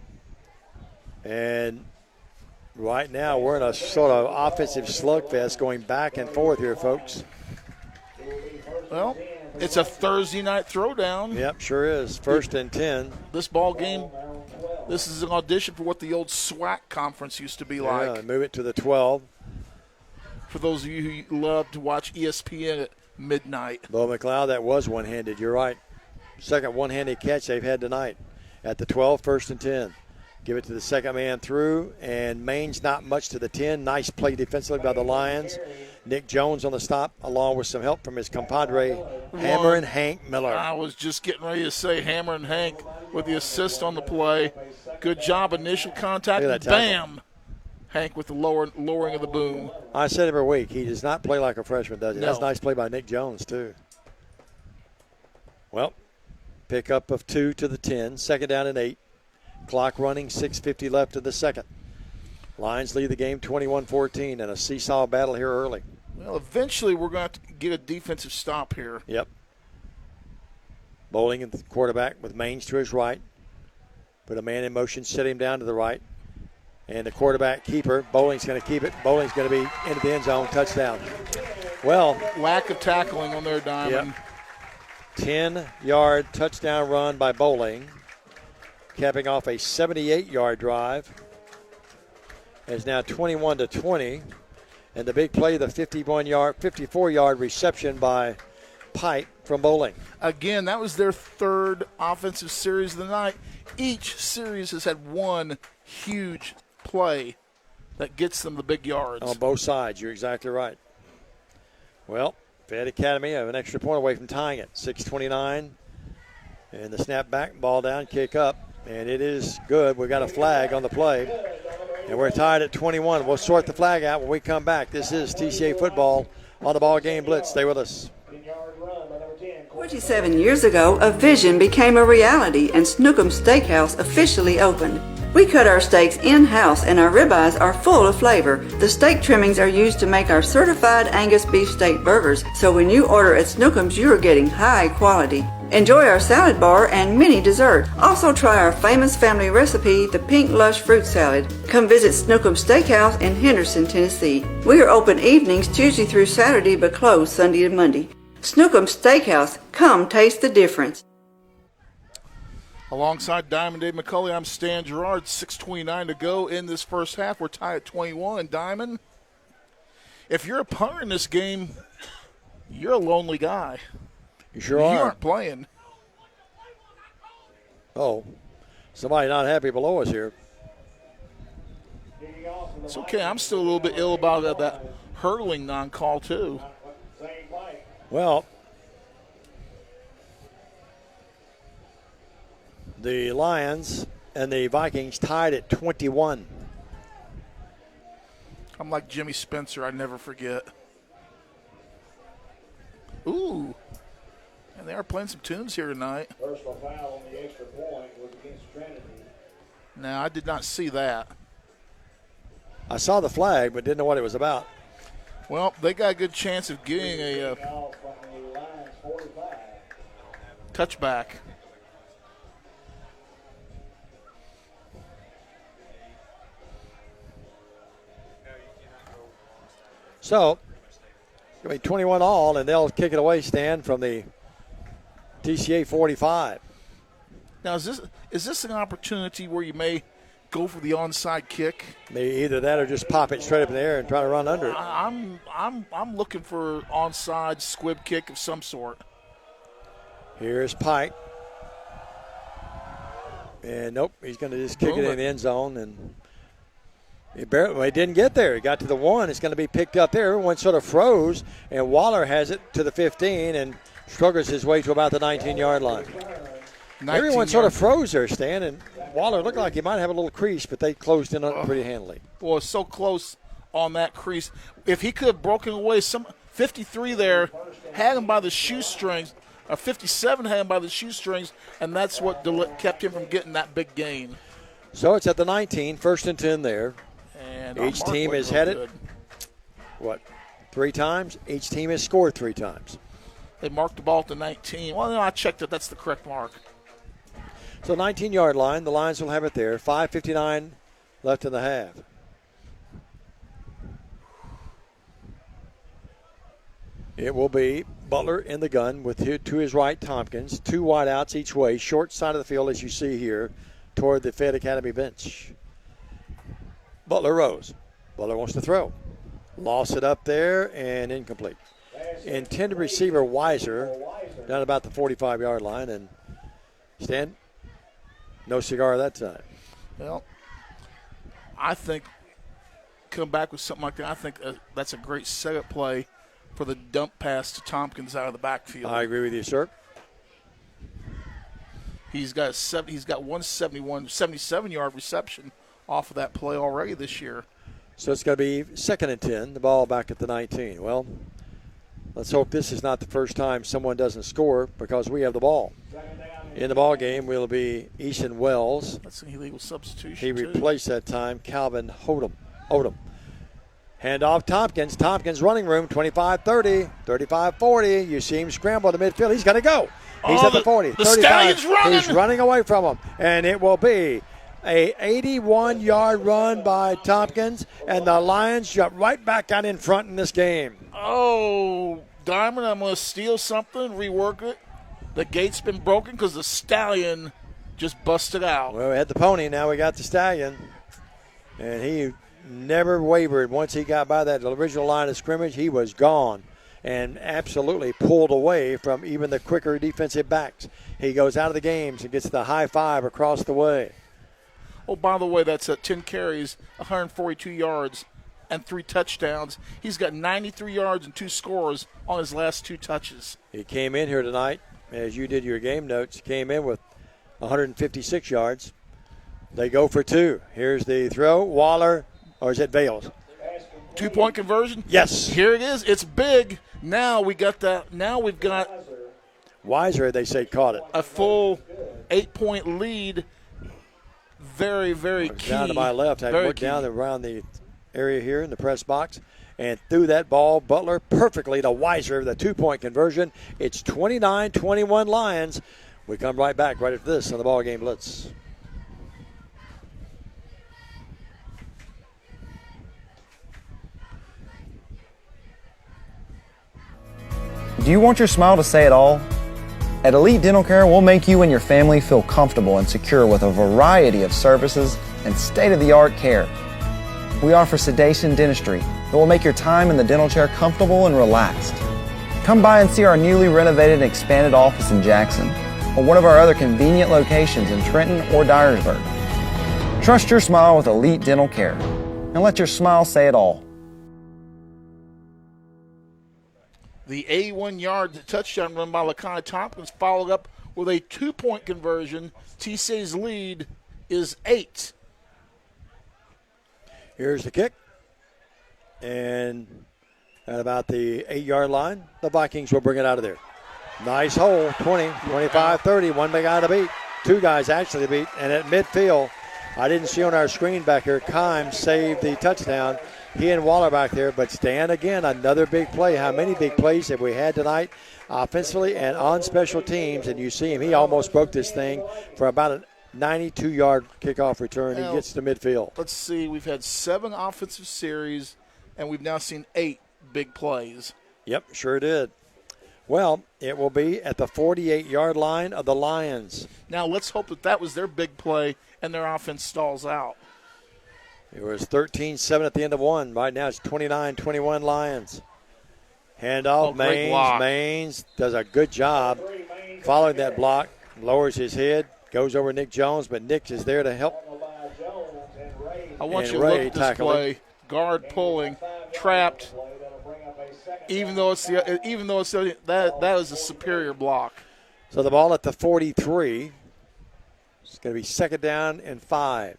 And right now we're in a sort of offensive slugfest going back and forth here, folks. Well, it's a Thursday night throwdown. Yep, sure is. 1st and 10. This ball game, this is an audition for what the old SWAC conference used to be like. Yeah, move it to the 12. For those of you who love to watch ESPN at midnight. Bo McLeod, that was one-handed. You're right. Second one-handed catch they've had tonight. At the 12, 1st and 10. Give it to the second man through, and Maine's not much to the 10. Nice play defensively by the Lions. Nick Jones on the stop, along with some help from his compadre, Hammer and Hank Miller. I was just getting ready to say Hammer and Hank with the assist on the play. Good job, initial contact, and bam! Hank with the lowering of the boom. I said every week, he does not play like a freshman, does he? No. That's a nice play by Nick Jones, too. Well, pickup of 2 to the 10, 2nd down and 8. Clock running, 6:50 left in the second. Lions lead the game 21-14 in a seesaw battle here early. Well, eventually we're going to get a defensive stop here. Yep. Bowling at the quarterback with Maines to his right. Put a man in motion, set him down to the right. And the quarterback keeper, Bowling's going to keep it. Bowling's going to be into the end zone, touchdown. Well, lack of tackling on their diamond. Yep. 10-yard touchdown run by Bowling, capping off a 78-yard drive. It's now 21-20. And the big play, the 54-yard reception by Pike from Bowling. Again, that was their 3rd offensive series of the night. Each series has had one huge play that gets them the big yards. On both sides, you're exactly right. Well, Fayette Academy have an extra point away from tying it. 6:29. And the snap back, ball down, kick up. And it is good. We got a flag on the play. And we're tied at 21. We'll sort the flag out when we come back. This is TCA football on the Ball Game Blitz. Stay with us. 27 years ago, a vision became a reality and Snookum Steakhouse officially opened. We cut our steaks in-house and our ribeyes are full of flavor. The steak trimmings are used to make our certified Angus beef steak burgers, so when you order at Snookum's, you are getting high quality. Enjoy our salad bar and mini dessert. Also try our famous family recipe, the Pink Lush Fruit Salad. Come visit Snookum Steakhouse in Henderson, Tennessee. We are open evenings Tuesday through Saturday but closed Sunday and Monday. Snookum Steakhouse, come taste the difference. Alongside Diamond Dave McCulley, I'm Stan Gerard. 6:29 to go in this first half. We're tied at 21. Diamond, if you're a punter in this game, you're a lonely guy. You sure You are. aren't playing. Oh, somebody not happy below us here. It's okay. I'm still a little bit ill about that hurdling non-call, too. Well, the Lions and the Vikings tied at 21. I'm like Jimmy Spencer. I never forget. Ooh. And they are playing some tunes here tonight. Personal foul on the extra point was against Trinity. Now, I did not see that. I saw the flag, but didn't know what it was about. Well, they got a good chance of getting a touchback. So, it'll be 21 all, and they'll kick it away, Stan, from the TCA 45. Now, is this an opportunity where you may go for the onside kick? Maybe either that or just pop it straight up in the air and try to run under it. I'm looking for onside squib kick of some sort. Here's Pike. And nope, he's going to just kick it in the end zone. And he didn't get there. He got to the 1. It's going to be picked up there. Everyone sort of froze, and Waller has it to the 15 and struggles his way to about the 19-yard line. Everyone sort of froze there, Stan, and Waller looked like he might have a little crease, but they closed in on it pretty handily. Boy, it's so close on that crease. If he could have broken away, 53 there had him by the shoestrings, or 57 had him by the shoestrings, and that's what kept him from getting that big gain. So it's at the 19, 1st and 10 there. And each team has had it, 3 times? Each team has scored 3 times. They marked the ball at the 19. Well, no, I checked it. That's the correct mark. So 19-yard line, the Lions will have it there. 5:59 left in the half. It will be Butler in the gun with to his right Tompkins. 2 wideouts each way, short side of the field as you see here toward the Fayette Academy bench. Butler rose. Butler wants to throw. Lost it up there and incomplete. Intended receiver Weiser down about the 45-yard line, and Stan, no cigar that time. Well, I think come back with something like that, I think that's a great setup play for the dump pass to Tompkins out of the backfield. I agree with you, sir. He's got 77-yard reception off of that play already this year. So it's going to be 2nd and 10, the ball back at the 19. Well, let's hope this is not the first time someone doesn't score because we have the ball. In the ball game will be Easton Wells. That's an illegal substitution. He replaced that time Calvin Odom. Hand off Tompkins. Tompkins running room, 25-30, 35-40. You see him scramble to midfield. He's going to go. He's at the 40, the 35. Stallion's running. He's running away from him. And it will be a 81-yard run by Tompkins. And the Lions jump right back out in front in this game. Oh, Diamond, I'm going to steal something, rework it. The gate's been broken because the Stallion just busted out. Well, we had the pony. Now we got the Stallion. And he never wavered. Once he got by that original line of scrimmage, he was gone and absolutely pulled away from even the quicker defensive backs. He goes out of the games and gets the high five across the way. Oh, by the way, that's 10 carries, 142 yards, and 3 touchdowns. He's got 93 yards and 2 scores on his last 2 touches. He came in here tonight, as you did your game notes, came in with 156 yards. They go for 2. Here's the throw. Waller, or is it Vales? 2-point conversion? Yes. Here it is. It's big. Now we got that. Now we've got Weiser, they say, caught it. A full 8-point lead. Very, very key. Down to my left. I Very looked key. down around the area here in the press box and threw that ball, Butler, perfectly to Weiser, the 2-point conversion. It's 29-21 Lions. We come right back right after this on the Ball Game Blitz. Do you want your smile to say it all? At Elite Dental Care, we'll make you and your family feel comfortable and secure with a variety of services and state-of-the-art care. We offer sedation dentistry that will make your time in the dental chair comfortable and relaxed. Come by and see our newly renovated and expanded office in Jackson, or one of our other convenient locations in Trenton or Dyersburg. Trust your smile with elite dental care, and let your smile say it all. The 81-yard touchdown run by Lakai Tompkins followed up with a 2-point conversion. TCA's lead is 8. Here's the kick. And at about the 8-yard line, the Vikings will bring it out of there. Nice hole, 20, 25, 30. One big guy to beat. Two guys actually to beat. And at midfield, I didn't see on our screen back here, Kimes saved the touchdown. He and Waller back there, but Stan again, another big play. How many big plays have we had tonight offensively and on special teams? And you see him, he almost broke this thing for about a 92-yard kickoff return. He gets to midfield. Let's see, we've had 7 offensive series, and we've now seen 8 big plays. Yep, sure did. Well, it will be at the 48-yard line of the Lions. Now let's hope that was their big play and their offense stalls out. It was 13-7 at the end of one. Right now it's 29-21 Lions. Handoff, Maines does a good job following that block, lowers his head, goes over Nick Jones, but Nick is there to help. I want you to look at this play. Guard pulling, trapped. Even though it's that is a superior block. So the ball at the 43. It's going to be second down and 5.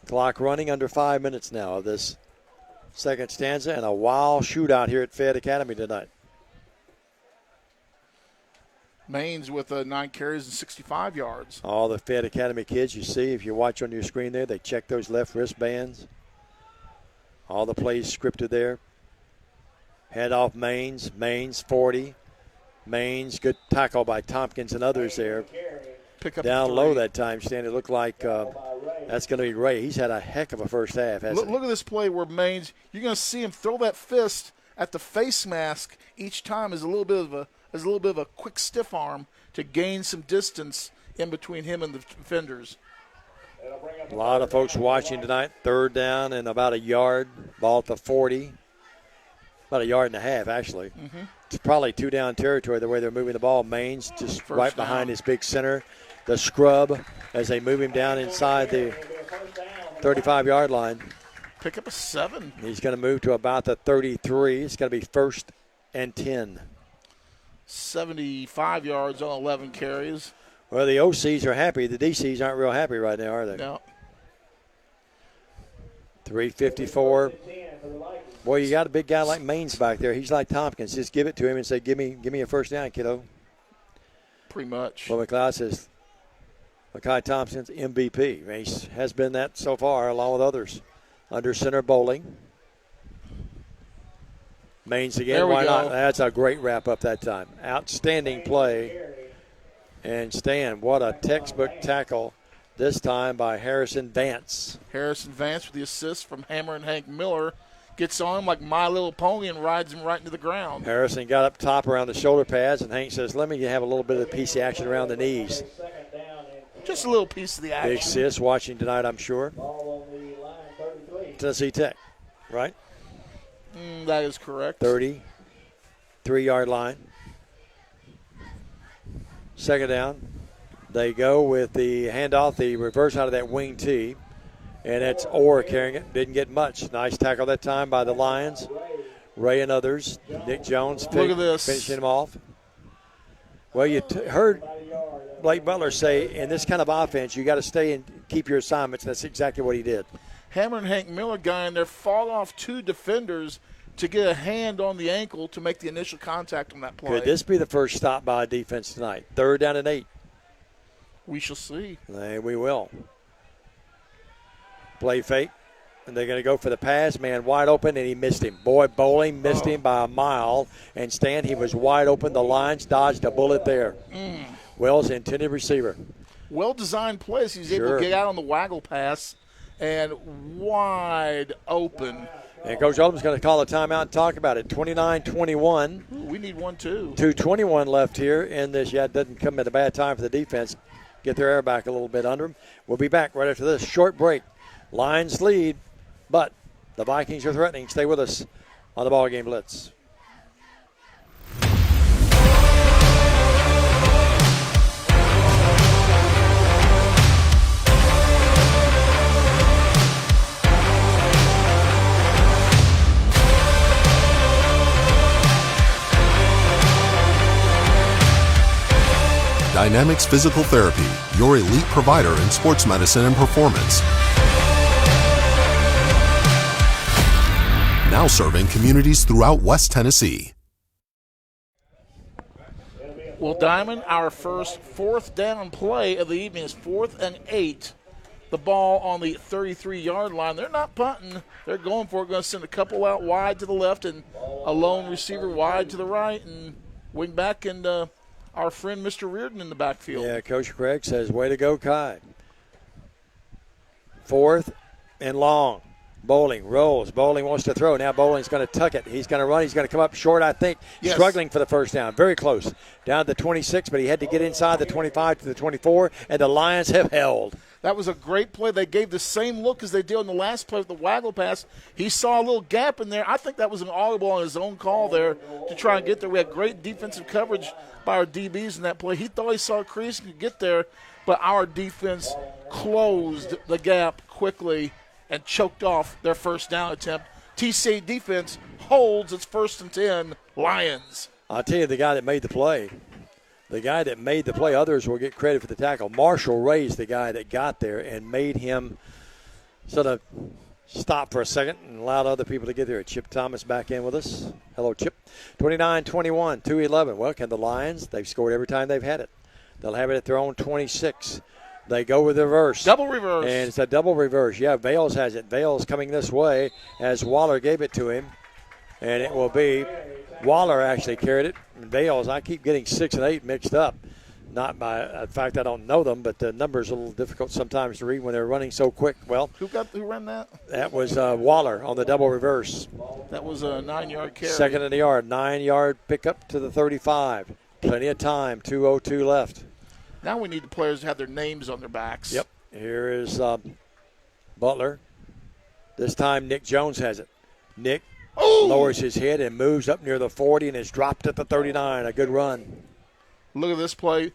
Clock running under 5 minutes now of this second stanza, and a wild shootout here at Fayette Academy tonight. Maines with 9 carries and 65 yards. All the Fayette Academy kids you see, if you watch on your screen there, they check those left wristbands. All the plays scripted there. Head off Maines, 40. Maines, good tackle by Tompkins and others there. Pick up down low that time, Stan. It looked like that's going to be Ray. He's had a heck of a first half, hasn't he? Look at this play where Maines, you're going to see him throw that fist at the face mask each time as a little bit of a quick stiff arm to gain some distance in between him and the defenders. A lot of folks watching tonight. Third down and about a yard. Ball at the 40. About a yard and a half, actually. Mm-hmm. It's probably 2-down territory the way they're moving the ball. Maines just First right down. behind his big center. The scrub as they move him down inside the 35-yard line. Pick up a 7. He's going to move to about the 33. It's going to be 1st and 10. 75 yards on 11 carries. Well, the OCs are happy. The DCs aren't real happy right now, are they? No. 3:54. Boy, you got a big guy like Maines back there. He's like Tompkins. Just give it to him and say, give me a first down, kiddo. Pretty much. Well, McLeod says, Lakai Thompson's MVP. He has been that so far, along with others. Under center bowling. Maines again, why not? That's a great wrap-up that time. Outstanding play. And Stan, what a textbook tackle this time by Harrison Vance. Harrison Vance with the assist from Hammer and Hank Miller. Gets on him like My Little Pony and rides him right into the ground. Harrison got up top around the shoulder pads, and Hank says, let me have a little bit of the piece of action around the knees. Just a little piece of the action. Big sis watching tonight, I'm sure. Tennessee Tech, right? That is correct. 33-yard line. Second down. They go with the handoff, the reverse out of that wing T. And it's Orr carrying it. Didn't get much. Nice tackle that time by the Lions. Ray and others. Nick Jones finishing him off. Well, you heard Blake Butler say, in this kind of offense, you got to stay and keep your assignments. That's exactly what he did. Hammer and Hank Miller guy in there fought off 2 defenders to get a hand on the ankle to make the initial contact on that play. Could this be the first stop by defense tonight? 3rd down and 8. We shall see. And we will. Play fake, and they're going to go for the pass. Man wide open, and he missed him. Boy, Bowling missed him by a mile. And Stan, he was wide open. The Lions dodged a bullet there. Wells, intended receiver. Well-designed plays. He's able to get out on the waggle pass and wide open. And Coach Oldham's going to call a timeout and talk about it. 29-21. We need one, too. 2:21 left here in this. Yeah, it doesn't come at a bad time for the defense. Get their air back a little bit under them. We'll be back right after this short break. Lions lead, but the Vikings are threatening. Stay with us on the Ball Game Blitz. Dynamics Physical Therapy, your elite provider in sports medicine and performance. Now serving communities throughout West Tennessee. Well, Diamond, our first fourth down play of the evening is 4th and 8. The ball on the 33-yard line. They're not punting. They're going for it. Going to send a couple out wide to the left and a lone receiver wide to the right and wing back and our friend Mr. Reardon in the backfield. Yeah, Coach Craig says, way to go, Kai. 4th and long. Bowling rolls. Bowling wants to throw. Now Bowling's going to tuck it. He's going to run. He's going to come up short, I think. Yes. Struggling for the first down. Very close. Down to the 26, but he had to get inside the 25 to the 24, and the Lions have held. That was a great play. They gave the same look as they did on the last play with the waggle pass. He saw a little gap in there. I think that was an audible on his own call there to try and get there. We had great defensive coverage by our DBs in that play. He thought he saw a crease and could get there, but our defense closed the gap quickly and choked off their first down attempt. TCA defense holds its 1st and 10 Lions. I'll tell you, the guy that made the play, others will get credit for the tackle. Marshall raised the guy that got there and made him sort of stop for a second and allowed other people to get there. Chip Thomas back in with us. Hello, Chip. 29-21, 2-11. Well, can the Lions, they've scored every time they've had it. They'll have it at their own 26. They go with the reverse. Double reverse. And it's a double reverse. Yeah, Vales has it. Vales coming this way as Waller gave it to him. And it will be Waller actually carried it. And Vales, I keep getting 6 and 8 mixed up. Not by the fact I don't know them, but the numbers are a little difficult sometimes to read when they're running so quick. Well, who ran that? That was Waller on the double reverse. That was a 9-yard carry. 2nd in the yard, 9-yard pickup to the 35. Plenty of time, 2:02 left. Now we need the players to have their names on their backs. Yep. Here is Butler. This time Nick Jones has it. Nick lowers his head and moves up near the 40 and is dropped at the 39. A good run. Look at this play.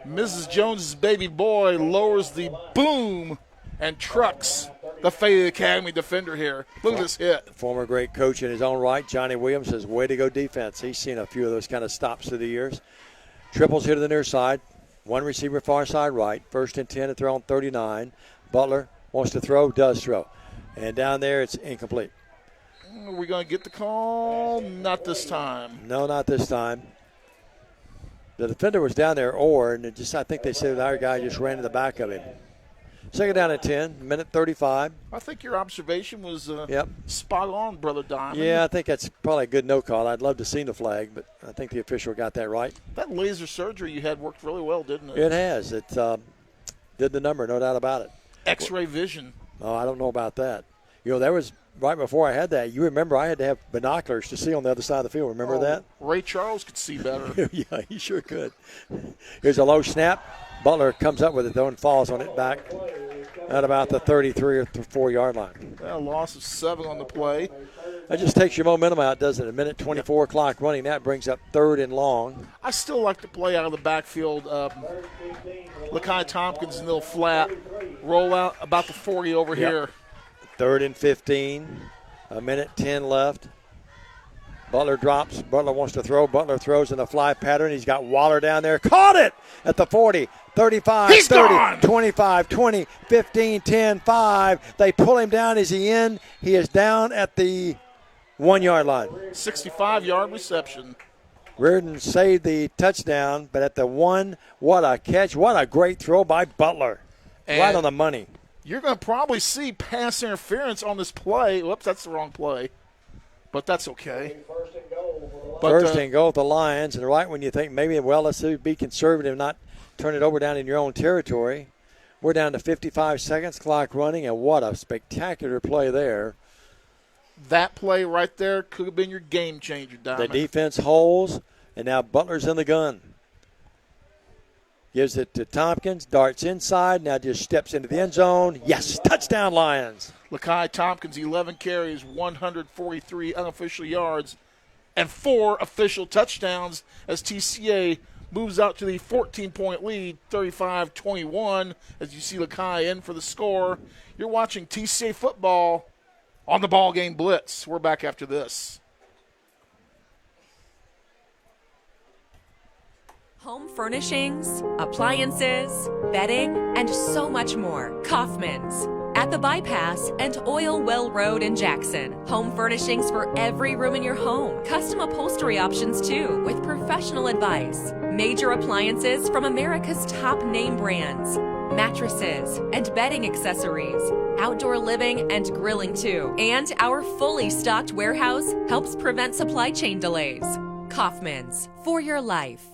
Mrs. Jones's baby boy lowers the boom and trucks the Fayette Academy defender here. Look at this hit. Former great coach in his own right, Johnny Williams, says, way to go defense. He's seen a few of those kind of stops through the years. Triples here to the near side. One receiver far side right. 1st and 10 to throw on 39. Butler wants to throw, does throw. And down there it's incomplete. Are we going to get the call? Not this time. No, not this time. The defender was down there, and it just I think they said our guy just ran to the back of him. 2nd down and 10, minute 35. I think your observation was yep. spot on, Brother Diamond. Yeah, I think that's probably a good no call. I'd love to see the flag, but I think the official got that right. That laser surgery you had worked really well, didn't it? It has. It did the number, no doubt about it. X-ray vision. Oh, I don't know about that. You know, that was right before I had that. You remember I had to have binoculars to see on the other side of the field. Remember that? Ray Charles could see better. Yeah, he sure could. Here's a low snap. Butler comes up with it, though, and falls on it back at about the 33 or 4-yard line. Well, loss of 7 on the play. That just takes your momentum out, doesn't it? A minute 24 clock running. That brings up 3rd and long. I still like to play out of the backfield. Lakai Tompkins in the little flat. Roll out about the 40 over here. 3rd and 15. A minute 10 left. Butler drops. Butler wants to throw. Butler throws in a fly pattern. He's got Waller down there. Caught it at the 40, 35, He's 30, gone. 25, 20, 15, 10, 5. They pull him down. Is he in? He is down at the 1-yard line. 65-yard reception. Reardon saved the touchdown, but at the 1, what a catch. What a great throw by Butler. And right on the money. You're going to probably see pass interference on this play. Whoops, that's the wrong play. But that's okay. First and goal with the Lions, and right when you think maybe, well, let's be conservative and not turn it over down in your own territory. We're down to 55 seconds, clock running, and what a spectacular play there. That play right there could have been your game changer, Diamond. The defense holds, and now Butler's in the gun. Gives it to Tompkins, darts inside, now just steps into the end zone. Yes, touchdown Lions. Lakai Tompkins, 11 carries, 143 unofficial yards, and 4 official touchdowns as TCA moves out to the 14-point lead, 35-21, as you see Lakai in for the score. You're watching TCA football on the Ball Game Blitz. We're back after this. Home furnishings, appliances, bedding, and so much more. Kaufman's. At the Bypass and Oil Well Road in Jackson. Home furnishings for every room in your home. Custom upholstery options too, with professional advice. Major appliances from America's top name brands. Mattresses and bedding accessories. Outdoor living and grilling too. And our fully stocked warehouse helps prevent supply chain delays. Kaufman's, for your life.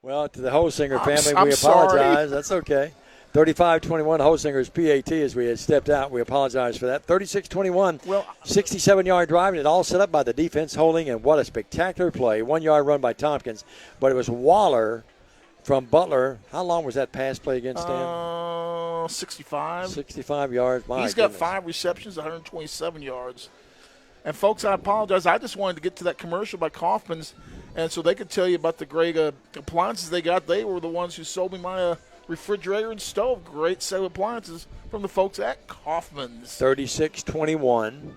Well, to the Holsinger family, I'm we sorry. apologize. That's okay. 35-21, Holsinger's PAT as we had stepped out. We apologize for that. 36-21, 67-yard drive, and it all set up by the defense holding, and what a spectacular play. 1 yard run by Tompkins, but it was Waller from Butler. How long was that pass play against him? 65. 65 yards. He's got 5 receptions, 127 yards. And, folks, I apologize. I just wanted to get to that commercial by Kaufman's, and so they could tell you about the great appliances they got. They were the ones who sold me my refrigerator and stove. Great set of appliances from the folks at Kaufman's. 36-21,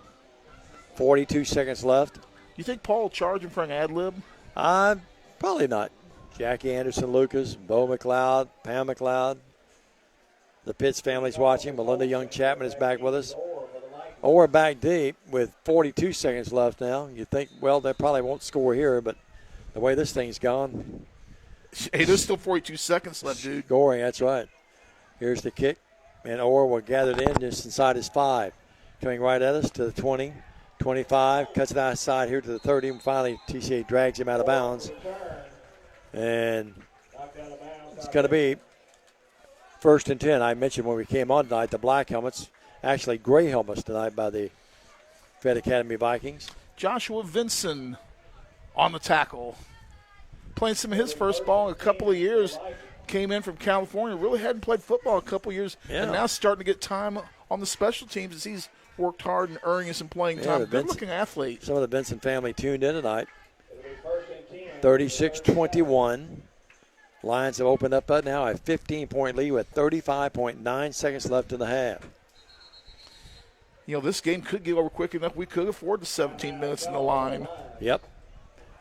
42 seconds left. You think Paul will charge him for an ad lib? Probably not. Jackie Anderson Lucas, Bo McLeod, Pam McLeod. The Pitts family's watching. Melinda Young Chapman is back with us. Or back deep with 42 seconds left now. You think, well, they probably won't score here, but the way this thing's gone. Hey, there's still 42 seconds left, dude. Scoring, that's right. Here's the kick, and Orr will gather it in just inside his 5. Coming right at us to the 20, 25, cuts it outside here to the 30, and finally TCA drags him out of bounds. And it's going to be 1st and 10. I mentioned when we came on tonight, the black helmets, actually gray helmets tonight by the Fed Academy Vikings. Joshua Vinson on the tackle. Playing some of his first ball in a couple of years. Came in from California. Really hadn't played football a couple of years. Yeah. And now starting to get time on the special teams as he's worked hard and earning some playing time. Good-looking athlete. Some of the Benson family tuned in tonight. 36-21. Lions have opened up now a 15-point lead with 35.9 seconds left in the half. You know, this game could get over quick enough. We could afford the 17 minutes in the line. Yep.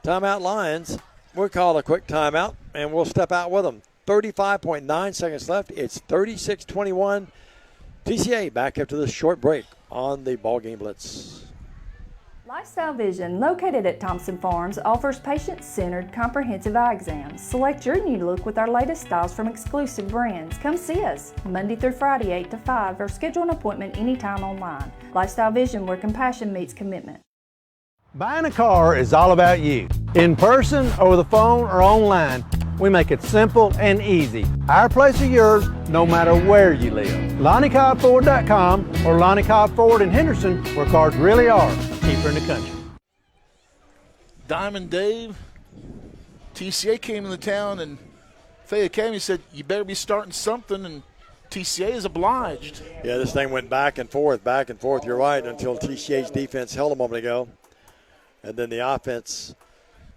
Timeout Lions. We'll call a quick timeout, and we'll step out with them. 35.9 seconds left. It's 36-21. TCA back after this short break on the Ball Game Blitz. Lifestyle Vision, located at Thompson Farms, offers patient-centered comprehensive eye exams. Select your new look with our latest styles from exclusive brands. Come see us Monday through Friday, 8 to 5, or schedule an appointment anytime online. Lifestyle Vision, where compassion meets commitment. Buying a car is all about you. In person, over the phone, or online, we make it simple and easy. Our place is yours, no matter where you live. LonnieCobbFord.com or Lonnie Cobb Ford in Henderson, where cars really are cheaper in the country. Diamond Dave, TCA came into town, and Fayette Academy said, you better be starting something, and TCA is obliged. Yeah, this thing went back and forth, you're right, until TCA's defense held a moment ago. And then the offense.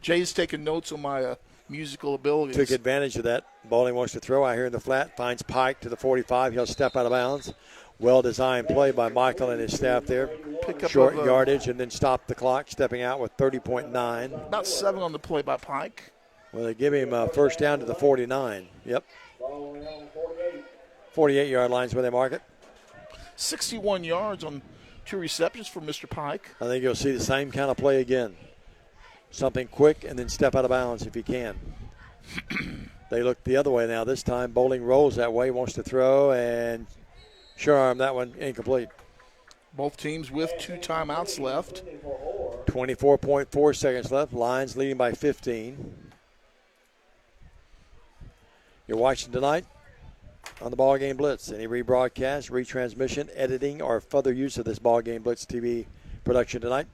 Jay's taking notes on my musical abilities. Took advantage of that. Bowling wants to throw out here in the flat. Finds Pike to the 45. He'll step out of bounds. Well-designed play by Michael and his staff there. Pick up short yardage and then stop the clock, stepping out with 30.9. About 7 on the play by Pike. Well, they give him a first down to the 49. Yep. 48-yard lines where they mark it. 61 yards on 2 receptions for Mr. Pike. I think you'll see the same kind of play again. Something quick and then step out of bounds if you can. They look the other way now. This time Bowling rolls that way, wants to throw, and sure arm that one incomplete. Both teams with 2 timeouts left. 24.4 seconds left. Lions leading by 15. You're watching tonight on the Ball Game Blitz. Any rebroadcast, retransmission, editing, or further use of this Ball Game Blitz TV production tonight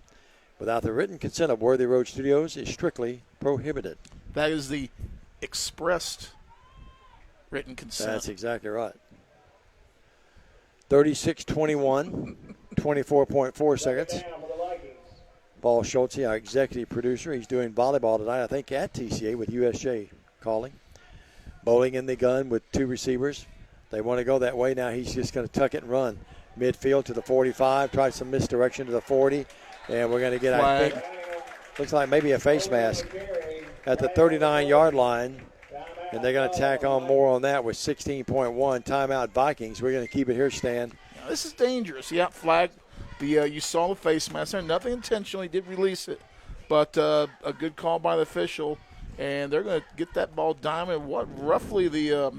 without the written consent of Worthy Road Studios is strictly prohibited. That is the expressed written consent. That's exactly right. 36-21, 24.4 seconds. Paul Schultze, our executive producer, he's doing volleyball tonight, I think, at TCA with USJ calling. Bowling in the gun with 2 receivers. They want to go that way. Now he's just going to tuck it and run. Midfield to the 45, try some misdirection to the 40. And we're going to get, I think, looks like maybe a face mask at the 39-yard line. And they're going to tack on more on that with 16.1 timeout Vikings. We're going to keep it here, Stan. Now, this is dangerous. Yeah, flag. You saw the face mask there. Nothing intentional. He did release it. But a good call by the official. And they're going to get that ball diamond, roughly the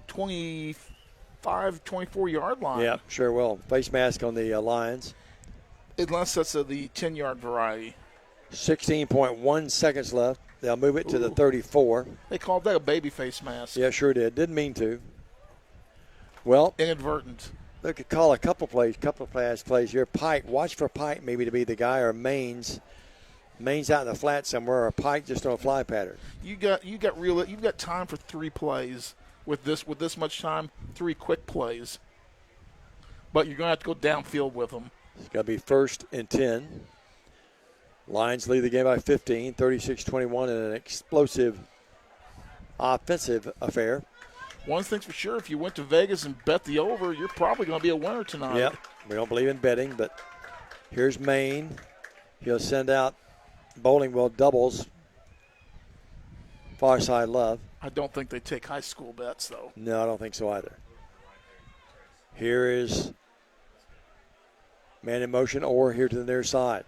25, 24-yard line. Yeah, sure will. Face mask on the Lions. Unless that's the 10-yard variety. 16.1 seconds left. They'll move it to the 34. They called that a baby face mask. Yeah, sure did. Didn't mean to. Well, inadvertent. They could call a couple of pass plays here. Pike, watch for Pike maybe to be the guy, or Maines. Maines out in the flat somewhere, or Pike just on a fly pattern. You've got time for 3 plays with this much time. 3 quick plays, but you're going to have to go downfield with them. It's got to be 1st and 10. Lions lead the game by 15, 36-21 in an explosive offensive affair. One thing's for sure, if you went to Vegas and bet the over, you're probably going to be a winner tonight. Yep. We don't believe in betting, but here's Maine. He'll send out Bowlingwell doubles. Far side love. I don't think they take high school bets, though. No, I don't think so either. Here is man in motion, or here to the near side.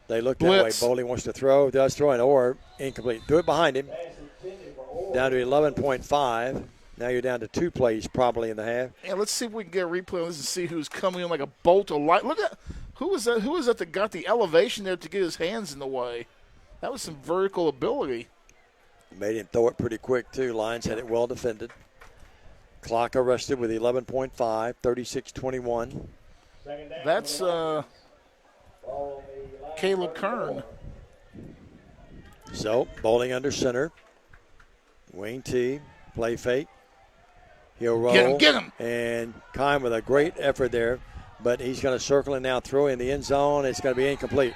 They look that Blitz. way. Bowling wants to throw, does throw an or incomplete. Threw it behind him. Down to 11.5. Now you're down to 2 plays probably in the half. Yeah, let's see if we can get a replay on this and see who's coming in like a bolt of light. Look at who was that got the elevation there to get his hands in the way. That was some vertical ability. Made him throw it pretty quick too. Lions had it well defended. Clock arrested with 11.5, 36-21. That's Caleb Kern. So, Bowling under center. Wing T, play fake. He'll roll. Get him. And Kime with a great effort there, but he's going to circle and now throw in the end zone. It's going to be incomplete.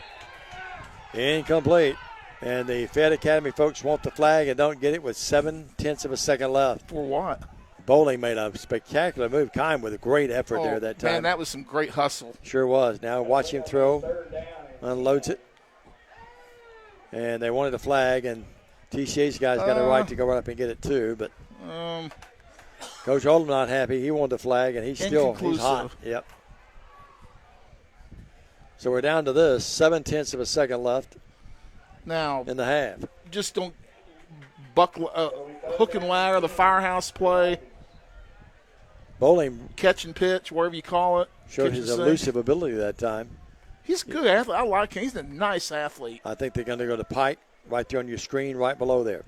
Incomplete. And the Fayette Academy folks want the flag and don't get it with 0.7 of a second left. For what? Bowling made a spectacular move. Kime with a great effort there that time. Man, that was some great hustle. Sure was. Now watch him throw. Unloads it. And they wanted a flag, and TCA's guys got a right to go right up and get it too. But Coach Oldham not happy. He wanted the flag, and he's hot. Yep. So we're down to this, 0.7 of a second left. Now in the half. Just don't hook and ladder, the firehouse play. Bowling. Catch and pitch, whatever you call it. Showed his elusive ability that time. He's a good athlete. I like him. He's a nice athlete. I think they're going to go to Pike right there on your screen, right below there.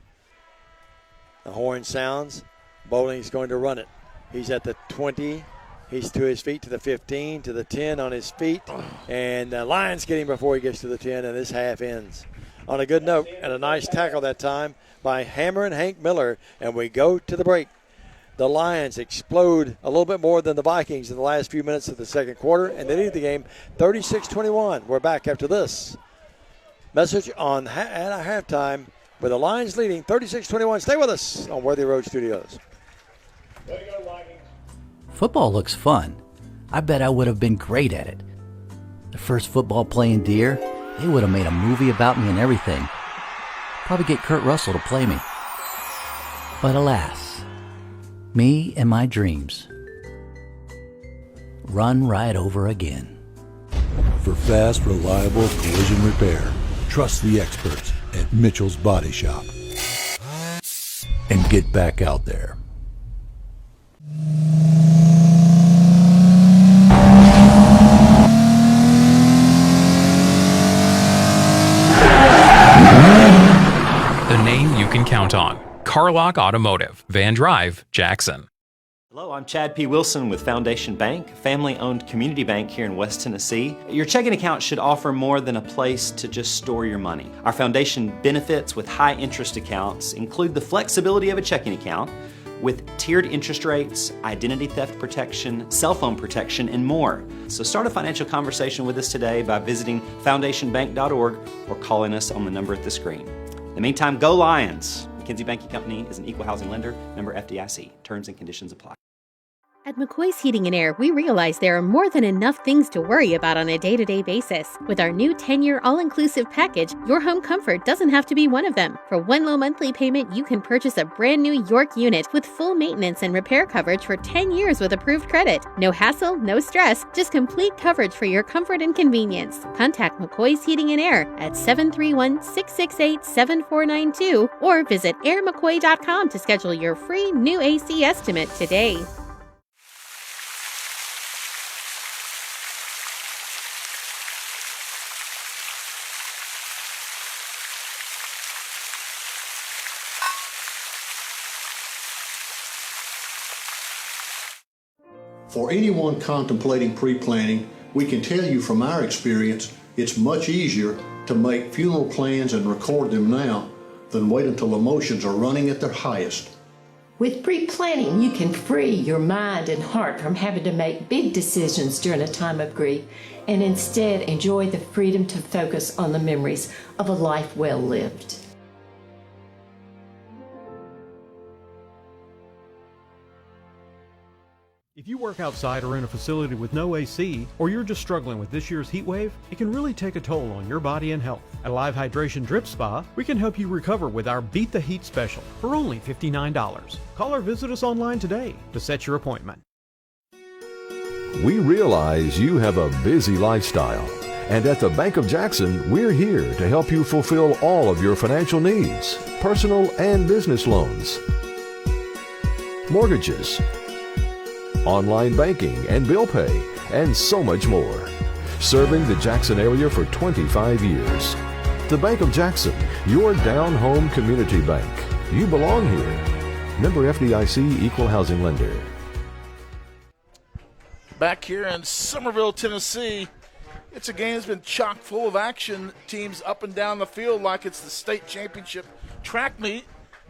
The horn sounds. Bowling's going to run it. He's at the 20. He's to his feet to the 15, to the 10 on his feet. And the Lions get him before he gets to the 10, and this half ends on a good note and a nice tackle that time by Hammer and Hank Miller. And we go to the break. The Lions explode a little bit more than the Vikings in the last few minutes of the second quarter, and they lead the game 36-21. We're back after this message on at a halftime with the Lions leading 36-21. Stay with us on Worthy Road Studios. Football looks fun. I bet I would have been great at it. The first football playing Deer, they would have made a movie about me and everything. Probably get Kurt Russell to play me. But alas, me and my dreams run right over again. For fast, reliable collision repair, trust the experts at Mitchell's Body Shop. And get back out there. The name you can count on. Carlock Automotive, Van Drive, Jackson. Hello, I'm Chad P. Wilson with Foundation Bank, family-owned community bank here in West Tennessee. Your checking account should offer more than a place to just store your money. Our foundation benefits with high interest accounts include the flexibility of a checking account with tiered interest rates, identity theft protection, cell phone protection, and more. So start a financial conversation with us today by visiting foundationbank.org or calling us on the number at the screen. In the meantime, go Lions! McKinsey Banking Company is an equal housing lender, member FDIC. Terms and conditions apply. At McCoy's Heating and Air, we realize there are more than enough things to worry about on a day-to-day basis. With our new 10-year all-inclusive package, your home comfort doesn't have to be one of them. For one low monthly payment, you can purchase a brand new York unit with full maintenance and repair coverage for 10 years with approved credit. No hassle, no stress, just complete coverage for your comfort and convenience. Contact McCoy's Heating and Air at 731-668-7492 or visit airmccoy.com to schedule your free new AC estimate today. For anyone contemplating pre-planning, we can tell you from our experience, it's much easier to make funeral plans and record them now than wait until emotions are running at their highest. With pre-planning, you can free your mind and heart from having to make big decisions during a time of grief and instead enjoy the freedom to focus on the memories of a life well lived. If you work outside or in a facility with no AC, or you're just struggling with this year's heat wave, it can really take a toll on your body and health. At Live Hydration Drip Spa, we can help you recover with our Beat the Heat special for only $59. Call or visit us online today to set your appointment. We realize you have a busy lifestyle, and at the Bank of Jackson, we're here to help you fulfill all of your financial needs, personal and business loans, mortgages, online banking and bill pay, and so much more. Serving the Jackson area for 25 years. The Bank of Jackson, your down-home community bank. You belong here. Member FDIC, Equal Housing Lender. Back here in Summerville, Tennessee, it's a game that's been chock full of action. Teams up and down the field like it's the state championship track meet.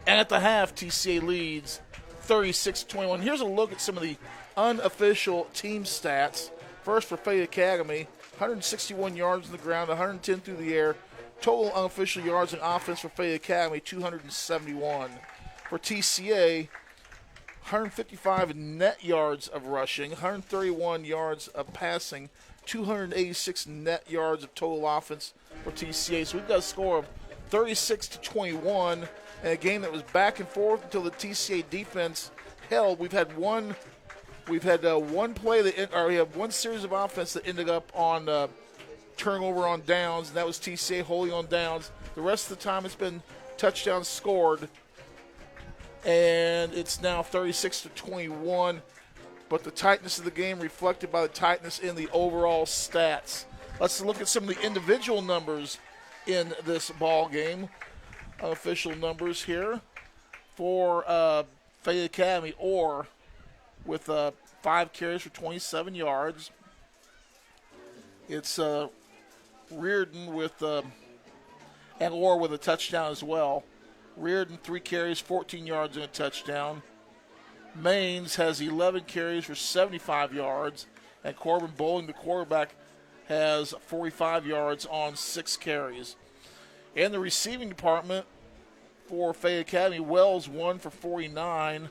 And at the half, TCA leads 36-21. Here's a look at some of the unofficial team stats. First for Fayette Academy, 161 yards on the ground, 110 through the air. Total unofficial yards in offense for Fayette Academy, 271. For TCA, 155 net yards of rushing, 131 yards of passing, 286 net yards of total offense for TCA. So we've got a score of 36-21 in a game that was back and forth until the TCA defense held. We have one series of offense that ended up on turnover on downs, and that was TCA holding on downs. The rest of the time it's been touchdowns scored, and it's now 36-21. But the tightness of the game reflected by the tightness in the overall stats. Let's look at some of the individual numbers in this ball game. Official numbers here for Fayette Academy. Orr with 5 carries for 27 yards. It's Reardon with and Orr with a touchdown as well. Reardon 3 carries, 14 yards and a touchdown. Maines has 11 carries for 75 yards, and Corbin Bowling, the quarterback, has 45 yards on 6 carries. In the receiving department for Fayette Academy, Wells 1 for 49,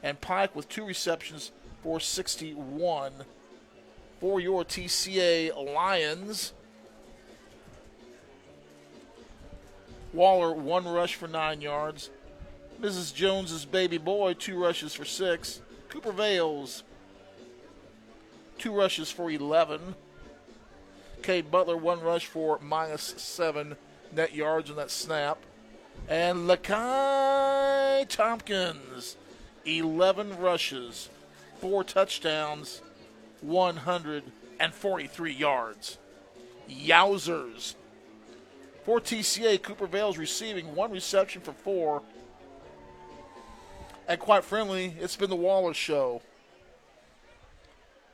and Pike with 2 receptions for 61. For your TCA Lions, Waller 1 rush for 9 yards. Mrs. Jones's baby boy 2 rushes for 6. Cooper Vales 2 rushes for 11. Cade Butler 1 rush for -7 net yards on that snap. And Lakai Tompkins 11 rushes, 4 touchdowns, 143 yards. Yowzers. For TCA, Cooper Vales receiving 1 reception for 4. And quite friendly, it's been the Waller show.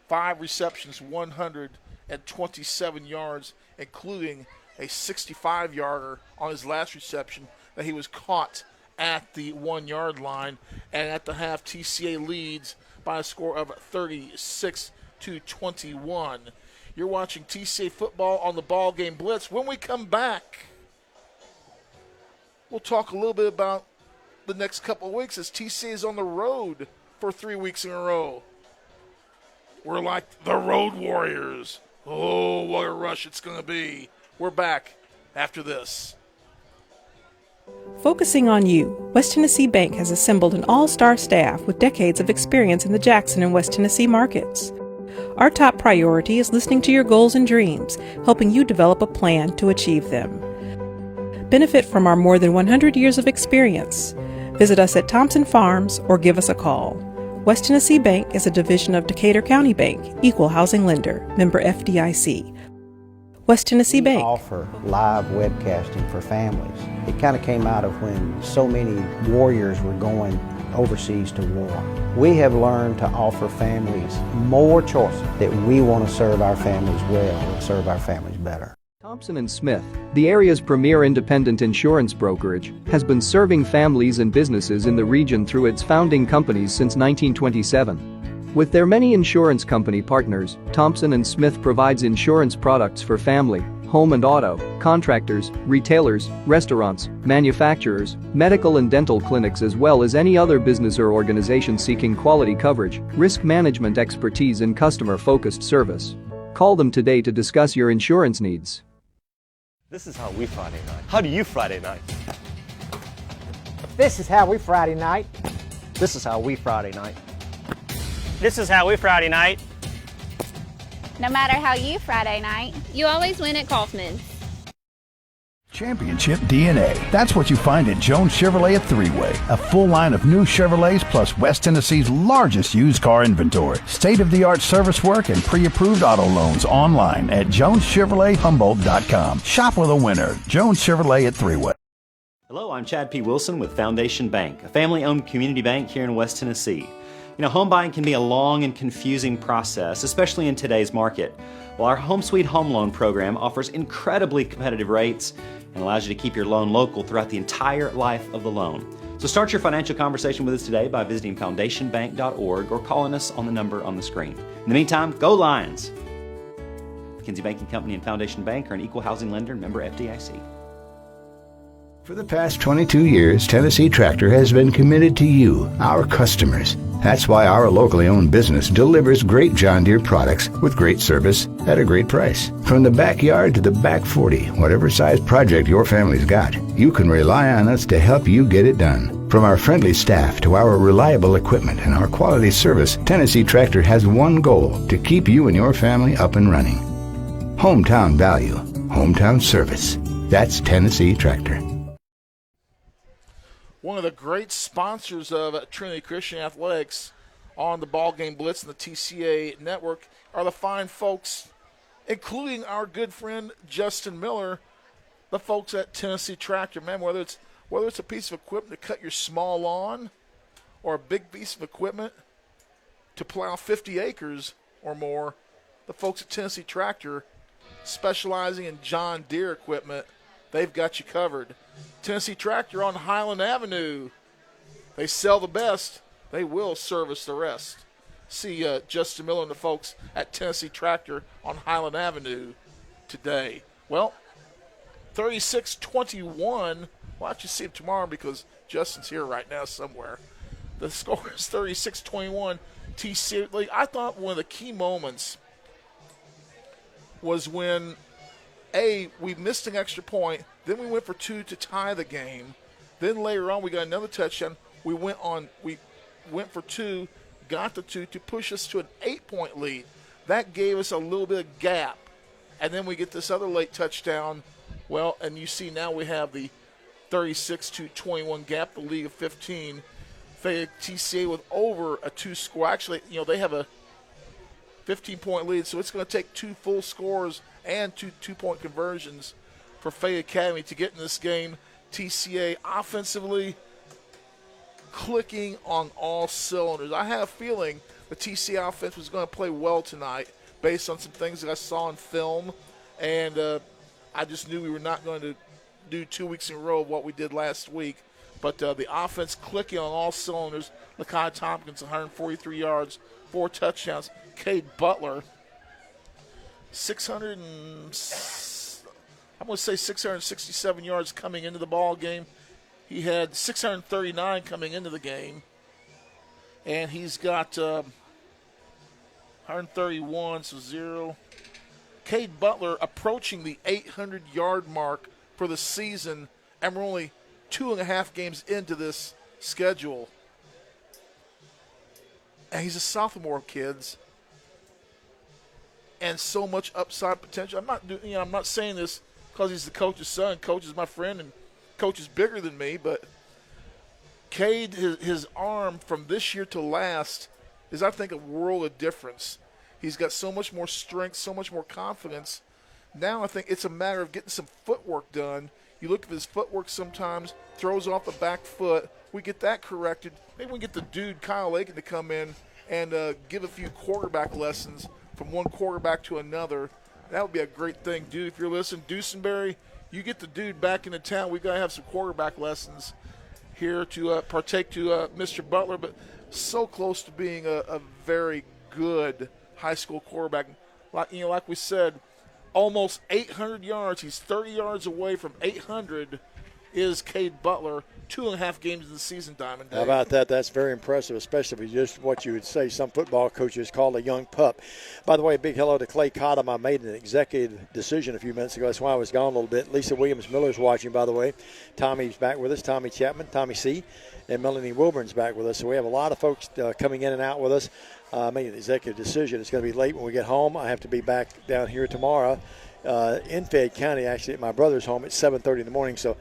5 receptions, 127 yards, including a 65-yarder on his last reception that he was caught at the 1-yard line. And at the half, TCA leads by a score of 36-21. You're watching TCA football on the Ball Game Blitz. When we come back, we'll talk a little bit about the next couple of weeks as TCA is on the road for 3 weeks in a row. We're like the Road Warriors. Oh, what a rush it's going to be. We're back after this. Focusing on you, West Tennessee Bank has assembled an all-star staff with decades of experience in the Jackson and West Tennessee markets. Our top priority is listening to your goals and dreams, helping you develop a plan to achieve them. Benefit from our more than 100 years of experience. Visit us at Thompson Farms or give us a call. West Tennessee Bank is a division of Decatur County Bank, equal housing lender, member FDIC. West Tennessee Bank. We offer live webcasting for families. It kind of came out of when so many warriors were going overseas to war. We have learned to offer families more choices, that we want to serve our families well and serve our families better. Thompson & Smith, the area's premier independent insurance brokerage, has been serving families and businesses in the region through its founding companies since 1927. With their many insurance company partners, Thompson & Smith provides insurance products for family, home and auto, contractors, retailers, restaurants, manufacturers, medical and dental clinics, as well as any other business or organization seeking quality coverage, risk management expertise and customer-focused service. Call them today to discuss your insurance needs. This is how we Friday night. How do you Friday night? This is how we Friday night. This is how we Friday night. This is how we Friday night. No matter how you Friday night, you always win at Kaufman's. Championship DNA. That's what you find at Jones Chevrolet at Three-Way. A full line of new Chevrolets plus West Tennessee's largest used car inventory. State-of-the-art service work and pre-approved auto loans online at JonesChevroletHumboldt.com. Shop with a winner. Jones Chevrolet at Three-Way. Hello, I'm Chad P. Wilson with Foundation Bank, a family-owned community bank here in West Tennessee. You know, home buying can be a long and confusing process, especially in today's market. Well, our Home Sweet Home Loan program offers incredibly competitive rates and allows you to keep your loan local throughout the entire life of the loan. So start your financial conversation with us today by visiting foundationbank.org or calling us on the number on the screen. In the meantime, go Lions! McKinsey Banking Company and Foundation Bank are an equal housing lender and member FDIC. For the past 22 years, Tennessee Tractor has been committed to you, our customers. That's why our locally owned business delivers great John Deere products with great service at a great price. From the backyard to the back 40, whatever size project your family's got, you can rely on us to help you get it done. From our friendly staff to our reliable equipment and our quality service, Tennessee Tractor has one goal: to keep you and your family up and running. Hometown value, hometown service. That's Tennessee Tractor. One of the great sponsors of Trinity Christian Athletics on the Ball Game Blitz and the TCA network are the fine folks, including our good friend Justin Miller, the folks at Tennessee Tractor. Man, whether it's a piece of equipment to cut your small lawn or a big piece of equipment to plow 50 acres or more, the folks at Tennessee Tractor, specializing in John Deere equipment, they've got you covered. Tennessee Tractor on Highland Avenue. They sell the best. They will service the rest. See Justin Miller and the folks at Tennessee Tractor on Highland Avenue today. Well, 36-21. We'll have to see him tomorrow because Justin's here right now somewhere. The score is 36-21. TCA. I thought one of the key moments was when we missed an extra point. Then we went for two to tie the game. Then later on, we got another touchdown. We went for two, got the two to push us to an 8-point lead. That gave us a little bit of gap. And then we get this other late touchdown. Well, and you see now we have the 36-21 gap, the league of 15. Fayette TCA with over a two-score. Actually, they have a 15-point lead, so it's going to take two full scores and two-point conversions for Fayette Academy to get in this game. TCA offensively clicking on all cylinders. I had a feeling the TCA offense was going to play well tonight based on some things that I saw in film, and I just knew we were not going to do 2 weeks in a row of what we did last week. But the offense clicking on all cylinders. Lakai Tompkins, 143 yards, 4 touchdowns. Cade Butler, 667 yards coming into the ball game. He had 639 coming into the game. And he's got 131, so 0. Cade Butler approaching the 800-yard mark for the season, and we're only 2.5 games into this schedule. And he's a sophomore, kids, and so much upside potential. I'm not saying this because he's the coach's son. Coach is my friend, and coach is bigger than me. But Cade, his arm from this year to last is, I think, a world of difference. He's got so much more strength, so much more confidence. Now I think it's a matter of getting some footwork done. You look at his footwork sometimes, throws off the back foot. We get that corrected. Maybe we can get the dude Kyle Aiken to come in and give a few quarterback lessons from one quarterback to another. That would be a great thing, dude. If you're listening, Dusenberry, you get the dude back into town. We've got to have some quarterback lessons here to partake to Mr. Butler, but so close to being a very good high school quarterback. Like we said, almost 800 yards. He's 30 yards away from 800 is Cade Butler. 2.5 games of the season, Diamond Dave. How about that? That's very impressive, especially just what you would say some football coaches call a young pup. By the way, a big hello to Clay Cottom. I made an executive decision a few minutes ago. That's why I was gone a little bit. Lisa Williams-Miller's watching, by the way. Tommy's back with us, Tommy Chapman, Tommy C., and Melanie Wilburn's back with us. So we have a lot of folks coming in and out with us. Made an executive decision. It's going to be late when we get home. I have to be back down here tomorrow in Fayette County, actually, at my brother's home at 7:30 in the morning. So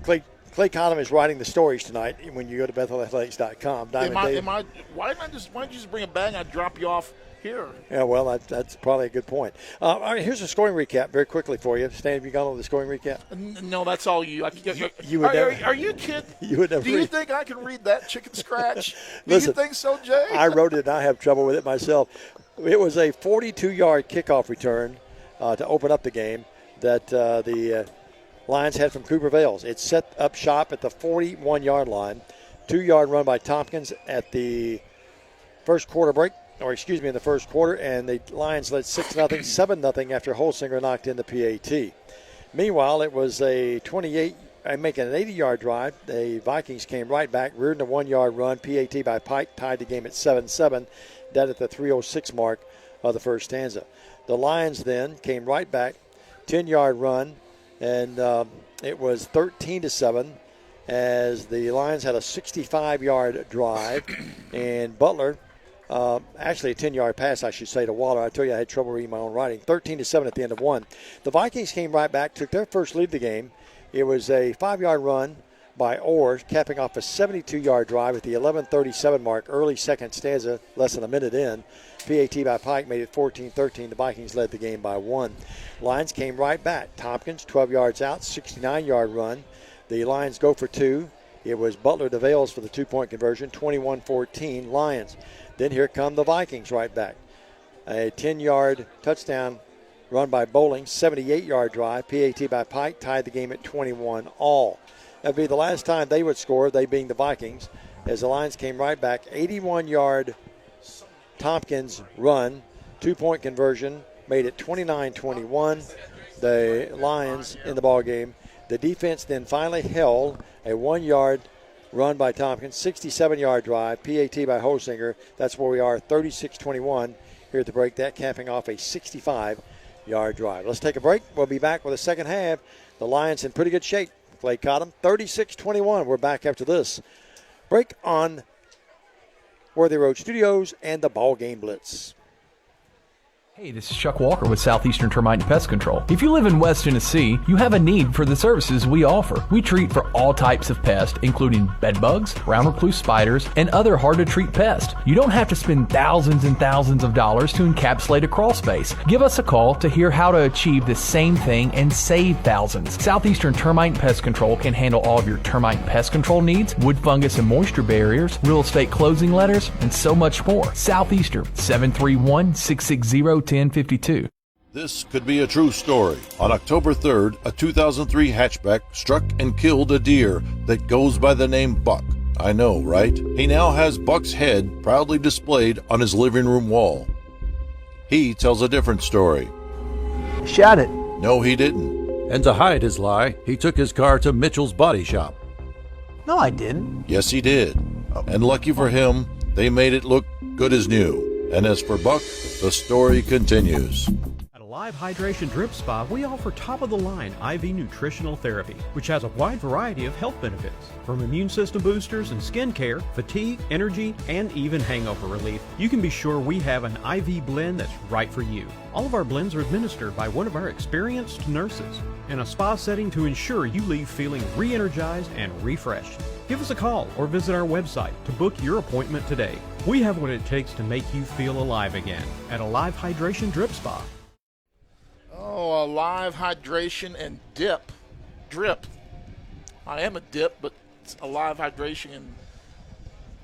Clay Cottom is writing the stories tonight when you go to BethelAthletics.com. Why didn't you just bring a bag and I'd drop you off here? Yeah, well, that's probably a good point. All right, here's a scoring recap very quickly for you. Stan, have you gone over the scoring recap? No, that's all you. You would never. Are you kidding? You would never. Do you think I can read that chicken scratch? Listen, do you think so, Jay? I wrote it, and I have trouble with it myself. It was a 42-yard kickoff return to open up the game that the Lions had from Cooper Vales. It set up shop at the 41-yard line. 2-yard run by Tompkins at the first quarter break, in the first quarter, and the Lions led 6-0, 7-0 after Holsinger knocked in the PAT. Meanwhile, it was making an 80-yard drive. The Vikings came right back, reared a 1-yard run. PAT by Pike tied the game at 7-7, that at the 3:06 mark of the first stanza. The Lions then came right back, 10-yard run, and it was 13-7 as the Lions had a 65-yard drive, and Butler, actually a 10-yard pass, I should say, to Waller. I told you I had trouble reading my own writing. 13-7 at the end of one. The Vikings came right back, took their first lead of the game. It was a 5-yard run by Orr, capping off a 72-yard drive at the 11:37 mark, early second stanza, less than a minute in. PAT by Pike made it 14-13. The Vikings led the game by 1. Lions came right back. Tompkins, 12 yards out, 69-yard run. The Lions go for 2. It was Butler to Vales for the 2-point conversion, 21-14 Lions. Then here come the Vikings right back. A 10-yard touchdown run by Bowling, 78-yard drive. PAT by Pike tied the game at 21-all. That would be the last time they would score, they being the Vikings, as the Lions came right back. 81-yard Tompkins run, 2-point conversion, made it 29-21. The Lions in the ball game. The defense then finally held a 1-yard run by Tompkins, 67-yard drive, PAT by Holsinger. That's where we are, 36-21 here at the break. That capping off a 65-yard drive. Let's take a break. We'll be back with the second half. The Lions in pretty good shape. Clay Cottom, 36-21. We're back after this break on Worthy Road Studios and the Ball Game Blitz. Hey, this is Chuck Walker with Southeastern Termite and Pest Control. If you live in West Tennessee, you have a need for the services we offer. We treat for all types of pests, including bed bugs, brown recluse spiders, and other hard-to-treat pests. You don't have to spend thousands and thousands of dollars to encapsulate a crawl space. Give us a call to hear how to achieve the same thing and save thousands. Southeastern Termite and Pest Control can handle all of your termite and pest control needs, wood, fungus, and moisture barriers, real estate closing letters, and so much more. Southeastern, 731-660-1052. This could be a true story. On October 3rd, a 2003 hatchback struck and killed a deer that goes by the name Buck. I know, right? He now has Buck's head proudly displayed on his living room wall. He tells a different story. Shot it. No, he didn't. And to hide his lie, he took his car to Mitchell's Body Shop. No, I didn't. Yes, he did. And lucky for him, They made it look good as new. And as for Buck, the story continues. At Alive Hydration Drip Spa, we offer top-of-the-line IV nutritional therapy, which has a wide variety of health benefits, from immune system boosters and skin care, fatigue, energy, and even hangover relief. You can be sure we have an IV blend that's right for you. All of our blends are administered by one of our experienced nurses in a spa setting to ensure you leave feeling re-energized and refreshed. Give us a call or visit our website to book your appointment today. We have what it takes to make you feel alive again at Alive Hydration Drip Spa. Oh, Alive Hydration and Drip. I am a dip, but it's Alive Hydration and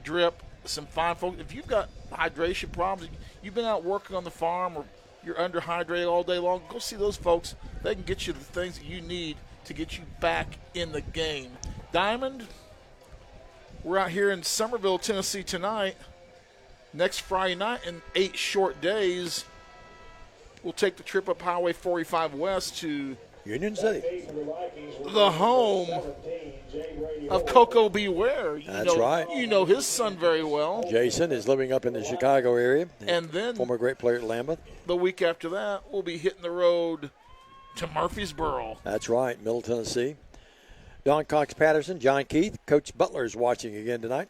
Drip. Some fine folks. If you've got hydration problems, you've been out working on the farm, or you're underhydrated all day long, go see those folks. They can get you the things that you need to get you back in the game. Diamond, we're out here in Summerville, Tennessee tonight. Next Friday night, in 8 short days, we'll take the trip up Highway 45 West to Union City, the home of Coco Beware. That's right. You know his son very well. Jason is living up in the Chicago area. And then former great player at Lambeth. The week after that, we'll be hitting the road to Murfreesboro. That's right, Middle Tennessee. Don Cox Patterson, John Keith, Coach Butler is watching again tonight.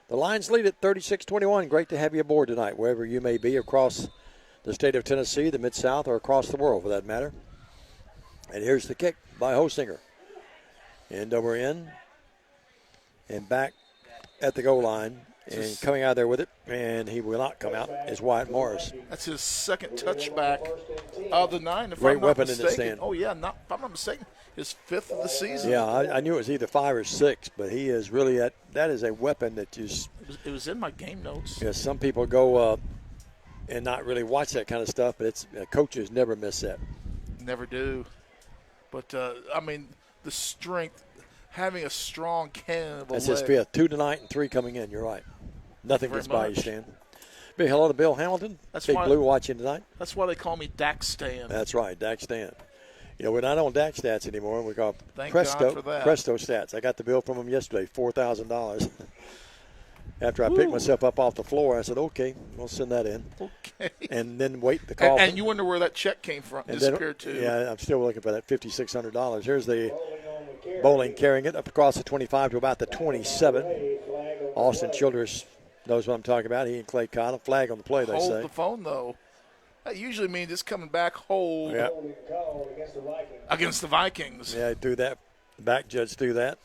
The Lions lead at 36-21. Great to have you aboard tonight, wherever you may be across the state of Tennessee, the Mid-South, or across the world for that matter. And here's the kick by Hosinger. End over end. And back at the goal line. And coming out there with it, and he will not come out, is Wyatt Morris. That's his second touchback of the night, if Great I'm not weapon mistaken. in the stand. Oh, yeah, if I'm not mistaken, his 5th of the season. Yeah, I knew it was either 5 or 6, but he is really that is a weapon that just. It was in my game notes. Yeah, some people go and not really watch that kind of stuff, but it's coaches never miss that. Never do. But, I mean, the strength, having a strong cannon of a That's leg. his 5th. 2 tonight and 3 coming in. You're right. Nothing Very gets by you, much. Stan. Big hello to Bill Hamilton. That's Big why- Blue watching tonight. That's why they call me Dak Stan. That's right, Dak Stan. You know, we're not on Dak Stats anymore. We call Thank Presto, God for that. Presto Stats. I got the bill from him yesterday, $4,000. After I picked myself up off the floor, I said, okay, we'll send that in. Okay. And then wait the call. And you wonder where that check came from, And disappeared to. Yeah, I'm still looking for that $5,600. Here's the Bowling carrying it up across the 25 to about the 27. Austin Childers knows what I'm talking about. He and Clay Cottle. Flag on the play, they Hold say. the phone, though. That usually means it's coming back hold against the Vikings. Yeah, do that. The back judge do that.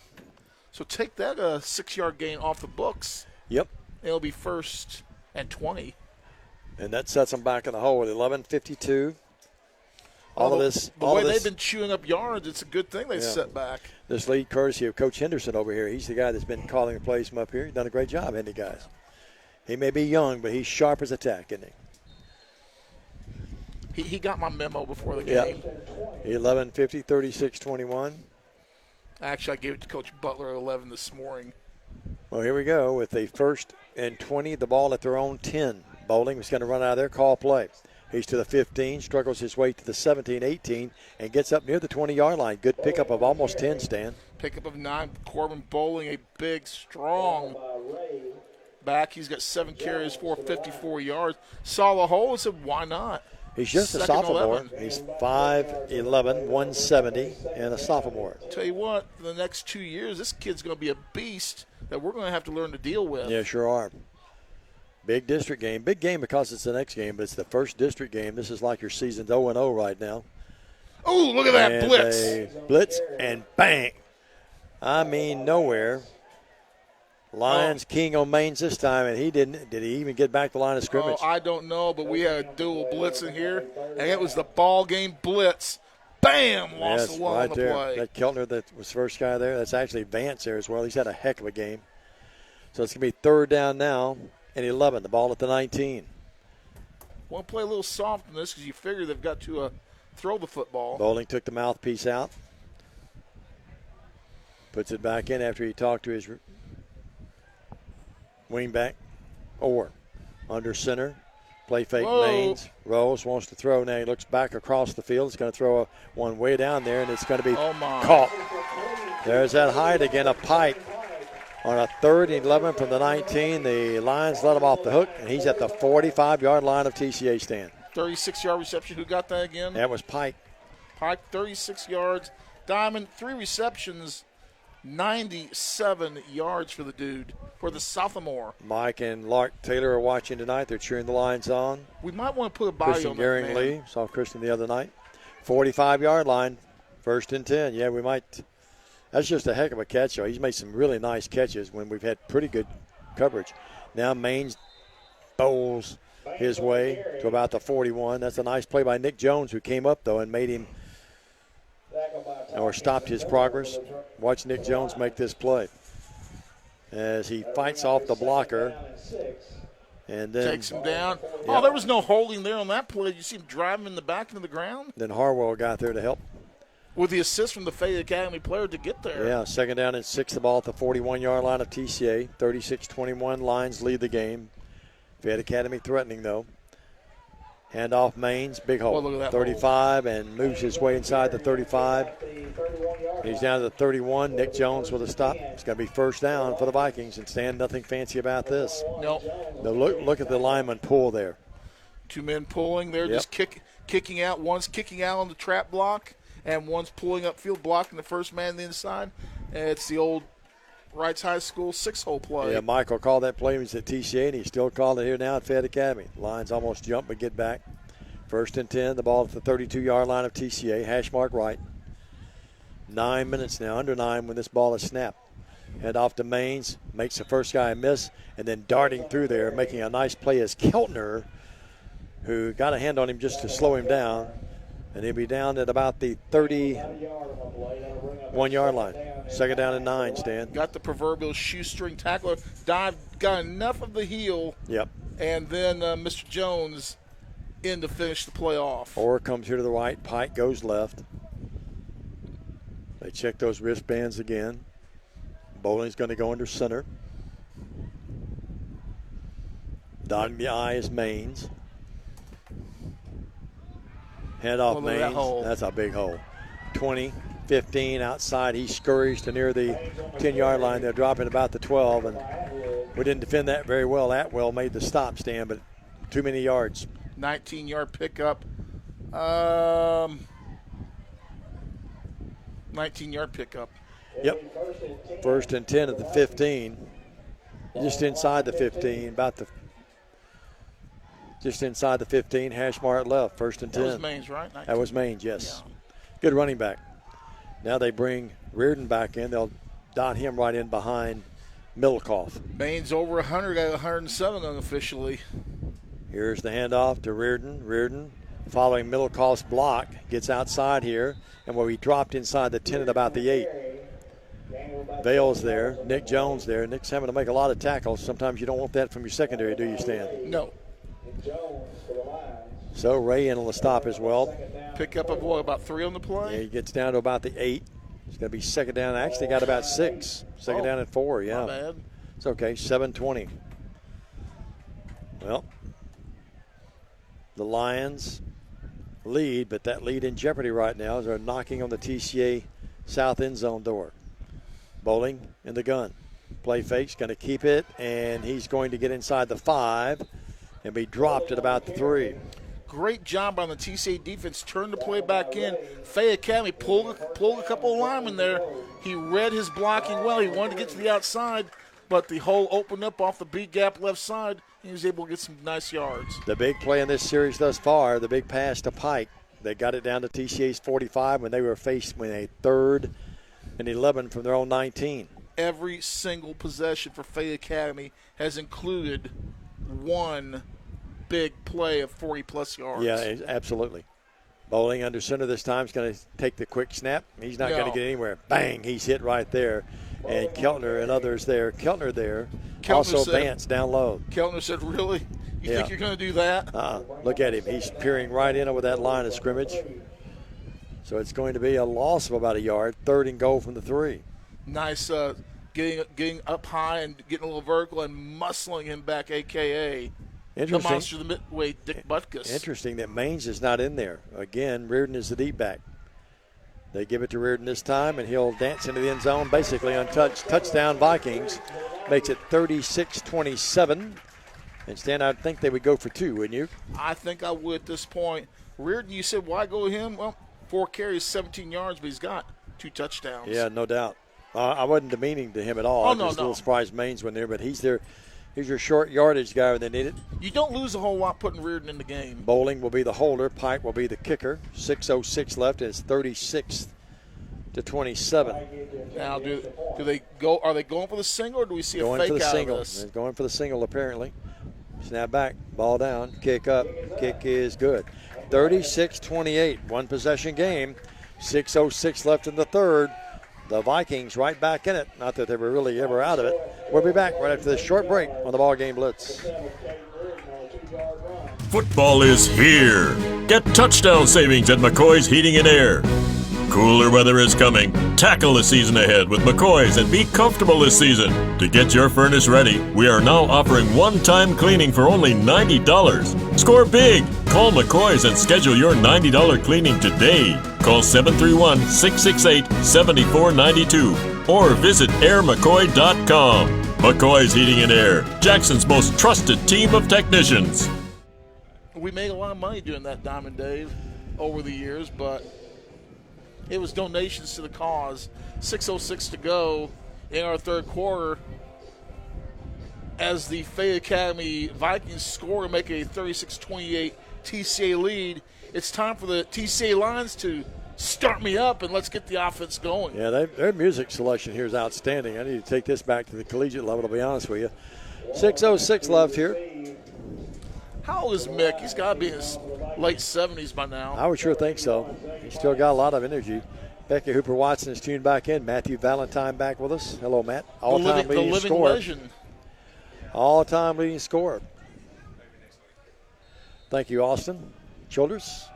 So take that 6-yard gain off the books. Yep. It'll be 1st and 20. And that sets them back in the hole at 11:52. All of this. The way they've been chewing up yards, it's a good thing they set back. This lead courtesy of Coach Henderson over here. He's the guy that's been calling the plays from up here. He's done a great job, hasn't he, guys? He may be young, but he's sharp as a tack, isn't he? He got my memo before the game. 11:50, 36-21. Actually, I gave it to Coach Butler at 11 this morning. Well, here we go with the 1st and 20. The ball at their own 10. Bowling was going to run out of there, call play. He's to the 15, struggles his way to the 17, 18, and gets up near the 20-yard line. Good pickup of almost 10, Stan. Pickup of 9. Corbin Bowling, a big, strong back. He's got 7 carries, 454 yards. Saw the hole and said, why not? He's just a 2nd sophomore. 11. He's 5'11", 170, and a sophomore. Tell you what, for the next 2 years, this kid's going to be a beast that we're going to have to learn to deal with. Yeah, sure are. Big district game. Big game because it's the next game, but it's the first district game. This is like your season's 0-0 right now. Oh, look at that And blitz. they blitz and bang. I mean, nowhere. Lions king on mains this time, and he didn't. Did he even get back the line of scrimmage? Oh, I don't know, but we had a dual blitz in here, and it was the ball game blitz. Bam! Lost Yes, the one right on the there. play. That Keltner that was first guy there. That's actually Vance there as well. He's had a heck of a game. So it's going to be 3rd down now and 11. The ball at the 19. Want to play a little soft in this because you figure they've got to throw the football. Bowling took the mouthpiece out. Puts it back in after he talked to his wingback. Orr under center. Play fake mains. Rose wants to throw. Now he looks back across the field. He's going to throw one way down there, and it's going to be caught. There's that height again, a pipe. On a 3rd and 11 from the 19, the Lions let him off the hook, and he's at the 45-yard line of TCA stand. 36-yard reception. Who got that again? That was Pike. Pike, 36 yards. Diamond, 3 receptions, 97 yards for the dude, for the sophomore. Mike and Lark Taylor are watching tonight. They're cheering the Lions on. We might want to put a body Christian on that Gehring man. Lee, saw Christian the other night. 45-yard line, 1st and 10. Yeah, we might. That's just a heck of a catch, though. He's made some really nice catches when we've had pretty good coverage. Now Maines bowls his way to about the 41. That's a nice play by Nick Jones, who came up, though, and made him or stopped his progress. Watch Nick Jones make this play as he fights off the blocker and then takes him down. Yep. Oh, there was no holding there on that play. You see him driving in the back into the ground? Then Harwell got there to help. With the assist from the Fayette Academy player to get there. Yeah, 2nd down and 6, the ball at the 41-yard line of TCA. 36-21, Lions lead the game. Fayette Academy threatening, though. Handoff Maines, big hole. Oh, look at that 35 hole. And moves his way inside the 35. He's down to the 31. Nick Jones with a stop. It's going to be 1st down for the Vikings, and Stan, nothing fancy about this. Nope. Now look at the lineman pull there. 2 men pulling there, Yep. just kicking out. One's kicking out on the trap block, and one's pulling upfield, blocking the first man on the inside. And it's the old Wrights High School 6-hole play. Yeah, Michael called that play when he was at TCA, and he still called it here now at Fayette Academy. Lions almost jump but get back. 1st and 10, the ball at the 32-yard line of TCA, hash mark right. 9 minutes now, under 9 when this ball is snapped. Head off to Maines, makes the first guy miss, and then darting through there, making a nice play is Keltner, who got a hand on him just to slow him down, and he'll be down at about the 31-yard line. 2nd down and 9, Stan. Got the proverbial shoestring tackler. Dive, got enough of the heel. Yep. And then Mr. Jones in to finish the play off. Orr comes here to the right. Pike goes left. They check those wristbands again. Bowling's going to go under center. Dotting the I is Maines. Head off Maines. That's a big hole. 20, 15 outside. He scurries to near the 10-yard line. They'll drop it about the 12, and we didn't defend that very well. Atwell made the stop, Stan, but too many yards. 19-yard pickup. 19-yard pickup. Yep. 1st and 10 at the 15. Just inside the 15, just inside the 15, hash mark left, 1st and 10. That was Maines, right? 19. That was Maines, yes. Yeah. Good running back. Now they bring Reardon back in. They'll dot him right in behind Middlecoff. Maines over 100, got 107 unofficially. Here's the handoff to Reardon. Reardon, following Middlecoff's block, gets outside here, and where he dropped inside the 10 at about the 8. Vale's there. Nick Jones there. Nick's having to make a lot of tackles. Sometimes you don't want that from your secondary, do you, Stan? No. So Ray in on the stop as well. Pick up about 3 on the play? Yeah, he gets down to about the 8. It's going to be 2nd down. Actually got about 6. 2nd down at 4, yeah. My bad. It's okay, 7:20. Well, the Lions lead, but that lead in jeopardy right now as they're knocking on the TCA south end zone door. Bowling in the gun. Play fake's going to keep it, and he's going to get inside the 5 and be dropped at about the 3. Great job on the TCA defense. Turned the play back in. Fayette Academy pulled a couple of linemen there. He read his blocking well. He wanted to get to the outside, but the hole opened up off the B gap left side, and he was able to get some nice yards. The big play in this series thus far, the big pass to Pike. They got it down to TCA's 45 when they were faced with a 3rd and 11 from their own 19. Every single possession for Fayette Academy has included one big play of 40-plus yards. Yeah, absolutely. Bowling under center this time is going to take the quick snap. He's not going to get anywhere. Bang, he's hit right there. And Keltner and others there. Keltner there. Keltner also said, Vance down low. Keltner said, really? You think you're going to do that? Look at him. He's peering right in over that line of scrimmage. So it's going to be a loss of about a yard. 3rd and goal from the 3. Nice getting up high and getting a little vertical and muscling him back, a.k.a. the monster of the midway, Dick Butkus. Interesting that Maines is not in there. Again, Reardon is the deep back. They give it to Reardon this time, and he'll dance into the end zone, basically untouched. Touchdown Vikings. Makes it 36-27. And Stan, I think they would go for 2, wouldn't you? I think I would at this point. Reardon, you said, why go with him? Well, 4 carries, 17 yards, but he's got 2 touchdowns. Yeah, no doubt. I wasn't demeaning to him at all. Oh, I no, was a little no. surprised Maines went there, but he's your short yardage guy when they need it. You don't lose a whole lot putting Reardon in the game. Bowling will be the holder. Pike will be the kicker. 6:06 left. It's 36-27. Now, do they go? Are they going for the single, or do we see Going a fake for the out single. of this? They're going for the single, apparently. Snap back, ball down, kick up. Kick is good. 36-28, one possession game. 6:06 left in the third. The Vikings right back in it. Not that they were really ever out of it. We'll be back right after this short break on the Ball Game Blitz. Football is here. Get touchdown savings at McCoy's Heating and Air. Cooler weather is coming. Tackle the season ahead with McCoy's and be comfortable this season. To get your furnace ready, we are now offering one-time cleaning for only $90. Score big. Call McCoy's and schedule your $90 cleaning today. Call 731-668-7492 or visit airmccoy.com. McCoy's Heating and Air, Jackson's most trusted team of technicians. We made a lot of money doing that, Diamond Dave, over the years, but it was donations to the cause. 6:06 to go in our third quarter as the Fayette Academy Vikings score to make a 36-28 TCA lead. It's time for the TCA Lions to start me up and let's get the offense going. Yeah, their music selection here is outstanding. I need to take this back to the collegiate level, to be honest with you. 6:06 left here. How old is Mick? He's got to be in his late 70s by now. I would sure think so. He's still got a lot of energy. Becky Hooper-Watson is tuned back in. Matthew Valentine back with us. Hello, Matt. All-time leading scorer. Legend. All-time leading scorer. Thank you, Austin. Childers.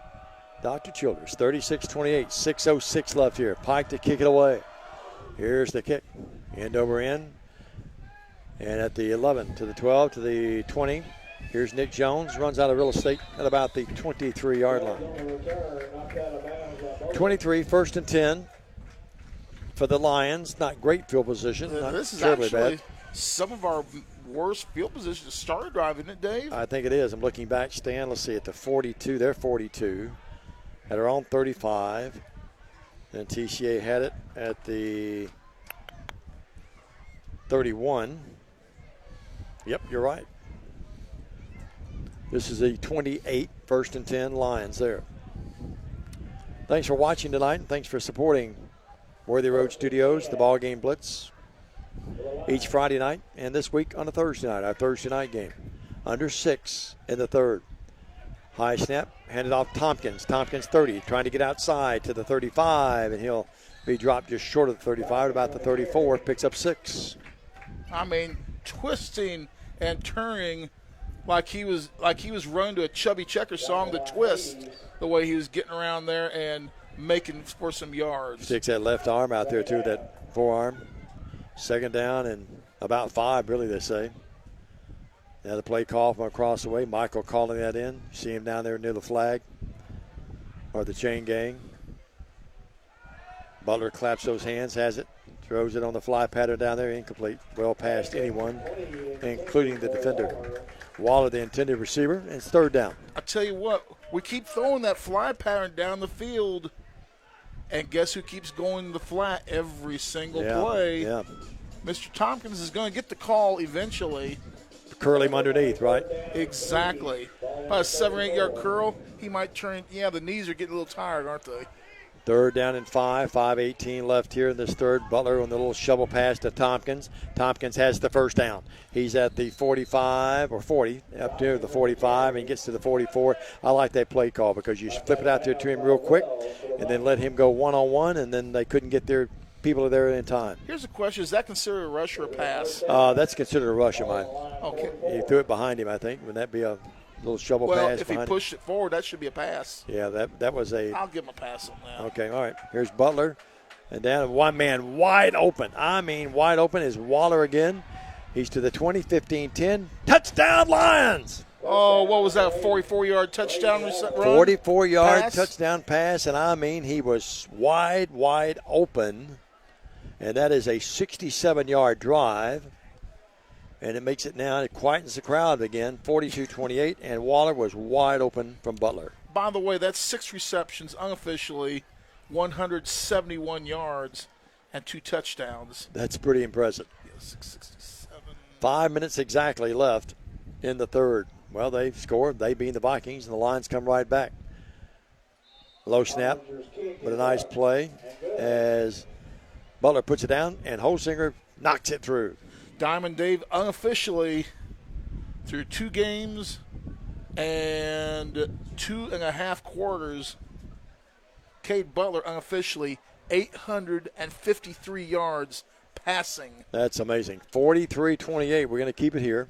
Dr. Childers. 36-28. 6:06 left here. Pike to kick it away. Here's the kick. End over end. And at the 11, to the 12, to the 20. Here's Nick Jones, runs out of real estate at about the 23-yard line. 23, 1st and 10 for the Lions. Not great field position. Not this is terribly actually bad. some of our worst field positions to start a drive, isn't it, Dave? I think it is. I'm looking back, Stan. Let's see, at the 42. They're 42. At our own 35. Then TCA had it at the 31. Yep, you're right. This is a 28, 1st and 10 Lions there. Thanks for watching tonight, and thanks for supporting Worthy Road Studios, the Ball Game Blitz, each Friday night, and this week on a Thursday night, our Thursday night game. Under 6 in the third. High snap, handed off Tompkins. Tompkins 30, trying to get outside to the 35, and he'll be dropped just short of the 35, about the 34, picks up 6. I mean, twisting and turning like he was running to a Chubby Checker song, The Twist, the way he was getting around there and making for some yards. Sticks that left arm out there, too, that forearm. 2nd down and about 5, really, they say. Now the play call from across the way. Michael calling that in. See him down there near the flag or the chain gang. Butler claps those hands, has it, throws it on the fly pattern down there, incomplete. Well past anyone, including the defender. Waller, the intended receiver, and it's 3rd down. I tell you what, we keep throwing that fly pattern down the field, and guess who keeps going the flat every single play? Yeah. Mr. Tompkins is going to get the call eventually. Curl him underneath, right? Exactly. About a 7 or 8 yard curl, he might turn. Yeah, the knees are getting a little tired, aren't they? 3rd down and 5, 5:18 left here in this third. Butler on the little shovel pass to Tompkins. Tompkins has the 1st down. He's at the 45 or 40, up near the 45, and gets to the 44. I like that play call because you flip it out there to him real quick and then let him go one-on-one, and then they couldn't get their people there in time. Here's a question. Is that considered a rush or a pass? That's considered a rush of mine. Okay. He threw it behind him, I think. Would that be a little shovel pass? Well, if he behind pushed it forward, that should be a pass. Yeah, that was a. I'll give him a pass on that. Okay, all right. Here's Butler. And down one man wide open. I mean, wide open is Waller again. He's to the 20, 15, 10. Touchdown, Lions! Oh, what was that, a 44-yard touchdown run? 44-yard touchdown pass, and I mean he was wide open. And that is a 67-yard drive. And it makes it now, it quietens the crowd again, 42-28, and Waller was wide open from Butler. By the way, that's 6 receptions unofficially, 171 yards, and 2 touchdowns. That's pretty impressive. Yeah, 667. 5 minutes exactly left in the third. Well, they've scored. They being the Vikings, and the Lions come right back. Low snap, but a nice play as Butler puts it down, and Holsinger knocks it through. Diamond Dave unofficially through 2 games and 2.5 quarters. Cade Butler unofficially 853 yards passing. That's amazing. 43-28. We're going to keep it here.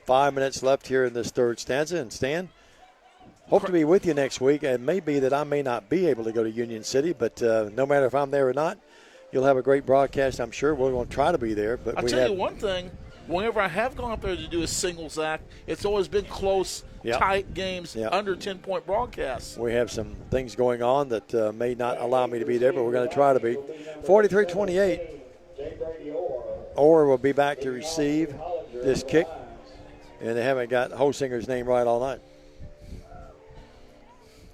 5 minutes left here in this third stanza. And Stan, hope to be with you next week. It may be that I may not be able to go to Union City, but no matter if I'm there or not, you'll have a great broadcast, I'm sure. We're going to try to be there. But I'll tell you one thing. Whenever I have gone up there to do a singles act, it's always been close, tight games, under 10-point broadcasts. We have some things going on that may not allow me to be there, but we're going to try to be. 43-28. Orr will be back to receive this kick, and they haven't got Holsinger's name right all night.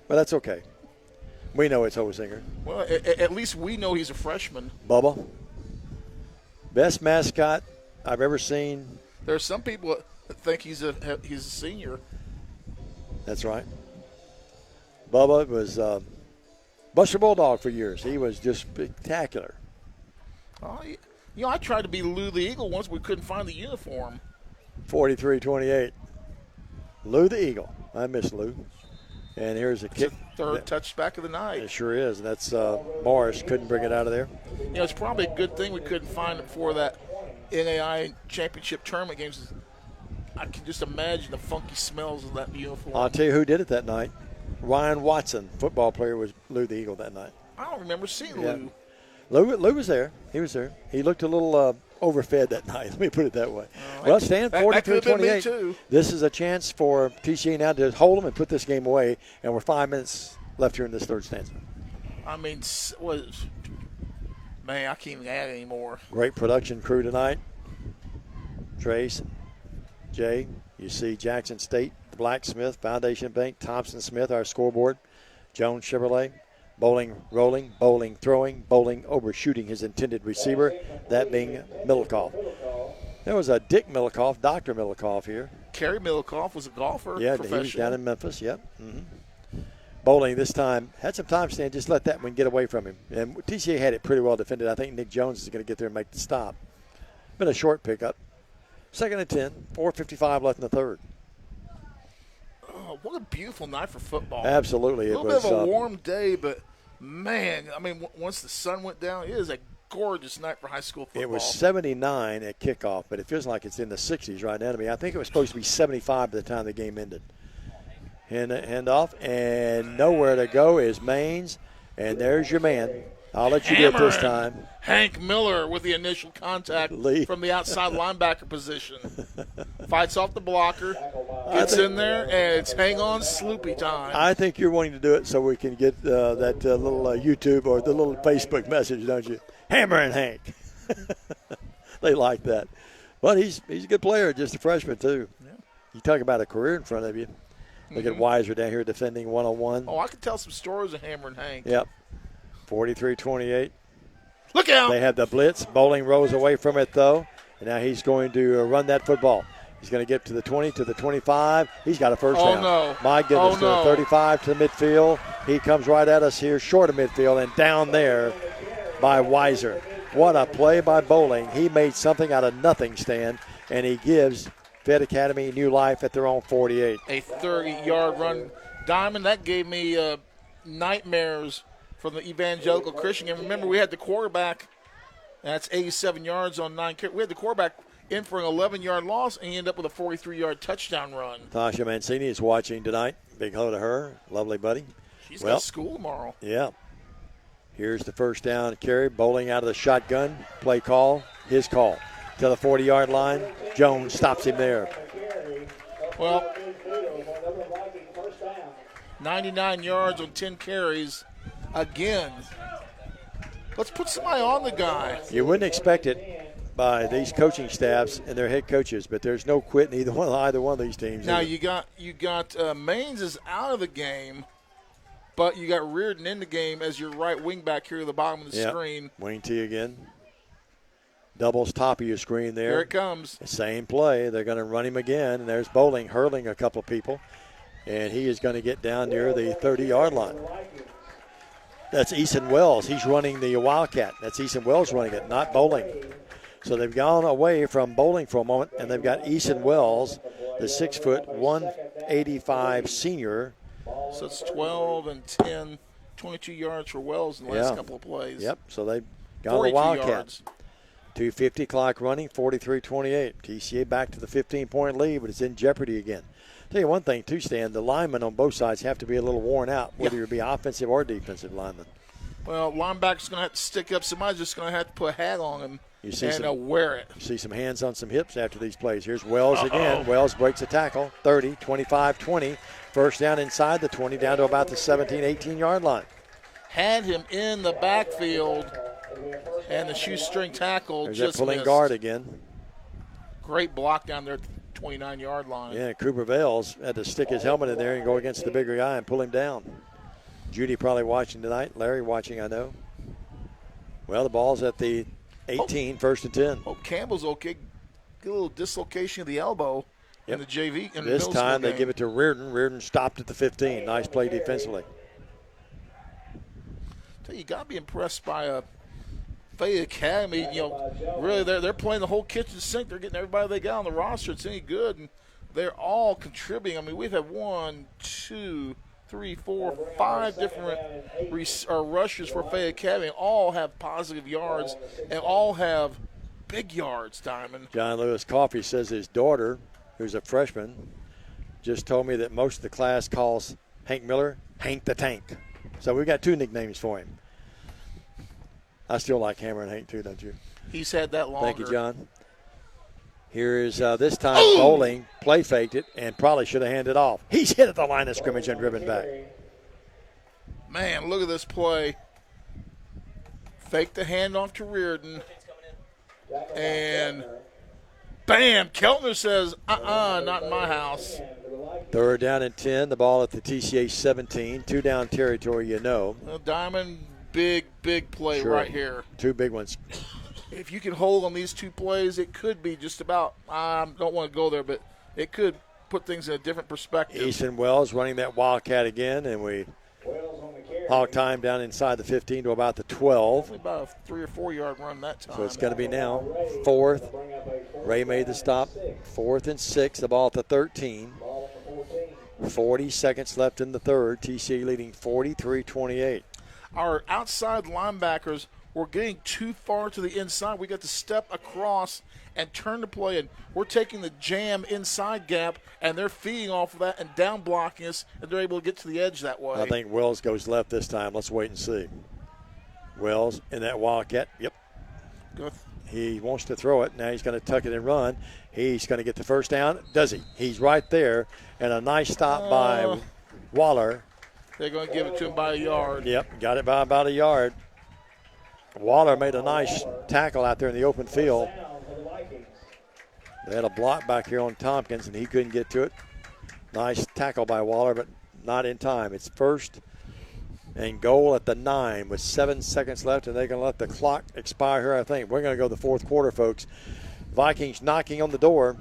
But that's okay. We know it's Holsinger. Well, at least we know he's a freshman. Bubba, best mascot I've ever seen. There are some people that think he's a senior. That's right. Bubba was Buster Bulldog for years. He was just spectacular. Oh, I tried to be Lou the Eagle once. We couldn't find the uniform. 43-28. Lou the Eagle. I miss Lou. And here's a kick. Third touchback of the night. It sure is. That's Morris couldn't bring it out of there. It's probably a good thing we couldn't find it for that NAI championship tournament games. I can just imagine the funky smells of that uniform. I'll tell you who did it that night. Ryan Watson, football player, was Lou the Eagle that night. I don't remember seeing Lou. Lou was there. He was there. He looked a little overfed that night. Let me put it that way. Well, Stan, 43-28. This is a chance for TCA now to hold them and put this game away, and we're 5 minutes left here in this third stanza. I mean, man, I can't even add anymore. Great production crew tonight. Trace, Jay, you see Jackson State, Blacksmith, Foundation Bank, Thompson Smith, our scoreboard, Jones Chevrolet, Bowling rolling, Bowling throwing, Bowling overshooting his intended receiver, that being Milikoff. There was a Dick Milikoff, Dr. Milikoff here. Kerry Milikoff was a golfer. Yeah, he was down in Memphis, yep. Mm-hmm. Bowling this time had some time, Stan, just let that one get away from him. And TCA had it pretty well defended. I think Nick Jones is going to get there and make the stop. Been a short pickup. 2nd and 10, 4:55 left in the third. Oh, what a beautiful night for football. Absolutely. A little bit of a warm day, but, man, I mean, once the sun went down, it is a gorgeous night for high school football. It was 79 at kickoff, but it feels like it's in the 60s right now to me. I think it was supposed to be 75 by the time the game ended. Hand off, and nowhere to go is Maines, and there's your man. I'll let you do it this time. Hank Miller with the initial contact from the outside linebacker position. Fights off the blocker, gets in there, and it's hang on Sloopy time. I think you're wanting to do it so we can get that little YouTube or the little Facebook message, don't you? Hammer and Hank. They like that. But he's a good player, just a freshman too. Yeah. You talk about a career in front of you. Look at Weiser down here defending 101. Oh, I could tell some stories of Hammer and Hank. Yep. 43-28. Look out! They have the blitz. Bowling rolls away from it, though. And now he's going to run that football. He's going to get to the 20, to the 25. He's got a first down. No. My goodness, to the 35 to the midfield. He comes right at us here, short of midfield, and down there by Weiser. What a play by Bowling. He made something out of nothing, Stan, and he gives Fayette Academy new life at their own 48. A 30-yard run. Diamond, that gave me nightmares from the Evangelical Christian. And remember, we had the quarterback. That's 87 yards on 9 carries. We had the quarterback in for an 11-yard loss, and he ended up with a 43-yard touchdown run. Tasha Mancini is watching tonight. Big hello to her. Lovely buddy. She's got school tomorrow. Yeah. Here's the first down carry. Bowling out of the shotgun. Play call. His call. To the 40-yard line. Jones stops him there. Well, 99 yards on 10 carries again. Let's put somebody on the guy. You wouldn't expect it by these coaching staffs and their head coaches, but there's no quit in either one of these teams. Now you got Maines is out of the game, but you got Reardon in the game as your right wing back here at the bottom of the screen. Wing T again. Doubles top of your screen there. Here it comes. Same play. They're going to run him again, and there's Bowling hurling a couple of people, and he is going to get down near the 30-yard line. That's Eason Wells. He's running the Wildcat. That's Eason Wells running it, not Bowling. So they've gone away from Bowling for a moment, and they've got Eason Wells, the 6', 185 senior. So it's 12 and 10, 22 yards for Wells in the last couple of plays. Yep, so they've gone the Wildcat. Yards. 2:50 clock running, 43-28. TCA back to the 15-point lead, but it's in jeopardy again. Tell you one thing, too, Stan, the linemen on both sides have to be a little worn out, whether you be offensive or defensive linemen. Well, linebacker's going to have to stick up. Somebody's just going to have to put a hat on him and wear it. You see some hands on some hips after these plays. Here's Wells again. Wells breaks a tackle, 30, 25, 20. First down inside the 20, down to about the 17, 18-yard line. Had him in the backfield, and the shoestring tackle There's just that pulling missed. guard again. Great block down there at the 29-yard line. Yeah, Cooper Vales had to stick his helmet in there and go against the bigger guy and pull him down. Judy probably watching tonight. Larry watching, I know. Well, the ball's at the 18, first and 10. Hope Campbell's okay. Get a little dislocation of the elbow in the JV. In This the time they game. give it to Reardon. Reardon stopped at the 15. Nice play defensively. You got to be impressed by Fayette Academy. Really, they're playing the whole kitchen sink. They're getting everybody they got on the roster. It's any good, and they're all contributing. I mean, we've had 1, 2, 3, 4, 5 different rushers for Fayette Academy. All have positive yards and all have big yards, Diamond. John Lewis Coffey says his daughter, who's a freshman, just told me that most of the class calls Hank Miller Hank the Tank. So we've got 2 nicknames for him. I still like Hammer and Hank too, don't you? He's had that longer. Thank you, John. Here is this time Bowling play faked it and probably should have handed off. He's hit at the line of scrimmage and driven back. Man, look at this play. Fake the handoff to Reardon. And bam, Keltner says, not in my house. Third down and 10. The ball at the TCA 17. 2 down territory, you know. Diamond, big play right here. 2 big ones. If you can hold on these 2 plays, it could be just about, I don't want to go there, but it could put things in a different perspective. Easton Wells running that Wildcat again, and we hog time down inside the 15 to about the 12. Only about a 3 or 4 yard run that time. So it's going to be now 4th. Ray made the stop. 4th and 6. The ball at the 13. 40 seconds left in the third. TCA leading 43-28. Our outside linebackers were getting too far to the inside. We got to step across and turn the play, and we're taking the jam inside gap, and they're feeding off of that and down blocking us, and they're able to get to the edge that way. I think Wells goes left this time. Let's wait and see. Wells in that Wildcat. Yep. Good. He wants to throw it. Now he's going to tuck it and run. He's going to get the first down. Does he? He's right there. And a nice stop by Waller. They're going to give it to him by a yard. Yep, got it by about a yard. Waller made a nice tackle out there in the open field. They had a block back here on Tompkins, and he couldn't get to it. Nice tackle by Waller, but not in time. It's first and goal at the 9 with 7 seconds left, and they're going to let the clock expire here, I think. We're going to go to the fourth quarter, folks. Vikings knocking on the door.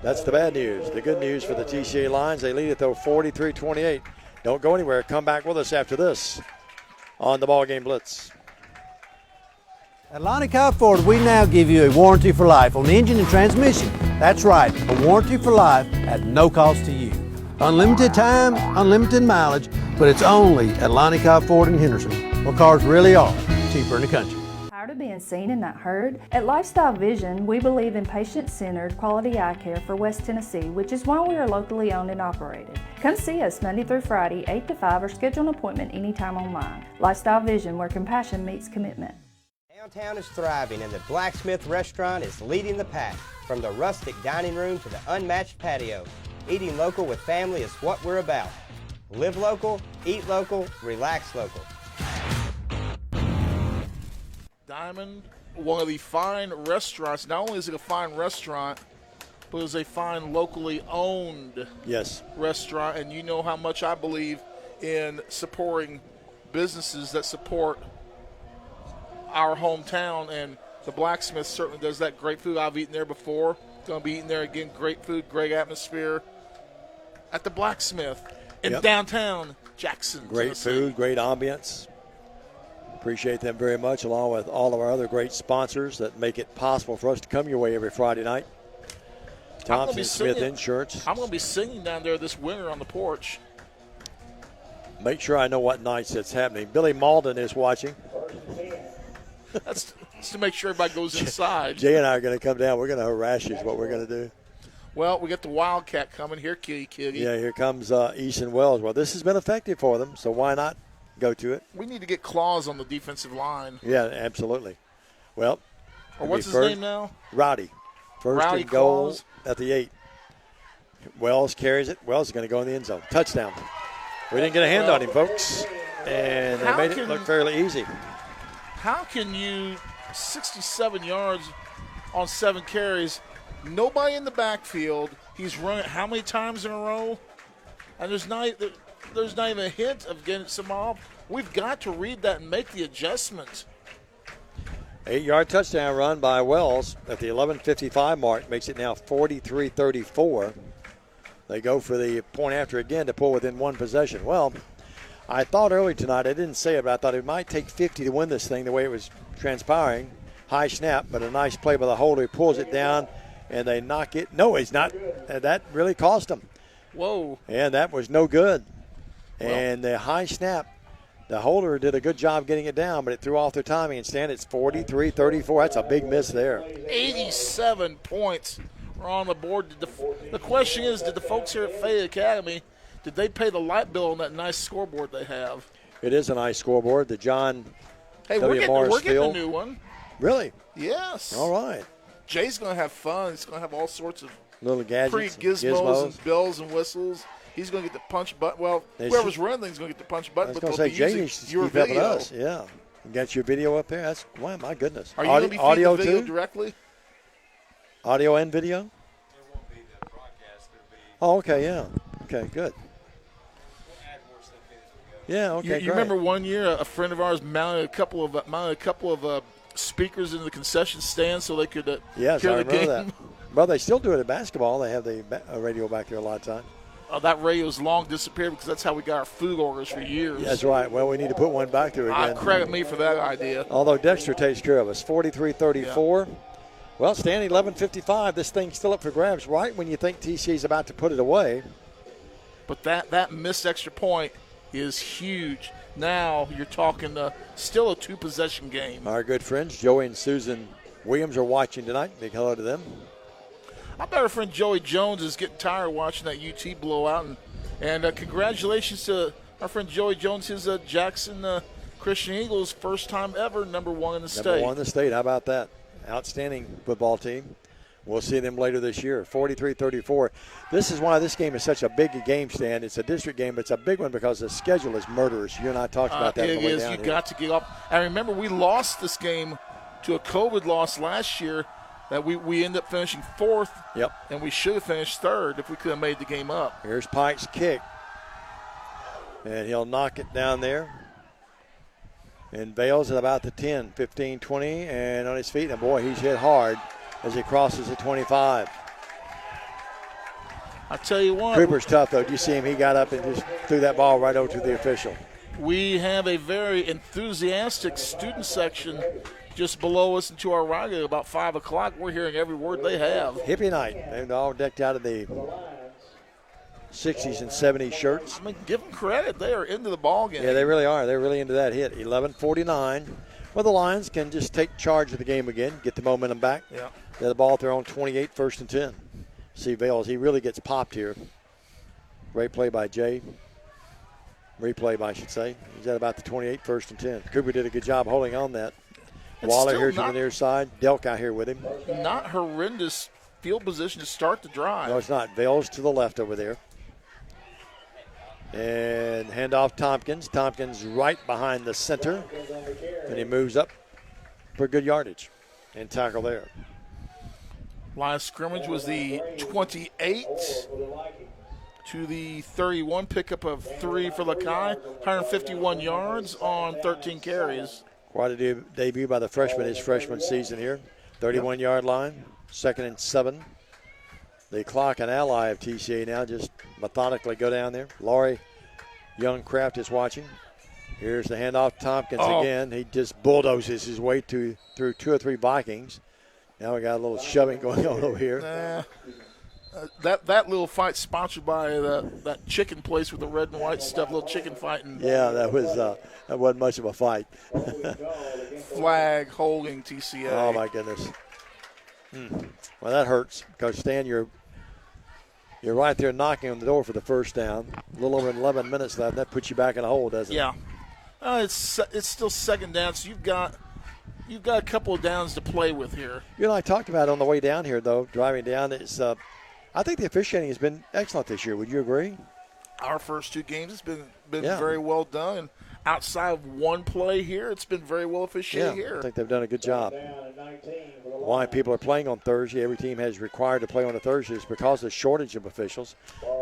That's the bad news. The good news for the TCA Lions, they lead it, though, 43-28. Don't go anywhere. Come back with us after this on the Ball Game Blitz. At Lonnie Cobb Ford, we now give you a warranty for life on the engine and transmission. That's right, a warranty for life at no cost to you. Unlimited time, unlimited mileage, but it's only at Lonnie Cobb Ford in Henderson, where cars really are cheaper in the country. Tired of being seen and not heard? At Lifestyle Vision, we believe in patient-centered quality eye care for West Tennessee, which is why we are locally owned and operated. Come see us Monday through Friday, 8 to 5, or schedule an appointment anytime online. Lifestyle Vision, where compassion meets commitment. Downtown is thriving, and the Blacksmith Restaurant is leading the pack. From the rustic dining room to the unmatched patio, eating local with family is what we're about. Live local, eat local, relax local. Diamond, one of the fine restaurants. Not only is it a fine restaurant, but it's a fine locally owned restaurant. And you know how much I believe in supporting businesses that support our hometown. And the Blacksmith certainly does that. Great food. I've eaten there before. Going to be eating there again. Great food, great atmosphere at the Blacksmith in downtown Jackson, Great Tennessee. food, great ambience. Appreciate them very much, along with all of our other great sponsors that make it possible for us to come your way every Friday night. Thompson Smith Insurance. I'm going to be singing down there this winter on the porch. Make sure I know what nights it's happening. Billy Malden is watching. That's to make sure everybody goes inside. Jay and I are going to come down. We're going to harass you is what we're going to do. Well, we got the Wildcat coming here, kitty. Yeah, here comes Easton Wells. Well, this has been effective for them, so why not go to it? We need to get claws on the defensive line. Yeah, absolutely. Well, or what's his name now? Rowdy. First Rowdy and goal Claus. at the 8. Wells carries it. Wells is going to go in the end zone. Touchdown. We didn't get a hand on him, folks, and they made it look fairly easy. How can you 67 yards on 7 carries, nobody in the backfield, he's run it how many times in a row? And there's not even a hint of getting some off. We've got to read that and make the adjustments. 8-yard touchdown run by Wells at the 11:55 mark makes it now 43-34. They go for the point after again to pull within one possession. Well, I thought earlier tonight, I didn't say it, but I thought it might take 50 to win this thing the way it was transpiring. High snap, but a nice play by the holder. He pulls it down, and they knock it. No, he's not. That really cost them. Whoa. And that was no good. And the high snap, the holder did a good job getting it down, but it threw off their timing. Instead, it's 43-34. That's a big miss there. 87 points are on the board. The question is, did the folks here at Fayette Academy, did they pay the light bill on that nice scoreboard they have? It is a nice scoreboard. The John W. Morris we're getting Field. a new one. Really? Yes. All right. Jay's going to have fun. He's going to have all sorts of little gadgets, gizmos and bells and whistles. He's going to get the punch button. Well, whoever's running things is going to get the punch button. I was going to say, Jay needs to keep helping us. Yeah. You got your video up there? That's, wow, my goodness. Are you going to be feeding the video directly? Audio and video? It won't be the broadcast. It'll be. Oh, okay, yeah. Okay, good. Yeah, okay, You remember one year a friend of ours mounted a couple of speakers in the concession stand so they could yes, hear I the remember game? That. Well, they still do it at basketball. They have the radio back there a lot of time. That radio's long disappeared because that's how we got our food orders for years. That's right. Well, we need to put one back there again. Credit me for that idea. Although Dexter takes care of us. 43-34. Yeah. Well, standing 11:55. This thing's still up for grabs right when you think TCA's about to put it away. But that missed extra point is huge. Now you're talking still a 2-possession game. Our good friends Joey and Susan Williams are watching tonight. Big hello to them. I bet our friend Joey Jones is getting tired of watching that UT blowout. And congratulations to our friend Joey Jones, his Jackson Christian Eagles, first time ever number 1 in the state. Number 1 in the state. How about that? Outstanding football team. We'll see them later this year. 43-34. This is why this game is such a big game, Stan. It's a district game, but it's a big one because the schedule is murderous. You and I talked about that. It is. You got to get up. And remember, we lost this game to a COVID loss last year that we ended up finishing 4th. Yep. And we should have finished 3rd if we could have made the game up. Here's Pike's kick. And he'll knock it down there. And Bales at about the 10, 15, 20, and on his feet. And, boy, he's hit hard as he crosses the 25. I tell you what. Cooper's tough, though. Did you see him? He got up and just threw that ball right over to the official. We have a very enthusiastic student section just below us and to our right at about 5 o'clock. We're hearing every word they have. Hippie night. They're all decked out of the 60s and 70s shirts. I mean, give them credit. They are into the ball game. Yeah, they really are. They're really into that hit. 11:49. Well, the Lions can just take charge of the game again, get the momentum back. Yeah. They have the ball at their own 28, 1st and 10. See Vales, he really gets popped here. Great play by Jay. Replay, I should say. He's at about the 28, 1st and 10. Cooper did a good job holding on that. Waller here's from the near side. Delk out here with him. Not horrendous field position to start the drive. No, it's not. Vales to the left over there. And handoff Tompkins. Tompkins right behind the center. And he moves up for good yardage and tackle there. Line of scrimmage was the 28 to the 31. Pickup of 3 for Lakai. 151 yards on 13 carries. Quite a debut by the freshman his freshman season here. 31-yard line. 2nd and 7. The clock and ally of TCA now just methodically go down there. Laurie Youngcraft is watching. Here's the handoff. Tompkins again. He just bulldozes his way through 2 or 3 Vikings. Now we got a little shoving going on over here. That little fight sponsored by that chicken place with the red and white stuff, little chicken fighting. Yeah, that wasn't much of a fight. Flag holding TCA. Oh, my goodness. Well, that hurts because, Stan, you're right there knocking on the door for the first down. A little over 11 minutes left. That puts you back in a hole, doesn't it? Yeah. It's still second down, so you've got a couple of downs to play with here. You know, I talked about it on the way down here, though, driving down. It's I think the officiating has been excellent this year. Would you agree? Our first 2 games has been very well done. And outside of one play here, it's been very well officiated here. I think they've done a good job. Why people are playing on Thursday, every team has required to play on a Thursday is because of the shortage of officials.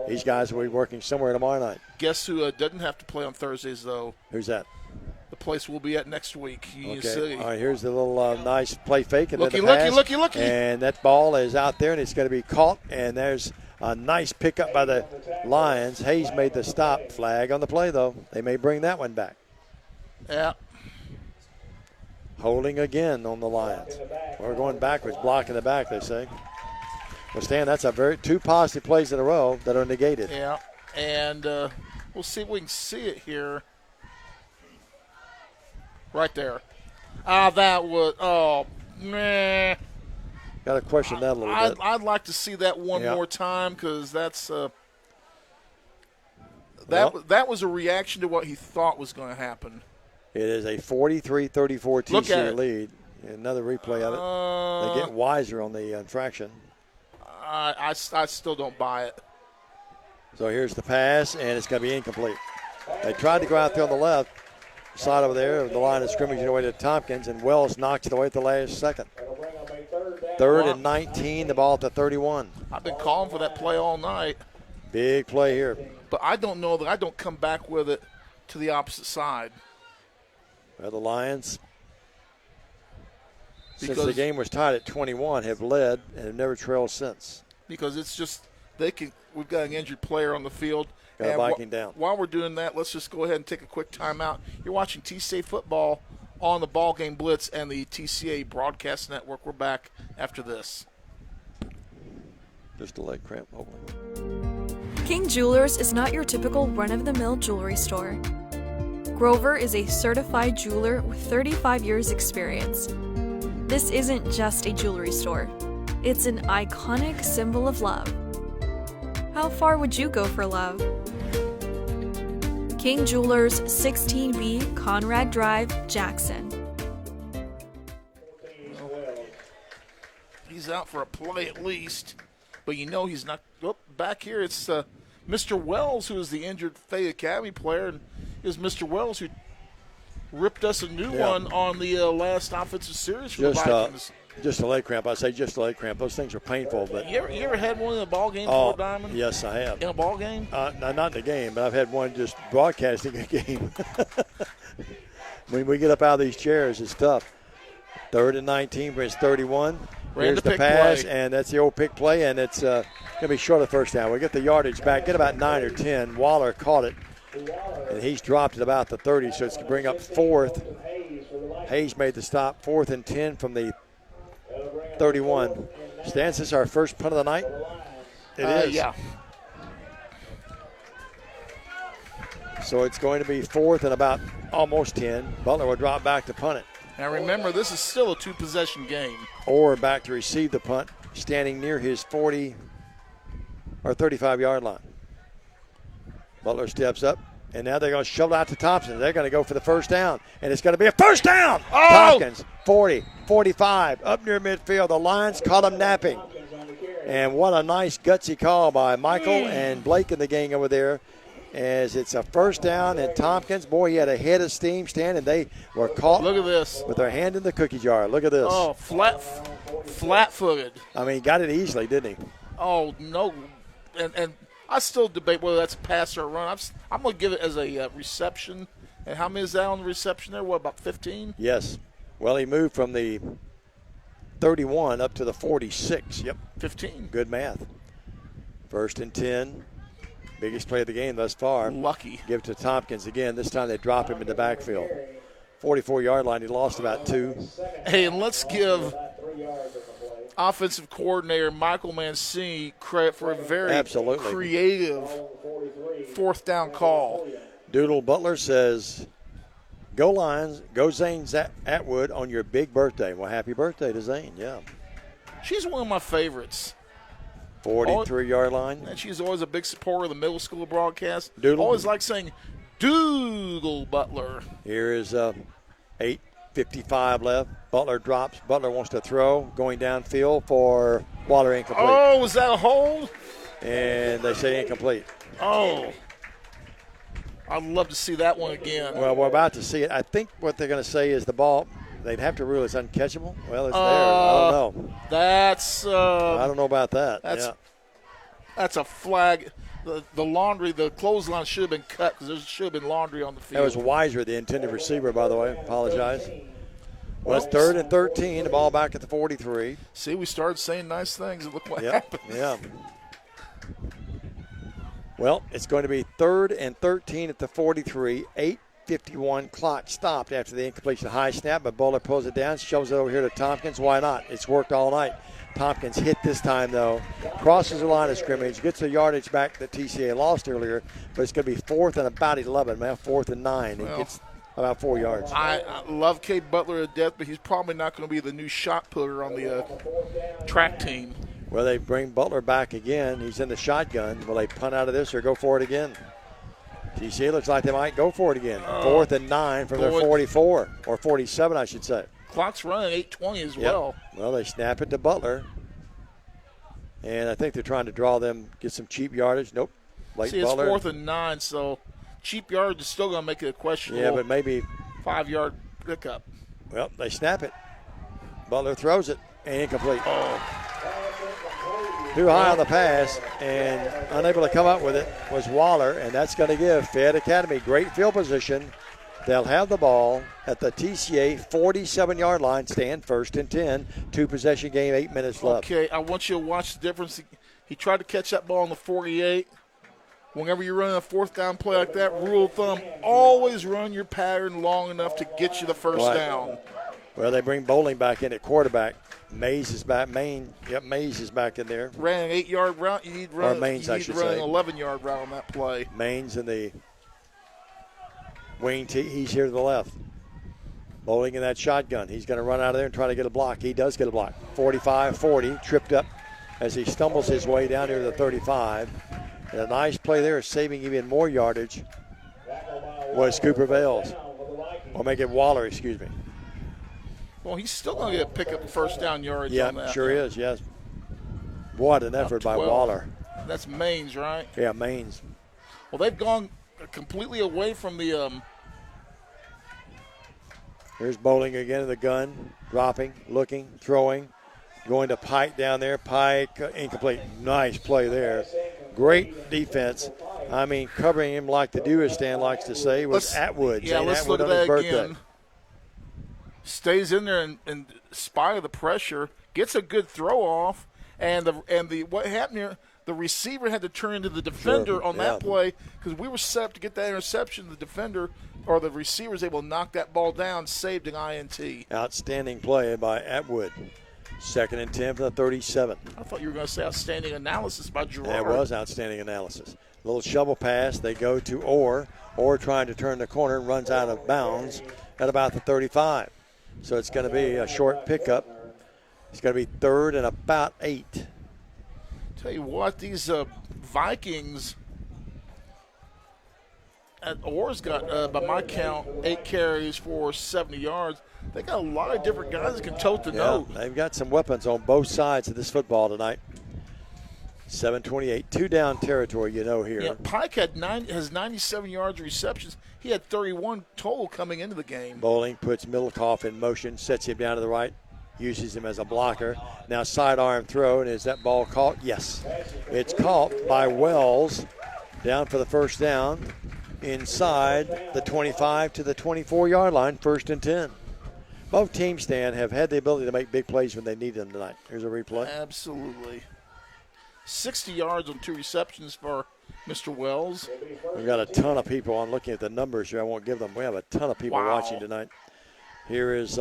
These guys will be working somewhere tomorrow night. Guess who doesn't have to play on Thursdays, though? Who's that? The place we'll be at next week. Okay. All right, here's the little nice play fake. And looky. And that ball is out there, and it's going to be caught. And there's a nice pickup by the Lions. Hayes made the stop. Flag on the play, though. They may bring that one back. Yeah. Holding again on the Lions. We're going backwards, blocking the back, they say. Well, Stan, that's 2 positive plays in a row that are negated. Yeah, and we'll see if we can see it here. Right there. That was, meh. Got to question that a little bit. I'd like to see that one more time because that's that was a reaction to what he thought was going to happen. It is a 43-34 TCA lead. Another replay of it. They get wiser on the infraction. I still don't buy it. So here's the pass, and it's going to be incomplete. They tried to go out there on the left side over there, the line of scrimmage away to Tompkins, and Wells knocks it away at the last second. 3rd and 19, the ball at the 31. I've been calling for that play all night. Big play here. But I don't know that I don't come back with it to the opposite side. Well, the Lions, since the game was tied at 21, have led and have never trailed since. Because it's just we've got an injured player on the field. Got a Viking down. While we're doing that, let's just go ahead and take a quick timeout. You're watching TCA football on the Ball Game Blitz and the TCA Broadcast Network. We're back after this. Just a leg cramp, hopefully. King Jewelers is not your typical run-of-the-mill jewelry store. Grover is a certified jeweler with 35 years experience. This isn't just a jewelry store. It's an iconic symbol of love. How far would you go for love? King Jewelers, 16B Conrad Drive, Jackson. He's out for a play at least, but he's not. Oh, back here it's Mr. Wells, who is the injured Fayette Academy player, and is Mr. Wells who ripped us a new one on the last offensive series for the Vikings. Just a leg cramp. I say just a leg cramp. Those things are painful. But you ever had one in a ball game before, Diamond? Yes, I have. In a ball game? Not in a game, but I've had one just broadcasting a game. When we get up out of these chairs, it's tough. 3rd and 19, but it's 31. Here's the pass, and that's the old pick play, and it's going to be short of first down. We get the yardage back, get about 9 or 10. Waller caught it, and he's dropped it about the 30, so it's going to bring up 4th. Hayes made the stop, 4th and 10 from the 31. Stan, this is our first punt of the night? It is. Yeah. So it's going to be 4th and about almost 10. Butler will drop back to punt it. Now remember, this is still a 2-possession game. Or back to receive the punt, standing near his 40 or 35-yard line. Butler steps up, and now they're going to shovel out to Thompson. They're going to go for the first down, and it's going to be a first down. Oh! Tompkins, 40, 45, up near midfield. The Lions caught him napping. And what a nice gutsy call by Michael and Blake in the gang over there. as it's a first down. And Tompkins, boy, he had a head of steam stand, and they were caught. Look at this. With their hand in the cookie jar. Look at this. Oh, flat-footed. I mean, he got it easily, didn't he? Oh, no. And I still debate whether that's a pass or a run. I'm going to give it as a reception. And how many is that on the reception there? What, about 15? Yes. Well, he moved from the 31 up to the 46. Yep. 15. Good math. 1st and 10. Biggest play of the game thus far. Lucky. Give it to Tompkins again. This time they drop him in the backfield. 44-yard line. He lost about 2. Hey, and let's give offensive coordinator Michael Mancini credit for a very creative fourth down call. Doodle Butler says, go Lions, go Zane Atwood on your big birthday. Well, happy birthday to Zane, yeah. She's one of my favorites. 43-yard line. And she's always a big supporter of the middle school broadcast. Doodle. Always like saying, Doodle Butler. Here is 8:55 left. Butler drops. Butler wants to throw. Going downfield for Waller, incomplete. Oh, was that a hold? And they say incomplete. Oh. I'd love to see that one again. Well, we're about to see it. I think what they're going to say is the ball, they'd have to rule it's uncatchable. Well, it's there. I don't know. That's I don't know about that. That's a flag. The laundry, the clothesline should have been cut because there should have been laundry on the field. That was Weiser, the intended receiver, by the way. Apologize. Well, it's 3rd and 13. The ball back at the 43. See, we started saying nice things. And look what happened. Yeah. Well, it's going to be 3rd and 13 at the 43. 8:51 clock stopped after the incompletion. High snap, but Butler pulls it down, shoves it over here to Tompkins. Why not? It's worked all night. Tompkins hit this time, though. Crosses the line of scrimmage, gets the yardage back that TCA lost earlier, but it's going to be 4th and about 11, man, 4th and 9. He gets about 4 yards. I love Cade Butler to death, but he's probably not going to be the new shot putter on the track team. Well, they bring Butler back again. He's in the shotgun. Will they punt out of this or go for it again? TCA looks like they might go for it again. 4th and 9 from their 44, or 47, I should say. Clock's running 8:20 as well. Well, they snap it to Butler. And I think they're trying to draw them, get some cheap yardage. Nope. See, it's 4th and 9, so cheap yardage is still going to make it a questionable. Yeah, but maybe 5-yard pickup. Well, they snap it. Butler throws it, and incomplete. Too high on the pass, and unable to come up with it was Waller, and that's going to give Fayette Academy great field position. They'll have the ball at the TCA 47-yard line, stand 1st and 10, 2-possession game, 8 minutes left. Okay, I want you to watch the difference. He tried to catch that ball on the 48. Whenever you're running a 4th down play like that, rule of thumb, always run your pattern long enough to get you the first down. Well, they bring Bowling back in at quarterback. Mays is back. Mays is back in there. Ran an 8-yard route. You need to run, Mains, you need to run an 11-yard route on that play. Mains in the wing tee. He's here to the left. Bowling in that shotgun. He's going to run out of there and try to get a block. He does get a block. 45-40, tripped up as he stumbles his way down here to the 35. And a nice play there, saving even more yardage, was Cooper Vales. Or make it Waller, excuse me. Well, he's still going to get a pickup first down yardage on that. Yeah, sure is, yes. What an effort by Waller. That's Mains, right? Yeah, Mains. Well, they've gone completely away from the Here's Bowling again in the gun, dropping, looking, throwing, going to Pike down there. Pike, incomplete. Nice play there. Great defense. I mean, covering him like the Dewistan likes to say was Atwood. Yeah, let's Atwood look at on his that birthday. again. Stays in there and in spite of the pressure, gets a good throw off, and the what happened here, the receiver had to turn into the defender on that play because we were set up to get that interception. The defender or the receiver was able to knock that ball down, saved an INT. Outstanding play by Atwood. 2nd and 10 for the 37. I thought you were going to say outstanding analysis by Gerard. That was outstanding analysis. Little shovel pass. They go to Orr. Orr trying to turn the corner and runs out of bounds at about the 35. So it's going to be a short pickup. It's going to be 3rd and about 8. Tell you what, these Vikings at Orr's got, by my count, 8 carries for 70 yards. They got a lot of different guys that can tote the note. They've got some weapons on both sides of this football tonight. 7:28, 2 down territory, here. Yeah, Pike has 97 yards of receptions. He had 31 total coming into the game. Bowling puts Middlecoff in motion, sets him down to the right, uses him as a blocker. Now sidearm throw, and is that ball caught? Yes. It's caught by Wells, down for the first down, inside the 25 to the 24-yard line, 1st and 10. Both teams, Stan, have had the ability to make big plays when they need them tonight. Here's a replay. Absolutely. 60 yards on 2 receptions for Mr. Wells. We've got a ton of people on looking at the numbers here. I won't give them. We have a ton of people watching tonight. Here is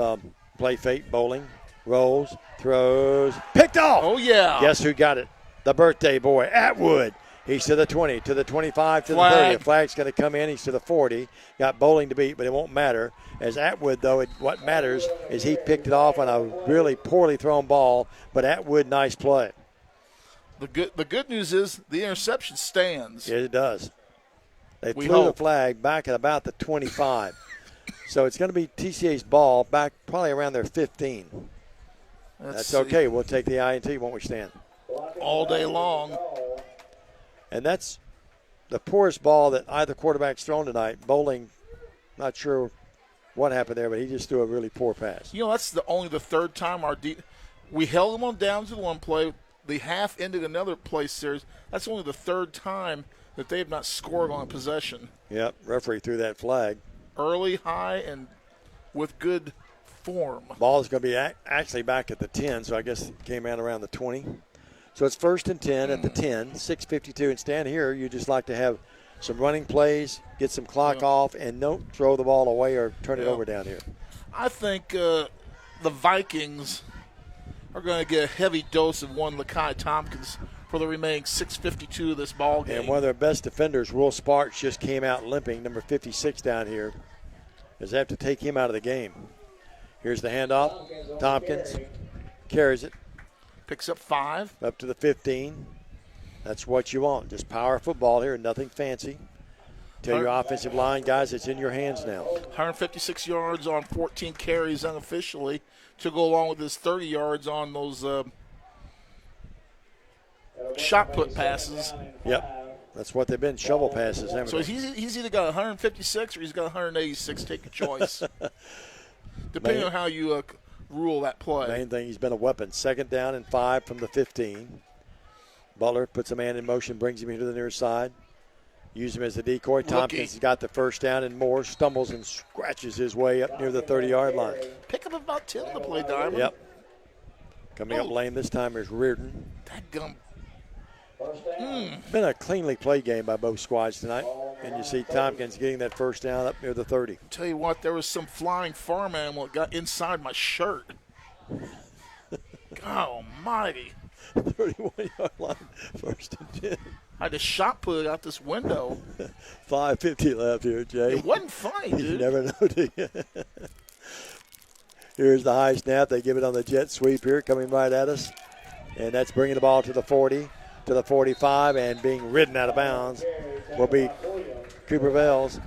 play fake bowling. Rolls, throws, picked off. Oh, yeah. Guess who got it? The birthday boy, Atwood. He's to the 20, to the 25, to the 30. The flag's going to come in. He's to the 40. Got Bowling to beat, but it won't matter. As Atwood, though, what matters is he picked it off on a really poorly thrown ball, but Atwood, nice play. The good news is the interception stands. Yeah, it does. They threw the flag back at about the 25. So it's going to be TCA's ball back probably around their 15. That's okay. We'll take the INT, won't we, Stan? All day long. And that's the poorest ball that either quarterback's thrown tonight. Bowling, not sure what happened there, but he just threw a really poor pass. That's only the 3rd time we held them on downs in one play. The half ended another play series. That's only the 3rd time that they have not scored on a possession. Yep, referee threw that flag. Early, high, and with good form. Ball is going to be actually back at the 10, so I guess it came out around the 20. So it's 1st and 10 at the 10, 6:52. And Stan, here you just like to have some running plays, get some clock off, and don't throw the ball away or turn it over down here. I think the Vikings are going to get a heavy dose of one Lakai Tompkins for the remaining 6:52 of this ball game. And one of their best defenders, Will Sparks, just came out limping, number 56 down here, as they have to take him out of the game. Here's the handoff. Tompkins carries it. Picks up 5. Up to the 15. That's what you want. Just power football here, nothing fancy. Tell your offensive line, guys, it's in your hands now. 156 yards on 14 carries unofficially to go along with his 30 yards on those shot put passes. Yep, that's what they've been, shovel passes. So he's either got 156 or he's got 186. Take a choice. Depending on how you rule that play. Main thing, he's been a weapon. 2nd down and 5 from the 15. Butler puts a man in motion, brings him here to the near side. Use him as a decoy. Tompkins has got the 1st down and more. Stumbles and scratches his way up near the 30-yard line. Pick up about 10 to play, Diamond. Yep. Coming up lane this time is Reardon. That gum. Been a cleanly played game by both squads tonight. And you see Tompkins getting that 1st down up near the 30. Tell you what, there was some flying farm animal that got inside my shirt. God almighty. 31-yard line, 1st and 10. I had to shot put it out this window. 5:50 left here, Jay. It wasn't funny, dude. You never know, do you? Here's the high snap. They give it on the jet sweep here, coming right at us. And that's bringing the ball to the 40, to the 45, and being ridden out of bounds will be Cooper Vales.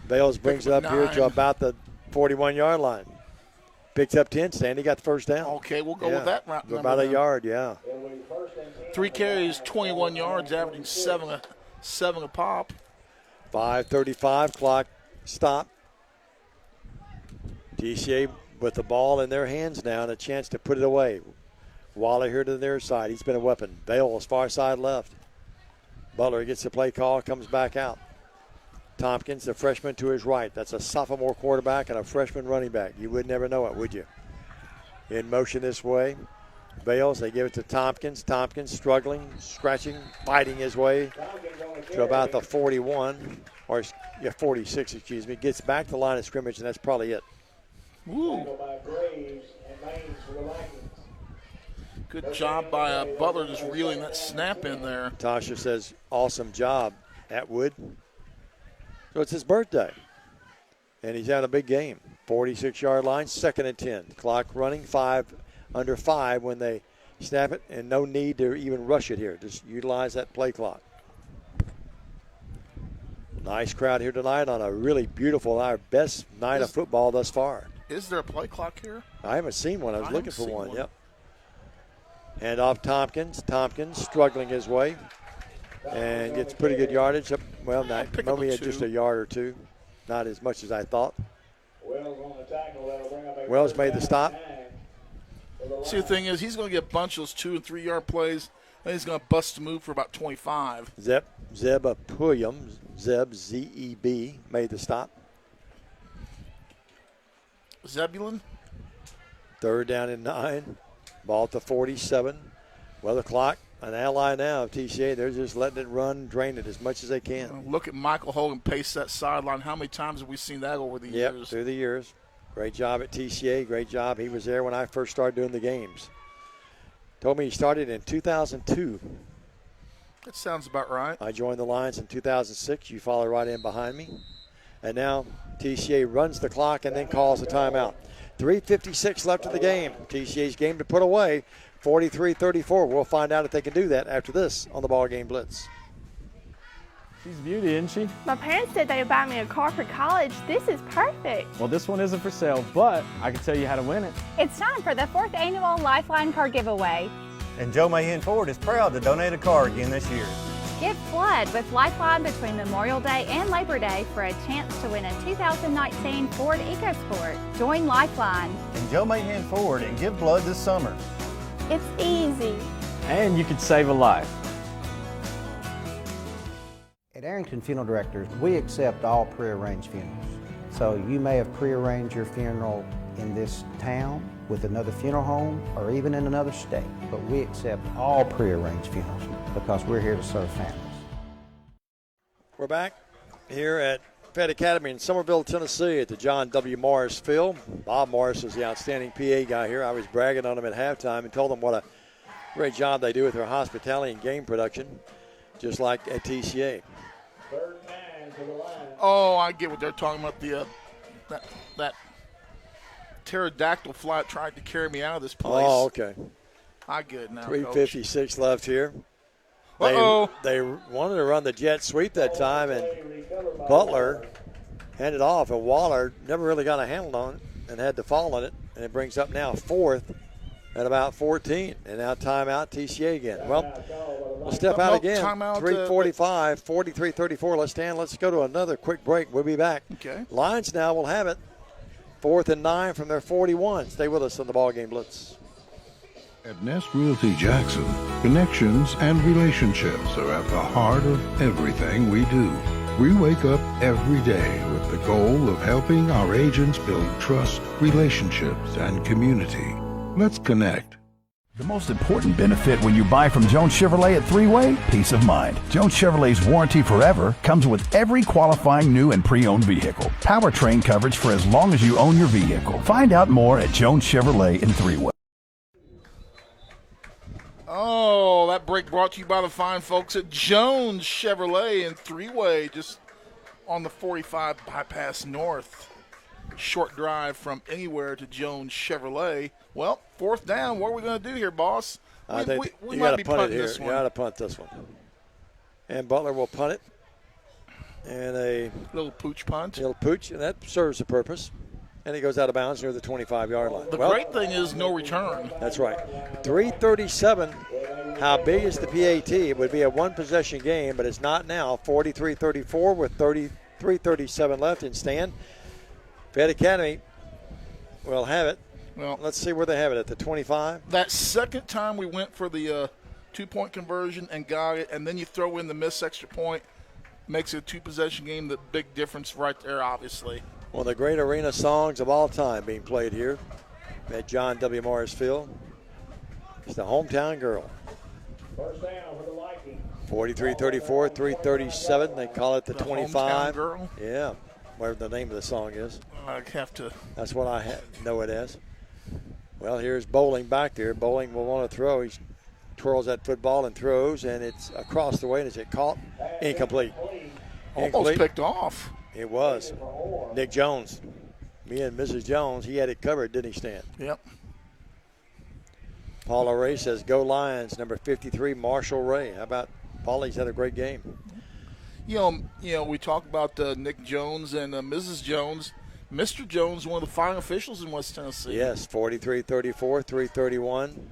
Vales brings it up here to about the 41-yard line. Picks up 10. Sandy got the 1st down. Okay, we'll go with that route. About a yard, yeah. 3 carries, 21 yards, averaging 7 a pop. 5:35 clock stop. TCA with the ball in their hands now and a chance to put it away. Waller here to the near side. He's been a weapon. Bales far side left. Butler gets the play call, comes back out. Tompkins, the freshman, to his right. That's a sophomore quarterback and a freshman running back. You would never know it, would you? In motion this way. Bales, they give it to Tompkins. Tompkins struggling, scratching, fighting his way to about the 41, or 46, excuse me. Gets back to the line of scrimmage, and that's probably it. Woo. Good job by Butler just reeling that snap in there. Tasha says, awesome job, Atwood. So it's his birthday, and he's had a big game. 46-yard line, 2nd and 10. Clock running, under 5 when they snap it, and no need to even rush it here. Just utilize that play clock. Nice crowd here tonight on a really beautiful, our best night of football thus far. Is there a play clock here? I haven't seen one. I was looking for one. Yep. Hand off Tompkins. Tompkins struggling his way and gets pretty good yardage. Well, not only had just a yard or two. Not as much as I thought. Wells made the stop. See, the thing is, he's going to get a bunch of those 2 and 3 yard plays. Then he's going to bust a move for about 25. Zeb Puyum, Zeb, Z-E-B, made the stop. Zebulon. 3rd down and 9. Ball at the 47. Well, the clock, an ally now of TCA. They're just letting it run, drain it as much as they can. Look at Michael Hogan pace that sideline. How many times have we seen that over the years? Yep, through the years. Great job at TCA. Great job. He was there when I first started doing the games. Told me he started in 2002. That sounds about right. I joined the Lions in 2006. You follow right in behind me. And now TCA runs the clock and then calls a timeout. 3:56 left of the game. TCA's game to put away, 43-34. We'll find out if they can do that after this on the Ball Game Blitz. She's a beauty, isn't she? My parents said they would buy me a car for college. This is perfect. Well, this one isn't for sale, but I can tell you how to win it. It's time for the 4th annual Lifeline car giveaway. And Joe Mahan Ford is proud to donate a car again this year. Get flood with Lifeline between Memorial Day and Labor Day for a chance to win a 2019 Ford EcoSport. Join Lifeline. And Joe Mahan Ford and give blood this summer. It's easy. And you could save a life. At Arrington Funeral Directors, we accept all prearranged funerals. So you may have prearranged your funeral in this town with another funeral home or even in another state, but we accept all prearranged funerals because we're here to serve families. We're back here at Fayette Academy in Summerville, Tennessee at the John W. Morris Field. Bob Morris is the outstanding PA guy here. I was bragging on him at halftime and told them what a great job they do with their hospitality and game production, just like at TCA. Oh, I get what they're talking about. The that pterodactyl flight tried to carry me out of this place. Oh, okay. I get it now. 3:56 left here. They wanted to run the jet sweep that time, and Butler handed off, and Waller never really got a handle on it and had to fall on it, and it brings up now 4th at about 14, and now timeout TCA again. Well, we'll step out again. 3:45, 43-34. Let's stand. Let's go to another quick break. We'll be back. Okay. Lions now will have it. 4th and 9 from their 41. Stay with us on the Ball Game Blitz. At Nest Realty Jackson, connections and relationships are at the heart of everything we do. We wake up every day with the goal of helping our agents build trust, relationships, and community. Let's connect. The most important benefit when you buy from Jones Chevrolet at Three-Way? Peace of mind. Jones Chevrolet's warranty forever comes with every qualifying new and pre-owned vehicle. Powertrain coverage for as long as you own your vehicle. Find out more at Jones Chevrolet in Three-Way. Oh, that break brought to you by the fine folks at Jones Chevrolet in Three-Way, just on the 45 bypass north. Short drive from anywhere to Jones Chevrolet. Well, 4th down. What are we going to do here, boss? We might be punting this one. You got to punt this one. And Butler will punt it. And a little pooch punt. Little pooch, and that serves a purpose. And he goes out of bounds near the 25-yard line. The great thing is no return. That's right. 3:37. How big is the PAT? It would be a one-possession game, but it's not now. 43-34 with 3:37 left in stand. Fayette Academy will have it. Well, let's see where they have it, at the 25. That second time we went for the 2-point conversion and got it, and then you throw in the missed extra point, makes it a 2-possession game. The big difference right there, obviously. One of the great arena songs of all time being played here at John W. Morris Field. It's the hometown girl. First down for the Vikings. 43-34, 3:37. They call it the 25. Hometown girl? Yeah, whatever the name of the song is. I have to. That's what I know it as. Well, here's Bowling back there. Bowling will want to throw. He twirls that football and throws, and it's across the way. And is it caught? Incomplete. Almost picked off. It was. Nick Jones. Me and Mrs. Jones, he had it covered, didn't he, Stan? Yep. Paula Ray says, go Lions, number 53, Marshall Ray. How about Paula? He's had a great game. You know, we talk about Nick Jones and Mrs. Jones. Mr. Jones, one of the fine officials in West Tennessee. Yes, 43-34, 3:31.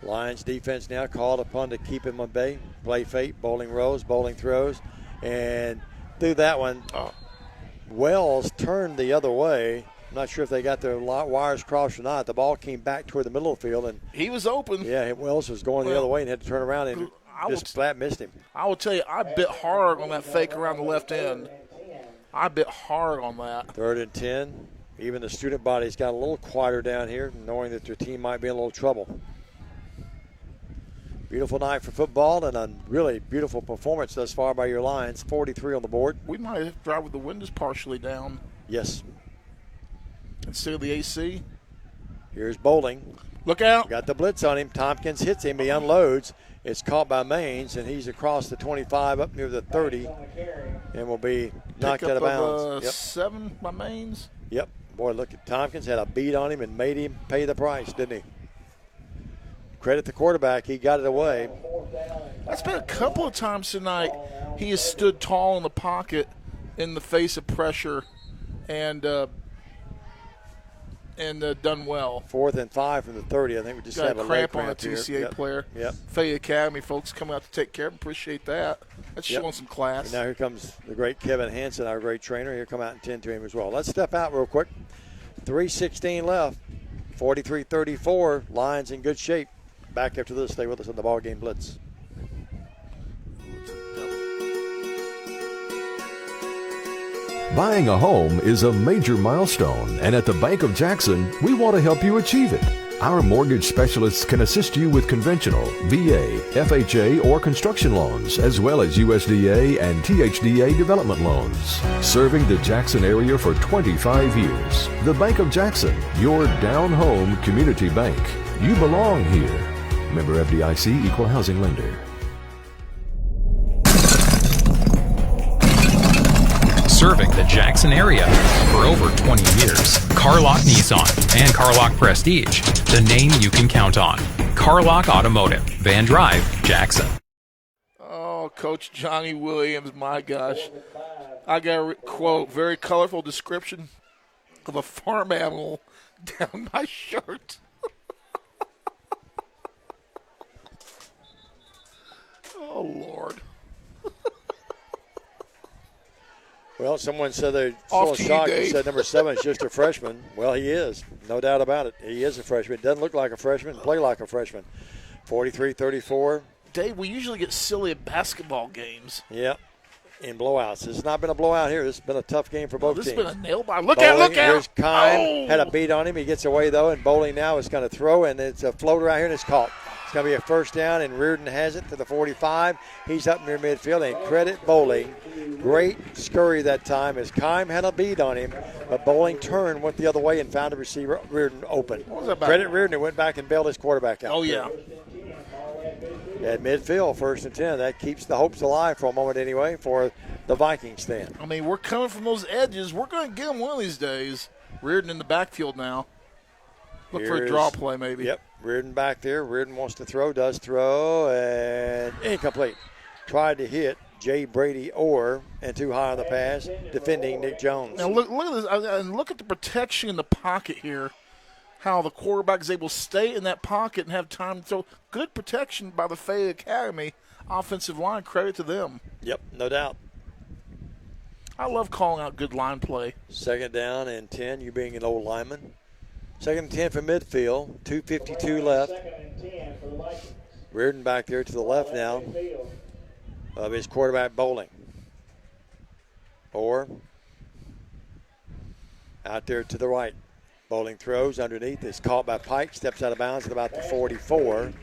Lions defense now called upon to keep him at bay. Play fake, bowling rolls, bowling throws. And through that one, Wells turned the other way. I'm not sure if they got their wires crossed or not. The ball came back toward the middle of the field. And he was open. Yeah, Wells was going the other way and had to turn around and just flat missed him. I will tell you, I bit hard on that fake around the left end. I bit hard on that. 3rd and 10. Even the student body's got a little quieter down here, knowing that their team might be in a little trouble. Beautiful night for football and a really beautiful performance thus far by your Lions. 43 on the board. We might have to drive with the windows partially down. Yes. Instead of the AC. Here's Bowling. Look out. Got the blitz on him. Tompkins hits him. He unloads. It's caught by Maines, and he's across the 25 up near the 30 and will be knocked out of bounds. 7 by Maines. Yep. Boy, look at Tompkins. Had a beat on him and made him pay the price, didn't he? Credit the quarterback. He got it away. That's been a couple of times tonight. He has stood tall in the pocket in the face of pressure and done well. 4th and 5 from the 30. I think we just got have a cramp leg on a cramp TCA here. player. Yep. Fayette Academy folks coming out to take care of him. Appreciate that. That's showing some class. And now here comes the great Kevin Hansen, our great trainer. He'll come out and tend to him as well. Let's step out real quick. 3:16 left. 43-34. Lions in good shape. Back after this. Stay with us on the Ball Game Blitz. Buying a home is a major milestone, and at the Bank of Jackson, we want to help you achieve it. Our mortgage specialists can assist you with conventional, VA, FHA, or construction loans, as well as USDA and THDA development loans. Serving the Jackson area for 25 years. The Bank of Jackson, your down-home community bank. You belong here. Member FDIC, Equal Housing Lender. Serving the Jackson area for over 20 years. Carlock Nissan and Carlock Prestige, the name you can count on. Carlock Automotive, Van Drive, Jackson. Oh, Coach Johnny Williams, my gosh. I got a quote, very colorful description of a farm animal down my shirt. Oh, Lord. Well, someone said they're so shocked. They said number 7 is just a freshman. Well, he is. No doubt about it. He is a freshman. Doesn't look like a freshman, play like a freshman. 43-34. Dave, we usually get silly at basketball games. Yep. In blowouts. This has not been a blowout here. This has been a tough game for both teams. This has been a nail-biter. Look out. Here's Kime. Had a beat on him. He gets away, though, and Bowling now is going to throw, and it's a floater out here, and it's caught. It's going to be a first down, and Reardon has it to the 45. He's up near midfield, and credit Bowling. Great scurry that time as Kime had a beat on him, but Bowling turned, went the other way, and found a receiver, Reardon, open. What was that about? Credit Reardon, and went back and bailed his quarterback out. Oh, yeah. At midfield, 1st and 10. That keeps the hopes alive for a moment anyway for the Vikings stand. I mean, we're coming from those edges. We're going to get them one of these days. Reardon in the backfield now. Look for a draw play maybe. Yep, Reardon back there. Reardon wants to throw, does throw, and incomplete. Tried to hit Jay Brady Orr and too high on the pass, defending Nick Jones. Now look at this, and look at the protection in the pocket here. How the quarterback is able to stay in that pocket and have time to throw. Good protection by the Fayette Academy offensive line. Credit to them. Yep, no doubt. I love calling out good line play. 2nd down and 10, you being an old lineman. 2nd and 10 from midfield, 2:52 left. Reardon back there to the left now of his quarterback Bowling. Or out there to the right. Bowling throws underneath. It's caught by Pike. Steps out of bounds at about the 44.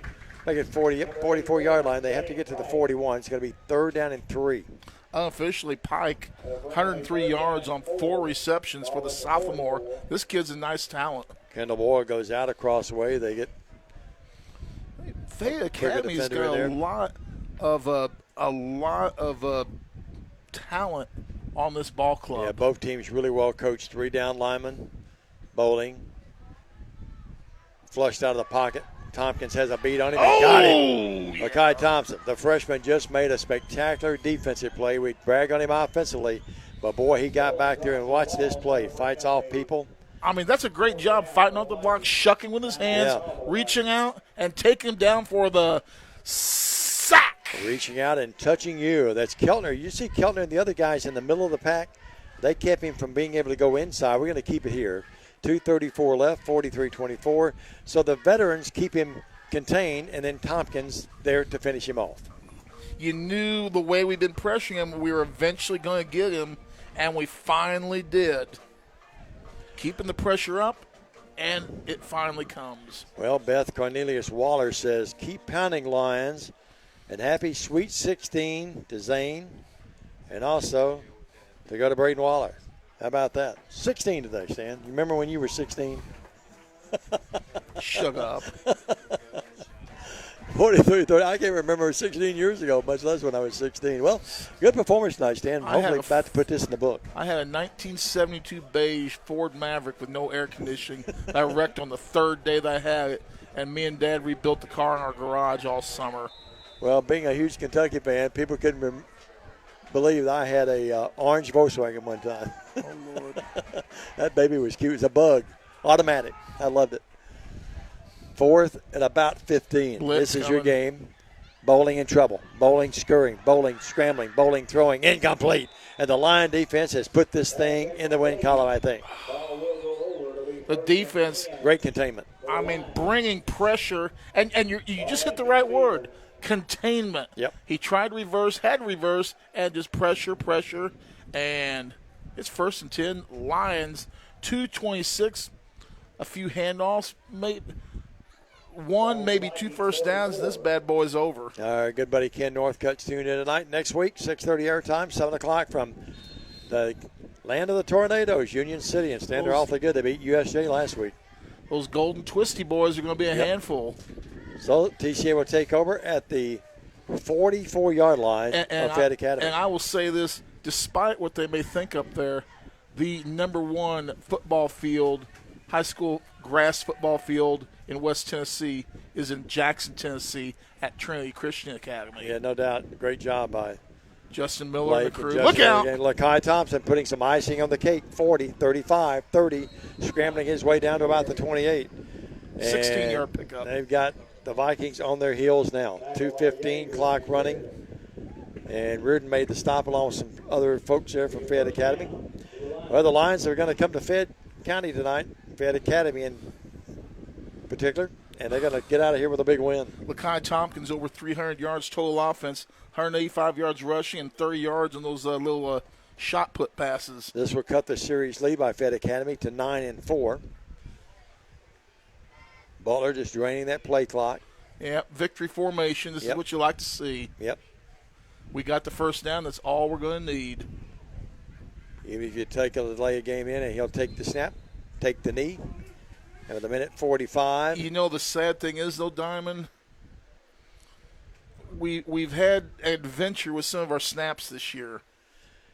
Make it 44-yard line. They have to get to the 41. It's going to be 3rd down and 3. Unofficially, Pike, 103 yards on 4 receptions for the sophomore. This kid's a nice talent. Kendall Boyle goes out across the way. They get Fayette Academy's got a lot of talent on this ball club. Yeah, both teams really well coached. 3 down linemen. Bowling flushed out of the pocket. Tompkins has a beat on him and got him. Makai Thompson, the freshman, just made a spectacular defensive play. We brag on him offensively, but boy, he got back there and watch this play. Fights off people. I mean, that's a great job fighting off the block, shucking with his hands, reaching out, and take him down for the sack. Reaching out and touching you. That's Keltner. You see Keltner and the other guys in the middle of the pack. They kept him from being able to go inside. We're going to keep it here. 2:34 left, 43-24. So the veterans keep him contained, and then Tompkins there to finish him off. You knew the way we've been pressuring him, we were eventually going to get him, and we finally did. Keeping the pressure up, and it finally comes. Well, Beth Cornelius Waller says, keep pounding, Lions, and happy Sweet 16 to Zane, and also to go to Braden Waller. How about that? 16 today, Stan. You remember when you were 16? Shut up. 43-30. I can't remember 16 years ago, much less when I was 16. Well, good performance tonight, Stan. Hopefully about to put this in the book. I had a 1972 beige Ford Maverick with no air conditioning that I wrecked on the third day that I had it, and me and Dad rebuilt the car in our garage all summer. Well, being a huge Kentucky fan, people couldn't believe that I had a orange Volkswagen one time. Oh, Lord. That baby was cute. It was a bug. Automatic. I loved it. Fourth and about 15. Blitz this is coming. your game. Bowling in trouble. Bowling scurrying. Bowling scrambling. Bowling throwing. Incomplete. And the Lion defense has put this thing in the win column, I think. The defense. Great containment. I mean, bringing pressure. And you just hit the right word. Containment. Yep. He tried reverse, had reverse, and just pressure. And it's 1st and 10. Lions, 2:26. A few handoffs. One, maybe 2 first downs. This bad boy's over. Our good buddy Ken Northcutt's tuned in tonight. Next week, 6:30 airtime, 7 o'clock from the land of the tornadoes, Union City. And Stan, they're awfully good. They beat USJ last week. Those golden twisty boys are going to be a handful. So TCA will take over at the 44-yard line of Fayette Academy. And I will say this, despite what they may think up there, the #1 football field, high school grass football field in West Tennessee is in Jackson, Tennessee at Trinity Christian Academy. Yeah, no doubt. Great job by Justin Miller and the crew. Look out. And Lakai Thompson putting some icing on the cake. 40, 35, 30, scrambling his way down to about the 28. 16-yard pickup. They've got the Vikings on their heels now. 2:15 clock running. And Reardon made the stop along with some other folks there from Fayette Academy. Well, the Lions are going to come to Fayette County tonight, Fayette Academy in particular, and they're going to get out of here with a big win. Lakai Tompkins over 300 yards total offense, 185 yards rushing, and 30 yards on those little shot put passes. This will cut the series lead by Fayette Academy to 9-4. Butler just draining that play clock. Yep, victory formation. This is what you like to see. Yep. We got the first down. That's all we're going to need. Even if you take a delay a game in, and he'll take the snap, take the knee. And with a minute 45. You know, the sad thing is, though, Diamond, we've had an adventure with some of our snaps this year.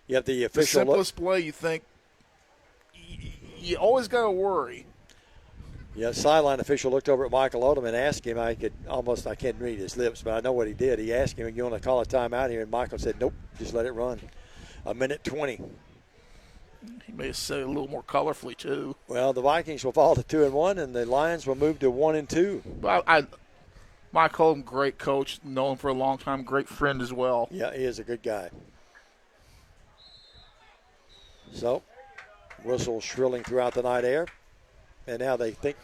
You have the official The simplest play, you think, you always got to worry. Yeah, sideline official looked over at Michael Odom and asked him, I can't read his lips, but I know what he did. He asked him, you want to call a timeout here? And Michael said, nope, just let it run. A minute 20. He may have said it a little more colorfully, too. Well, the Vikings will fall to 2-1, and the Lions will move to 1-2. Mike Holm, great coach, known him for a long time, great friend as well. Yeah, he is a good guy. So, whistle shrilling throughout the night air. And now they think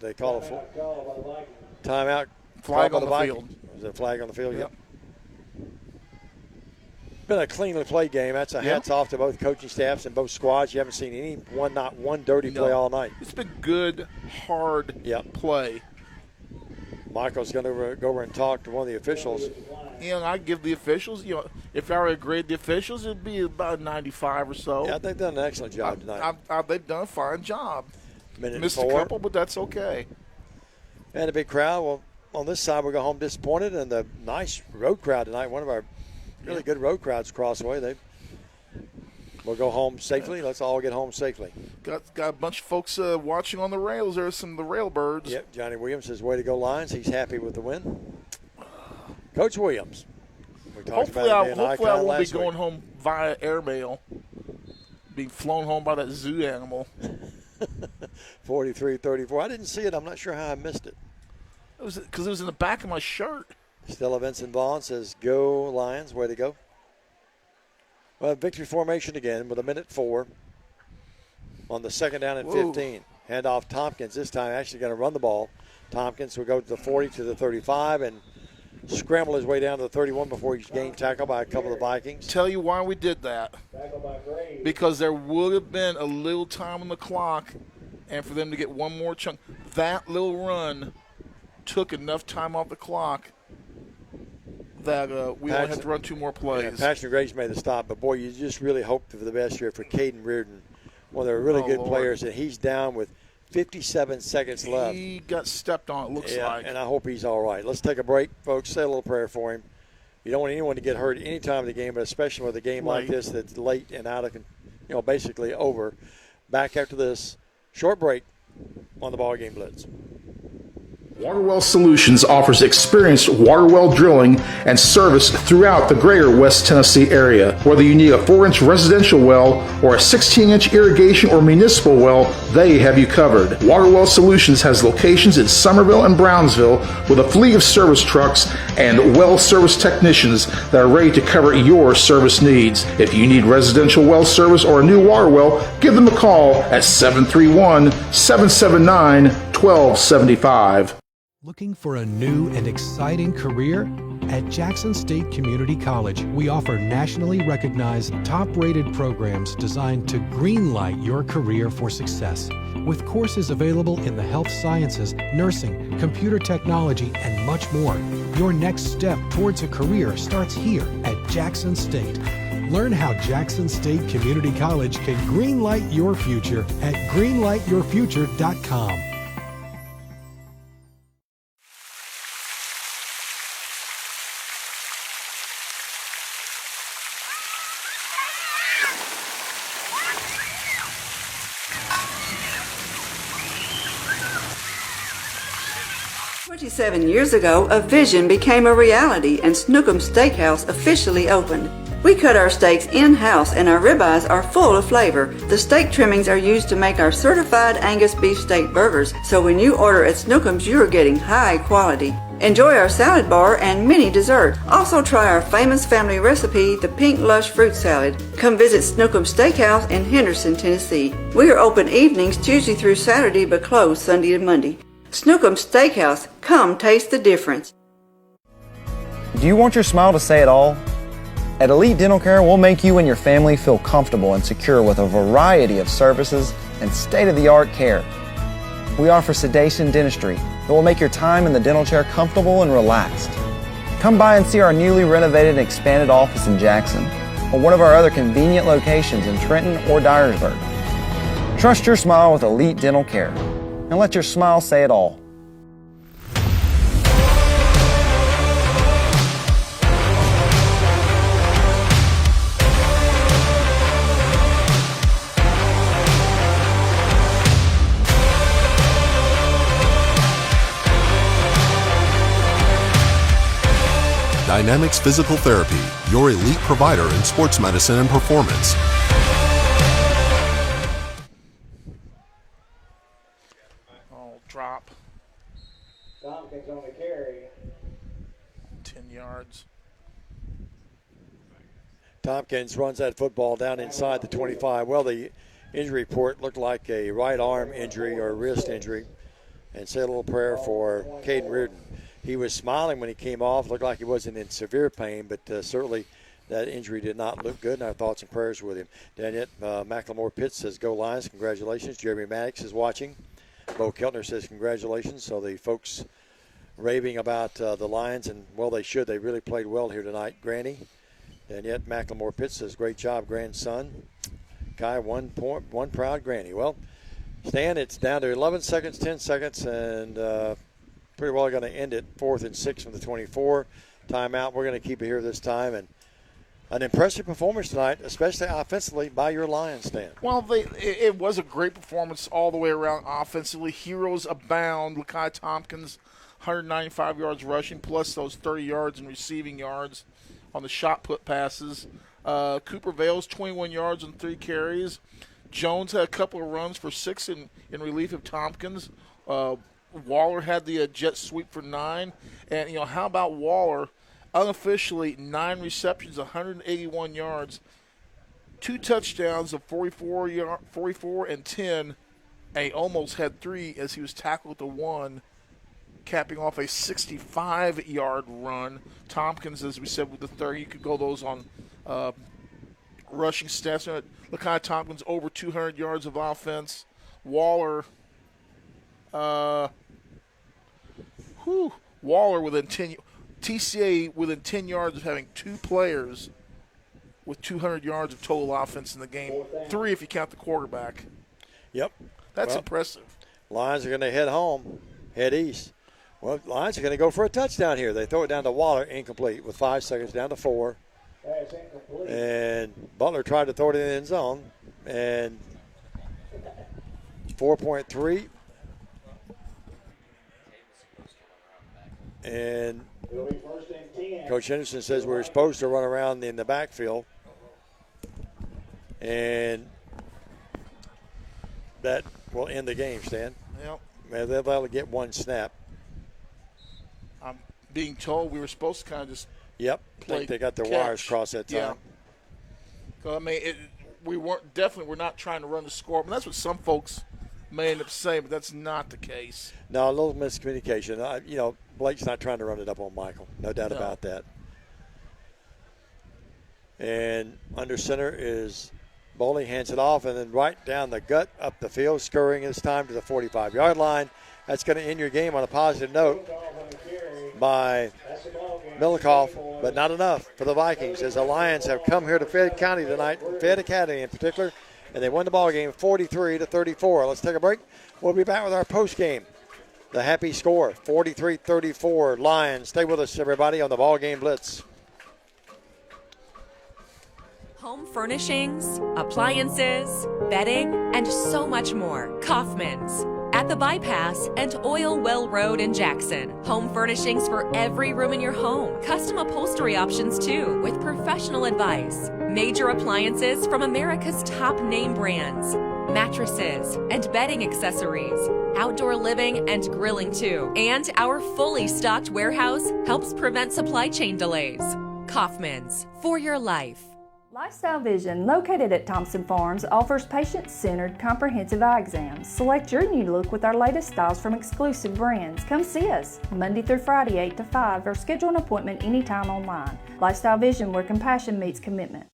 they call a timeout. Flag on the field. Is there a flag on the field? Yep. Been a cleanly played game. That's a hats off to both coaching staffs and both squads. You haven't seen not one dirty play all night. It's been good, hard play. Michael's going to go over and talk to one of the officials. I give the officials, if I were to grade the officials, it'd be about 95 or so. Yeah, they've done an excellent job tonight. They've done a fine job. Missed a couple, but that's okay. And a big crowd. Well, on this side, we go home disappointed, and the nice road crowd tonight. One of our really good road crowds across the way. We'll go home safely. Let's all get home safely. Got a bunch of folks watching on the rails. There's some of the rail birds. Yep, Johnny Williams says, way to go, Lions. He's happy with the win. Coach Williams. Hopefully I won't be going home via airmail, being flown home by that zoo animal. 43-34. I didn't see it. I'm not sure how I missed it. It was because it was in the back of my shirt. Stella Vincent Vaughn says, "Go Lions, way to go." Well, victory formation again with 1:04 on the second down and 15. Handoff Tompkins this time, actually going to run the ball. Tompkins will go to the 40 to the 35 and scramble his way down to the 31 before he's gained tackle by a couple of the Vikings. Tell you why we did that. Because there would have been a little time on the clock, and for them to get one more chunk. That little run took enough time off the clock that we only have to run 2 more plays. Yeah, Patrick Graves made the stop, but, boy, you just really hope for the best here for Caden Reardon, one of their really good players, and he's down with 57 seconds left. He got stepped on, it looks like. And I hope he's all right. Let's take a break, folks. Say a little prayer for him. You don't want anyone to get hurt any time of the game, but especially with a game like this that's late and out of, basically over. Back after this short break on the Ball Game Blitz. Waterwell Solutions offers experienced water well drilling and service throughout the greater West Tennessee area. Whether you need a 4-inch residential well or a 16-inch irrigation or municipal well, they have you covered. Waterwell Solutions has locations in Summerville and Brownsville with a fleet of service trucks and well service technicians that are ready to cover your service needs. If you need residential well service or a new water well, give them a call at 731-779-1275. Looking for a new and exciting career? At Jackson State Community College, we offer nationally recognized, top-rated programs designed to greenlight your career for success. With courses available in the health sciences, nursing, computer technology, and much more, your next step towards a career starts here at Jackson State. Learn how Jackson State Community College can greenlight your future at greenlightyourfuture.com. Seven years ago, a vision became a reality and Snookum Steakhouse officially opened. We cut our steaks in-house and our ribeyes are full of flavor. The steak trimmings are used to make our certified Angus beef steak burgers, so when you order at Snookum's, you're getting high quality. Enjoy our salad bar and mini dessert. Also try our famous family recipe, the Pink Lush Fruit Salad. Come visit Snookum Steakhouse in Henderson, Tennessee. We are open evenings Tuesday through Saturday but closed Sunday and Monday. Snookum Steakhouse, come taste the difference. Do you want your smile to say it all? At Elite Dental Care, we'll make you and your family feel comfortable and secure with a variety of services and state-of-the-art care. We offer sedation dentistry that will make your time in the dental chair comfortable and relaxed. Come by and see our newly renovated and expanded office in Jackson or one of our other convenient locations in Trenton or Dyersburg. Trust your smile with Elite Dental Care. And let your smile say it all. Dynamics Physical Therapy, your elite provider in sports medicine and performance. Drop. Tompkins on the carry. 10 yards. Tompkins runs that football down inside the 25. Well, the injury report looked like a right arm injury or wrist injury. And say a little prayer for Caden Reardon. He was smiling when he came off. Looked like he wasn't in severe pain, but certainly that injury did not look good, and our thoughts and prayers with him. Daniel McLemore Pitts says, "Go Lions, congratulations." Jeremy Maddox is watching. Bo Keltner says congratulations. So the folks raving about the Lions, and, well, they should. They really played well here tonight. Granny. And yet McLemore Pitts says, great job, grandson. Kai, 1 point, one proud granny. Well, Stan, it's down to 11 seconds, 10 seconds, and pretty well going to end it 4th and 6 from the 24. Timeout. We're going to keep it here this time. And an impressive performance tonight, especially offensively, by your Lions, Stan. Well, it was a great performance all the way around offensively. Heroes abound. Lakai Tompkins, 195 yards rushing, plus those 30 yards in receiving yards on the shot put passes. Cooper Vales, 21 yards and 3 carries. Jones had a couple of runs for 6 in relief of Tompkins. Waller had the jet sweep for 9. And, how about Waller? Unofficially, 9 receptions, 181 yards, 2 touchdowns of 44 and 10. And he almost had 3 as he was tackled at the 1, capping off a 65-yard run. Tompkins, as we said, with the 30, you could go those on rushing stats. Lakai Tompkins over 200 yards of offense. Waller, Waller within 10. TCA within 10 yards of having 2 players with 200 yards of total offense in the game. 3 if you count the quarterback. Yep. That's impressive. Lions are going to head home, head east. Well, Lions are going to go for a touchdown here. They throw it down to Waller, incomplete, with 5 seconds, down to 4. And Butler tried to throw it in the end zone. And 4.3. And Coach Henderson says we're supposed to run around in the backfield. And that will end the game, Stan. Yep. They'll get 1 snap. I'm being told we were supposed to kind of just I think they got their wires crossed that time. Yeah. I mean, we're not trying to run the score. I mean, that's what some folks may end up saying, but that's not the case. No, a little miscommunication. Blake's not trying to run it up on Michael. No doubt about that. And under center is Bowling, hands it off, and then right down the gut, up the field, scurrying this time to the 45-yard line. That's going to end your game on a positive note by Milikoff, but not enough for the Vikings, as the Lions have come here to Fayette County tonight, Fayette Academy in particular, and they won the ball game 43-34. Let's take a break. We'll be back with our post game. The happy score, 43-34 Lions. Stay with us, everybody, on the Ball Game Blitz. Home furnishings, appliances, bedding, and so much more. Kaufman's. At the Bypass and Oil Well Road in Jackson. Home furnishings for every room in your home. Custom upholstery options too, with professional advice. Major appliances from America's top name brands. Mattresses and bedding accessories. Outdoor living and grilling too. And our fully stocked warehouse helps prevent supply chain delays. Kaufman's, for your life. Lifestyle Vision, located at Thompson Farms, offers patient-centered comprehensive eye exams. Select your new look with our latest styles from exclusive brands. Come see us Monday through Friday, 8 to 5, or schedule an appointment anytime online. Lifestyle Vision, where compassion meets commitment.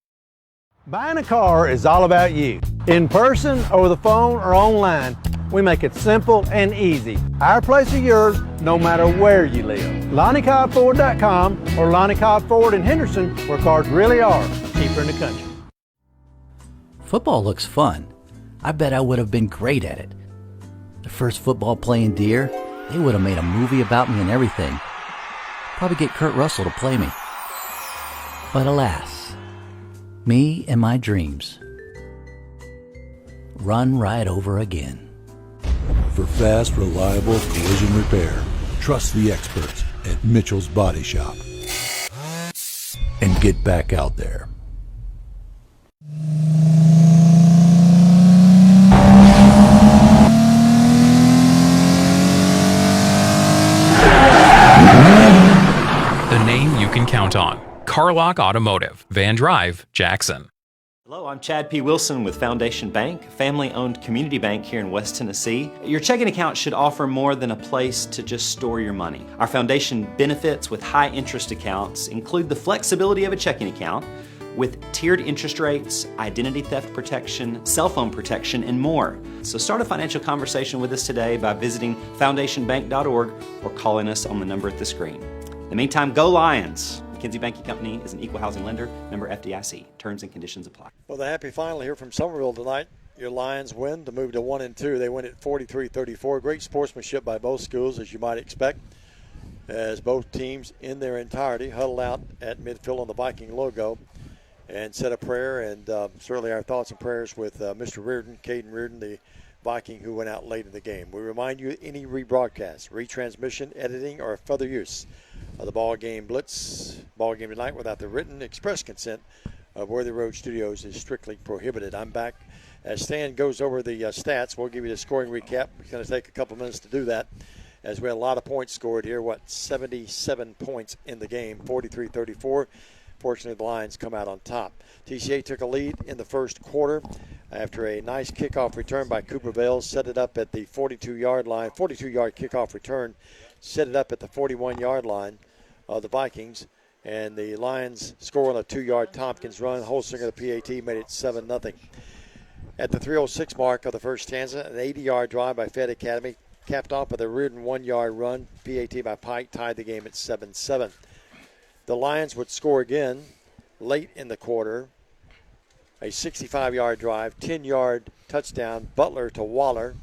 Buying a car is all about you. In person, over the phone, or online, we make it simple and easy. Our place or yours, no matter where you live. LonnieCobbFord.com or Lonnie Cobb Ford in Henderson, where cars really are cheaper in the country. Football looks fun. I bet I would have been great at it. The first football playing Deer, they would have made a movie about me and everything. Probably get Kurt Russell to play me. But alas, me and my dreams run right over again. For fast, reliable collision repair, trust the experts at Mitchell's Body Shop. And get back out there. The name you can count on. Carlock Automotive, Van Drive, Jackson. Hello, I'm Chad P. Wilson with Foundation Bank, family-owned community bank here in West Tennessee. Your checking account should offer more than a place to just store your money. Our foundation benefits with high interest accounts include the flexibility of a checking account with tiered interest rates, identity theft protection, cell phone protection, and more. So start a financial conversation with us today by visiting foundationbank.org or calling us on the number at the screen. In the meantime, go Lions! McKinsey Banking Company is an equal housing lender, member FDIC. Terms and conditions apply. Well, the happy final here from Somerville tonight. Your Lions win to move to 1-2. They win at 43-34. Great sportsmanship by both schools, as you might expect, as both teams in their entirety huddled out at midfield on the Viking logo and said a prayer. And certainly our thoughts and prayers with Mr. Reardon, Caden Reardon, the Viking who went out late in the game. We remind you, any rebroadcast, retransmission, editing, or further use of the Ball Game Blitz, Ball Game tonight, without the written express consent of Worthy Road Studios is strictly prohibited. I'm back as Stan goes over the stats. We'll give you the scoring recap. It's going to take a couple minutes to do that. as we had a lot of points scored here. 77 points in the game, 43-34. Fortunately, the Lions come out on top. TCA took a lead in the first quarter after a nice kickoff return by Cooper Vales, set it up at the 42-yard line. 42-yard kickoff return, set it up at the 41-yard line of the Vikings. And the Lions score on a 2-yard Tompkins run. Holsinger, the PAT, made it 7-0. At the 3:06 mark of the first stanza, an 80-yard drive by Fayette Academy, capped off with a Reardon 1-yard run. PAT by Pike tied the game at 7-7. The Lions would score again late in the quarter. A 65-yard drive, 10-yard touchdown. Butler to Waller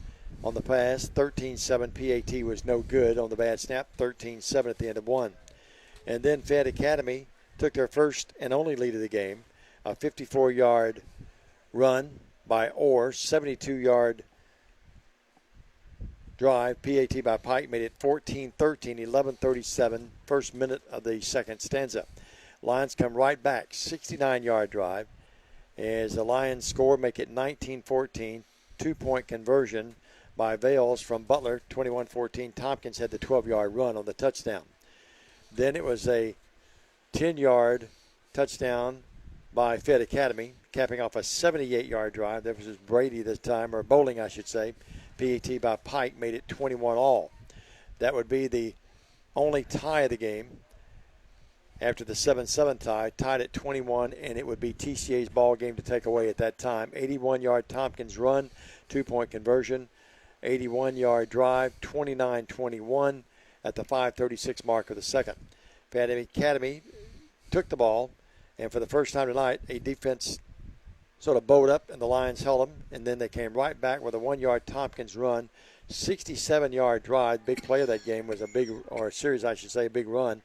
on the pass, 13-7. PAT was no good on the bad snap, 13-7 at the end of one. And then Fayette Academy took their first and only lead of the game, a 54-yard run by Orr, 72-yard drive. PAT by Pike made it 14-13, 11:37, first minute of the second stanza. Lions come right back, 69-yard drive. As the Lions score, make it 19-14, two-point conversion by Vales from Butler, 21-14. Tompkins had the 12-yard run on the touchdown. Then it was a 10-yard touchdown by Fayette Academy, capping off a 78-yard drive. That was Brady this time, or Bowling, I should say. PAT by Pike made it 21-all. That would be the only tie of the game after the 7-7 tie, tied at 21, and it would be TCA's ball game to take away at that time. 81-yard Tompkins run, two-point conversion, 81-yard drive, 29-21 at the 5:36 mark of the second. Fayette Academy took the ball, and for the first time tonight, a defense sort of bowed up, and the Lions held them, and then they came right back with a 1-yard Tompkins run, 67-yard drive. Big play of that game was a big run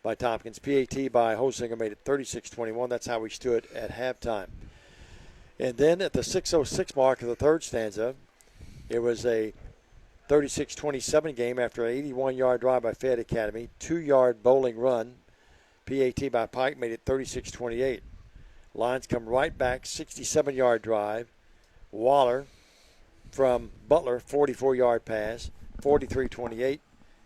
by Tompkins. PAT by Holsinger made it 36-21. That's how we stood at halftime. And then at the 6:06 mark of the third stanza, it was a 36-27 game after an 81-yard drive by Fayette Academy, 2-yard bowling run. PAT by Pike made it 36-28. Lions come right back, 67-yard drive. Waller from Butler, 44-yard pass, 43-28.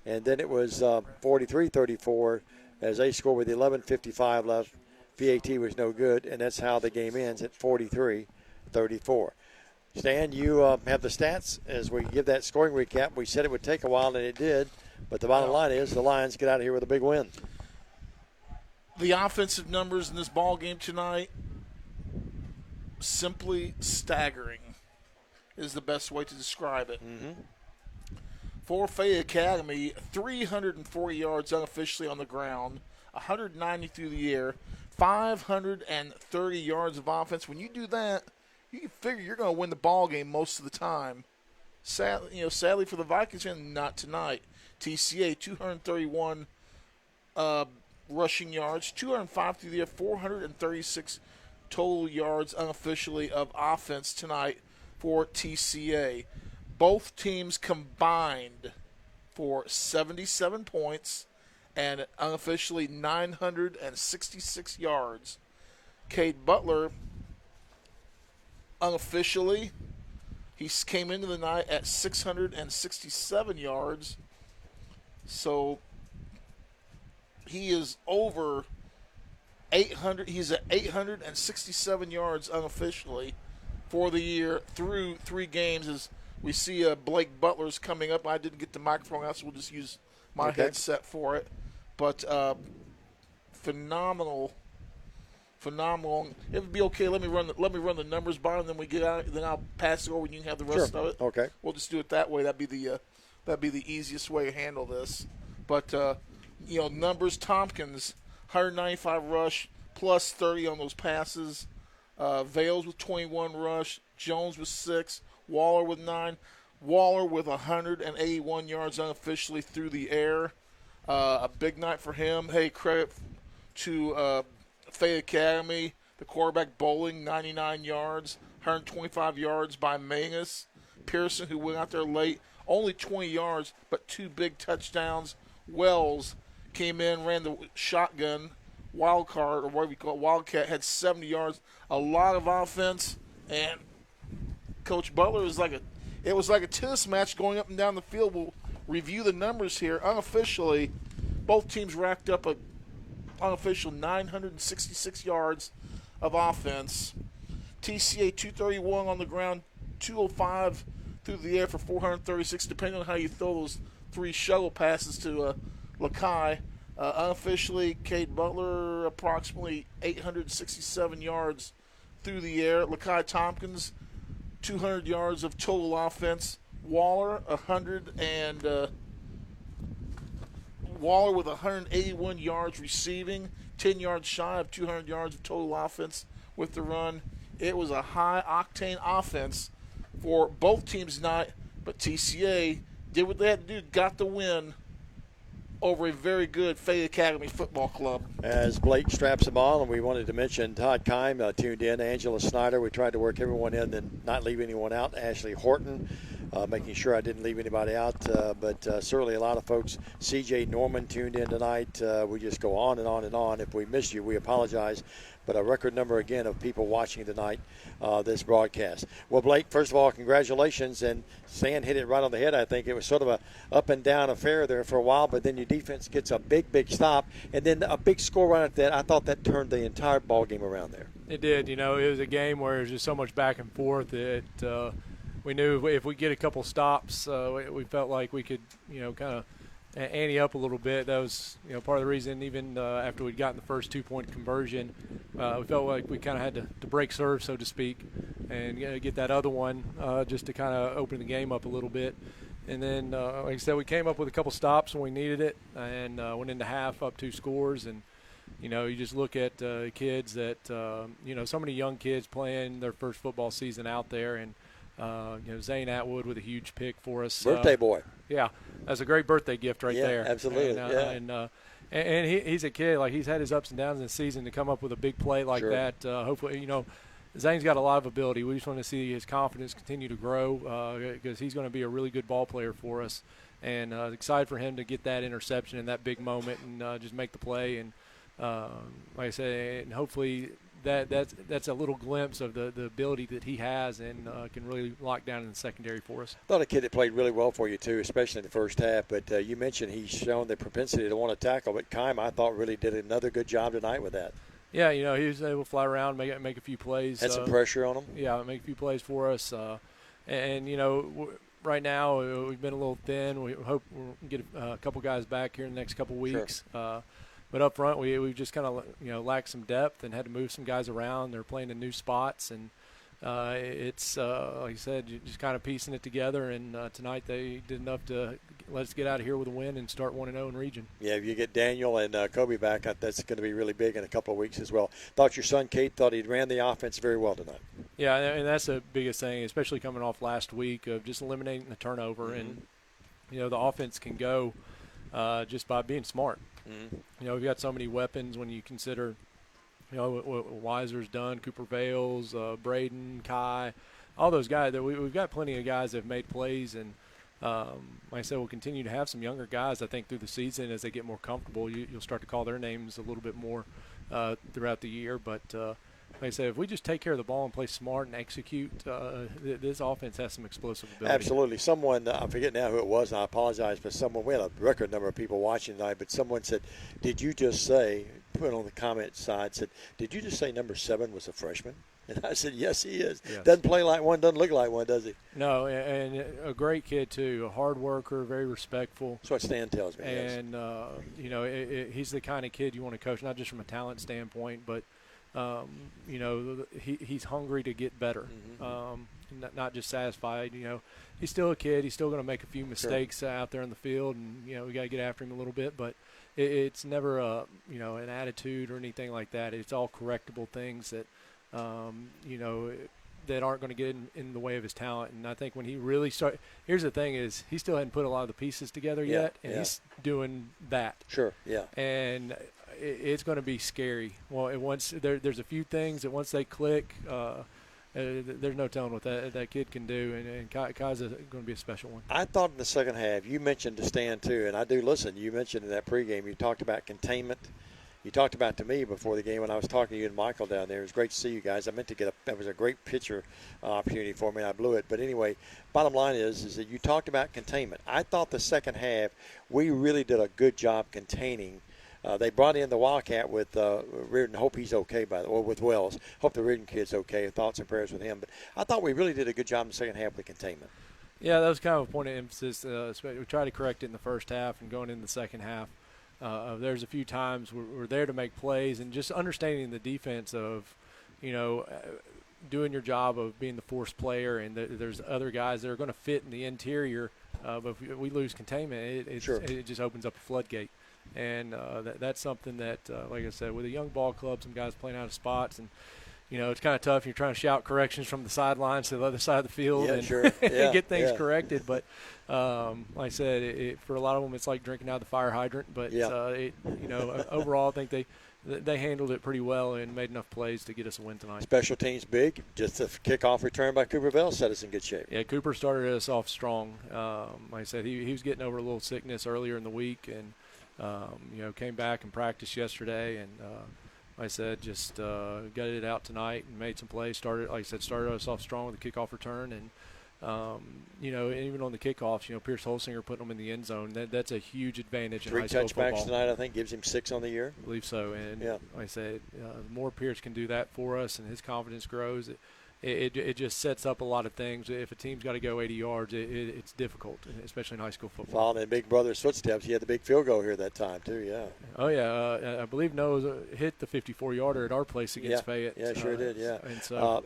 And then it was 43-34 as they scored with 11:55 left. PAT was no good, and that's how the game ends at 43-34. Stan, you have the stats as we give that scoring recap. We said it would take a while, and it did. But the bottom line is the Lions get out of here with a big win. The offensive numbers in this ball game tonight, simply staggering is the best way to describe it. Mm-hmm. For Fayette Academy, 340 yards unofficially on the ground, 190 through the air, 530 yards of offense. When you do that, you can figure you're going to win the ball game most of the time. Sadly for the Vikings, not tonight. TCA, 231 rushing yards, 205 through the air, 436 total yards unofficially of offense tonight for TCA. Both teams combined for 77 points and unofficially 966 yards. Cade Butler, unofficially, he came into the night at 667 yards. So he is over 800. He's at 867 yards unofficially for the year through 3 games. As we see Blake Butler's coming up. I didn't get the microphone out, so we'll just use my headset for it. But phenomenal. It would be okay. Let me run the numbers by, and then we get out. Then I'll pass it over, and you can have the rest of it. Okay. We'll just do it that way. That'd be the easiest way to handle this. But numbers. Tompkins, 195 rush, plus 30 on those passes. Vales with 21 rush. Jones with 6. Waller with 9. Waller with 181 yards unofficially through the air. A big night for him. Hey, credit to Fayette Academy. The quarterback Bowling, 99 yards. 125 yards by Mangus. Pearson, who went out there late, only 20 yards, but 2 big touchdowns. Wells came in, ran the shotgun, wild card, or whatever you call it, Wildcat, had 70 yards. A lot of offense, and Coach Butler was it was like a tennis match going up and down the field. review the numbers here. Unofficially, both teams racked up a unofficial 966 yards of offense. TCA 231 on the ground, 205 through the air for 436, depending on how you throw those 3 shuttle passes to Lakai. Unofficially, Cade Butler approximately 867 yards through the air. Lakai Tompkins 200 yards of total offense. Waller Waller with 181 yards receiving, 10 yards shy of 200 yards of total offense with the run. It was a high-octane offense for both teams tonight, but TCA did what they had to do, got the win over a very good Fayette Academy football club. As Blake straps them on, and we wanted to mention Todd Kime tuned in, Angela Snyder. We tried to work everyone in and not leave anyone out. Ashley Horton, making sure I didn't leave anybody out, but certainly a lot of folks. CJ Norman tuned in tonight. We just go on and on and on. If we missed you, we apologize. But a record number, again, of people watching tonight, this broadcast. Well, Blake, first of all, congratulations. And Stan hit it right on the head, I think. It was sort of a up-and-down affair there for a while, but then your defense gets a big, big stop. And then a big score right at that. I thought that turned the entire ball game around there. It did. You know, it was a game where there was just so much back and forth that we knew if we get a couple stops, we felt like we could, kind of ante up a little bit. That was, part of the reason. Even after we'd gotten the first 2-point conversion, we felt like we kind of had to break serve, so to speak, and get that other one just to kind of open the game up a little bit. And then, like I said, we came up with a couple stops when we needed it, and went into half up 2 scores. And you just look at kids that so many young kids playing their first football season out there, and Zane Atwood with a huge pick for us. Birthday boy. Yeah, that's a great birthday gift right there. Absolutely. And he's a kid, like, he's had his ups and downs in the season. To come up with a big play like that, hopefully, Zane's got a lot of ability. We just want to see his confidence continue to grow because he's going to be a really good ball player for us. And excited for him to get that interception in that big moment and just make the play. And like I said, and hopefully that's a little glimpse of the ability that he has and can really lock down in the secondary for us. I thought a kid that played really well for you, too, especially in the first half. But you mentioned he's shown the propensity to want to tackle. But Kime, I thought, really did another good job tonight with that. Yeah, he was able to fly around, make a few plays. Had some pressure on him. Yeah, make a few plays for us. Right now we've been a little thin. We hope we'll get a couple guys back here in the next couple weeks. Sure. But up front, we've just kind of lacked some depth and had to move some guys around. They're playing in new spots, and it's like you said, just kind of piecing it together. And tonight they did enough to let us get out of here with a win and start 1-0 in region. Yeah, if you get Daniel and Kobe back, that's going to be really big in a couple of weeks as well. Thought your son Kate thought he ran the offense very well tonight. Yeah, and that's the biggest thing, especially coming off last week of just eliminating the turnover. Mm-hmm. And the offense can go just by being smart. Mm-hmm. We've got so many weapons when you consider, what Weiser's done, Cooper Vales, Braden, Kai, all those guys. That we've got plenty of guys that have made plays, and like I said, we'll continue to have some younger guys, I think, through the season as they get more comfortable. You'll start to call their names a little bit more throughout the year. But like I said, if we just take care of the ball and play smart and execute, this offense has some explosive ability. Absolutely. Someone, I forget now who it was, and I apologize, but we had a record number of people watching tonight, but someone said, did you just say, put on the comment side, said, did you just say number 7 was a freshman? And I said, yes, he is. Yes. Doesn't play like one, doesn't look like one, does he? No, and a great kid, too, a hard worker, very respectful. That's what Stan tells me. And, he's the kind of kid you want to coach, not just from a talent standpoint, but he's hungry to get better, not just satisfied. He's still a kid. He's still going to make a few mistakes out there in the field, and we got to get after him a little bit. But it's never an attitude or anything like that. It's all correctable things that that aren't going to get in the way of his talent. And I think when he really started, here's the thing is he still hadn't put a lot of the pieces together yet, and he's doing that. Sure, yeah. And it's going to be scary. Well, once there's a few things that once they click, there's no telling what that kid can do, and Kai's going to be a special one. I thought in the second half, you mentioned to Stan too, and I do listen. You mentioned in that pregame, you talked about containment You talked about to me before the game when I was talking to you and Michael down there. It was great to see you guys. I meant to that was a great picture opportunity for me, and I blew it. But anyway, bottom line is that you talked about containment. I thought the second half we really did a good job containing. They brought in the Wildcat with Reardon. Hope he's okay, by the way, with Wells. Hope the Reardon kid's okay. Thoughts and prayers with him. But I thought we really did a good job in the second half with containment. Yeah, that was kind of a point of emphasis. We tried to correct it in the first half and going into the second half. There's a few times we're there to make plays and just understanding the defense of, doing your job of being the force player, and there's other guys that are going to fit in the interior. But if we lose containment, it just opens up a floodgate. And that's something that, like I said, with a young ball club, some guys playing out of spots, and it's kind of tough. You're trying to shout corrections from the sidelines to the other side of the field and get things corrected. But like I said, for a lot of them, it's like drinking out of the fire hydrant. But overall, I think they handled it pretty well and made enough plays to get us a win tonight. Special teams big. Just a kickoff return by Cooper Bell set us in good shape. Yeah, Cooper started us off strong. Like I said, he was getting over a little sickness earlier in the week, and came back and practiced yesterday, and like I said, just got it out tonight and made some plays. Started us off strong with the kickoff return, and even on the kickoffs, Pierce Holsinger putting them in the end zone. That's a huge advantage in high school football. 3 touchbacks tonight, I think, gives him 6 on the year. I believe so, and like I said, the more Pierce can do that for us, and his confidence grows. It just sets up a lot of things. If a team's got to go 80 yards, it's difficult, especially in high school football. Following in Big Brother's footsteps, he had the big field goal here that time, too, yeah. Oh, yeah. I believe Noah hit the 54-yarder at our place against Fayette. Yeah, sure did, yeah.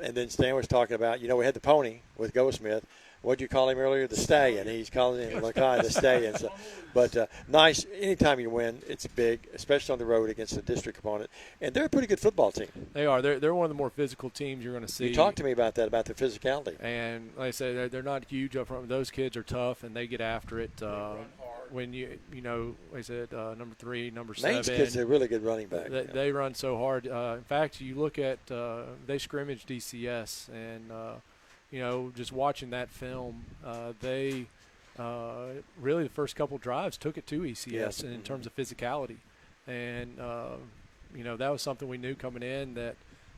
And then Stan was talking about, we had the pony with Goldsmith. What did you call him earlier? The Stallion. He's calling him Lakai the Stallion. So, but nice. Anytime you win, it's big, especially on the road against a district opponent. And they're a pretty good football team. They are. They're one of the more physical teams you're going to see. You talked to me about that, about their physicality. And like I say, they're not huge up front. Those kids are tough, and they get after it. When like I said, number 3, number 7. Maine's kids are really good running back. They run so hard. In fact, you look at they scrimmage DCS, and just watching that film, they really the first couple drives took it to ECS in terms of physicality. And, that was something we knew coming in that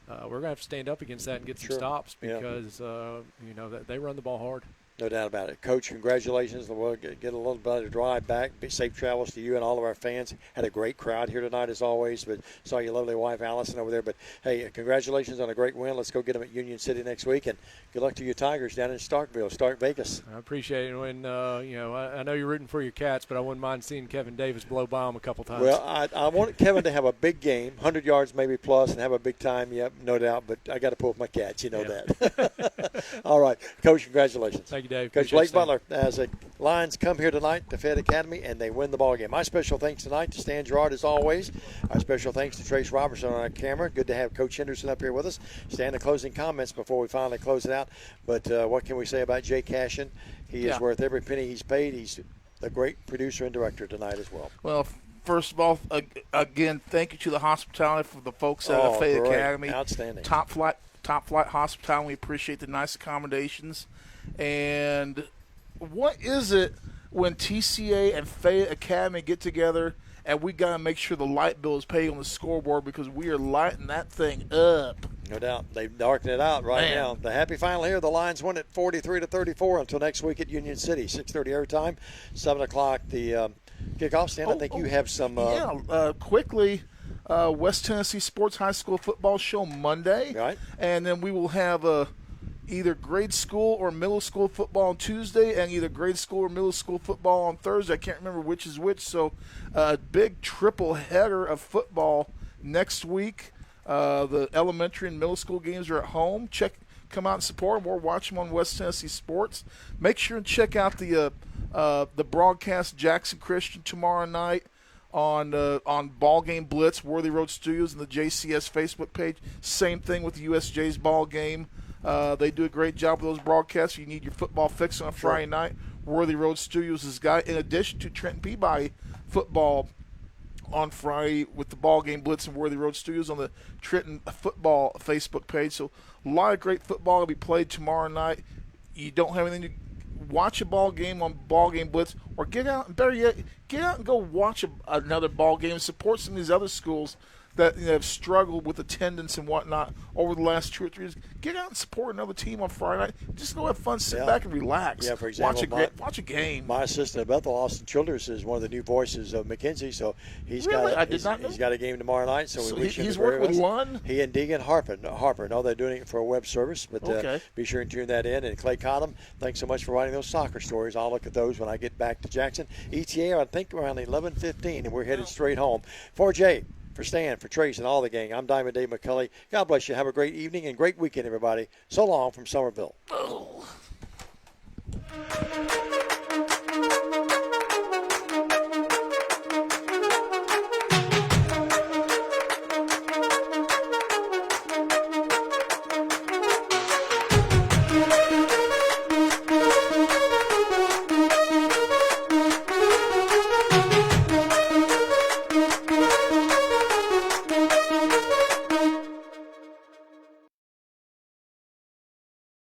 we're going to have to stand up against that and get some stops because, they run the ball hard. No doubt about it. Coach, congratulations. We'll get a little bit of drive back. Safe travels to you and all of our fans. Had a great crowd here tonight as always, but saw your lovely wife Allison over there. But, hey, congratulations on a great win. Let's go get them at Union City next week, and good luck to your Tigers down in Stark Vegas. I appreciate it. When, I know you're rooting for your Cats, but I wouldn't mind seeing Kevin Davis blow by them a couple times. Well, I want Kevin to have a big game, 100 yards maybe plus, and have a big time, no doubt, but I got to pull with my Cats, that. All right. Coach, congratulations. Thank you, Dave. Coach Blake Butler, as the Lions come here tonight to Fayette Academy, and they win the ball game. My special thanks tonight to Stan Gerard, as always. Our special thanks to Trace Robertson on our camera. Good to have Coach Henderson up here with us. Stan, the closing comments before we finally close it out. But what can we say about Jay Cashin? He is worth every penny he's paid. He's a great producer and director tonight as well. Well, first of all, again, thank you to the hospitality for the folks at Fayette Academy. Outstanding. Top flight hospitality. We appreciate the nice accommodations. And what is it when TCA and Fayette Academy get together and we got to make sure the light bill is paid on the scoreboard because we are lighting that thing up? No doubt. They've darkened it out now. The happy final here. The Lions win it 43-34 until next week at Union City. 6:30 airtime, 7 o'clock the kickoff. Stan, I think you have some. Quickly. West Tennessee Sports High School Football Show Monday. Right. And then we will have either grade school or middle school football on Tuesday and either grade school or middle school football on Thursday. I can't remember which is which. So a big triple header of football next week. The elementary and middle school games are at home. Come out and support them or watch them on West Tennessee Sports. Make sure and check out the broadcast Jackson Christian tomorrow night on Ball Game Blitz, Worthy Road Studios, and the JCS Facebook page. Same thing with the USJ's Ball Game. They do a great job with those broadcasts. You need your football fix on a Friday night. Worthy Road Studios is got, in addition to Trenton Peabody football on Friday with the Ball Game Blitz and Worthy Road Studios on the Trenton football Facebook page. So a lot of great football will be played tomorrow night. You don't have anything to watch a ball game on Ball Game Blitz, or get out and better yet, get out and go watch another ball game and support some of these other schools that have struggled with attendance and whatnot over the last 2 or 3 years. Get out and support another team on Friday night. Just go have fun, sit back and relax. Yeah, for example, watch a game. My assistant at Bethel, Austin Childers, is one of the new voices of McKenzie, so he's Really? I got did not know. he's got a game tomorrow night. So we wish him he's the very working with best. Lund? He and Deegan Harper. No, they're doing it for a web service, but Okay. be sure and tune that in. And Clay Cottom, thanks so much for writing those soccer stories. I'll look at those when I get back to Jackson. ETA, I think around 11:15, and we're headed straight home. For Jay, for Stan, for Trace, and all the gang, I'm Diamond Dave McCulley. God bless you. Have a great evening and great weekend, everybody. So long from Somerville. Oh.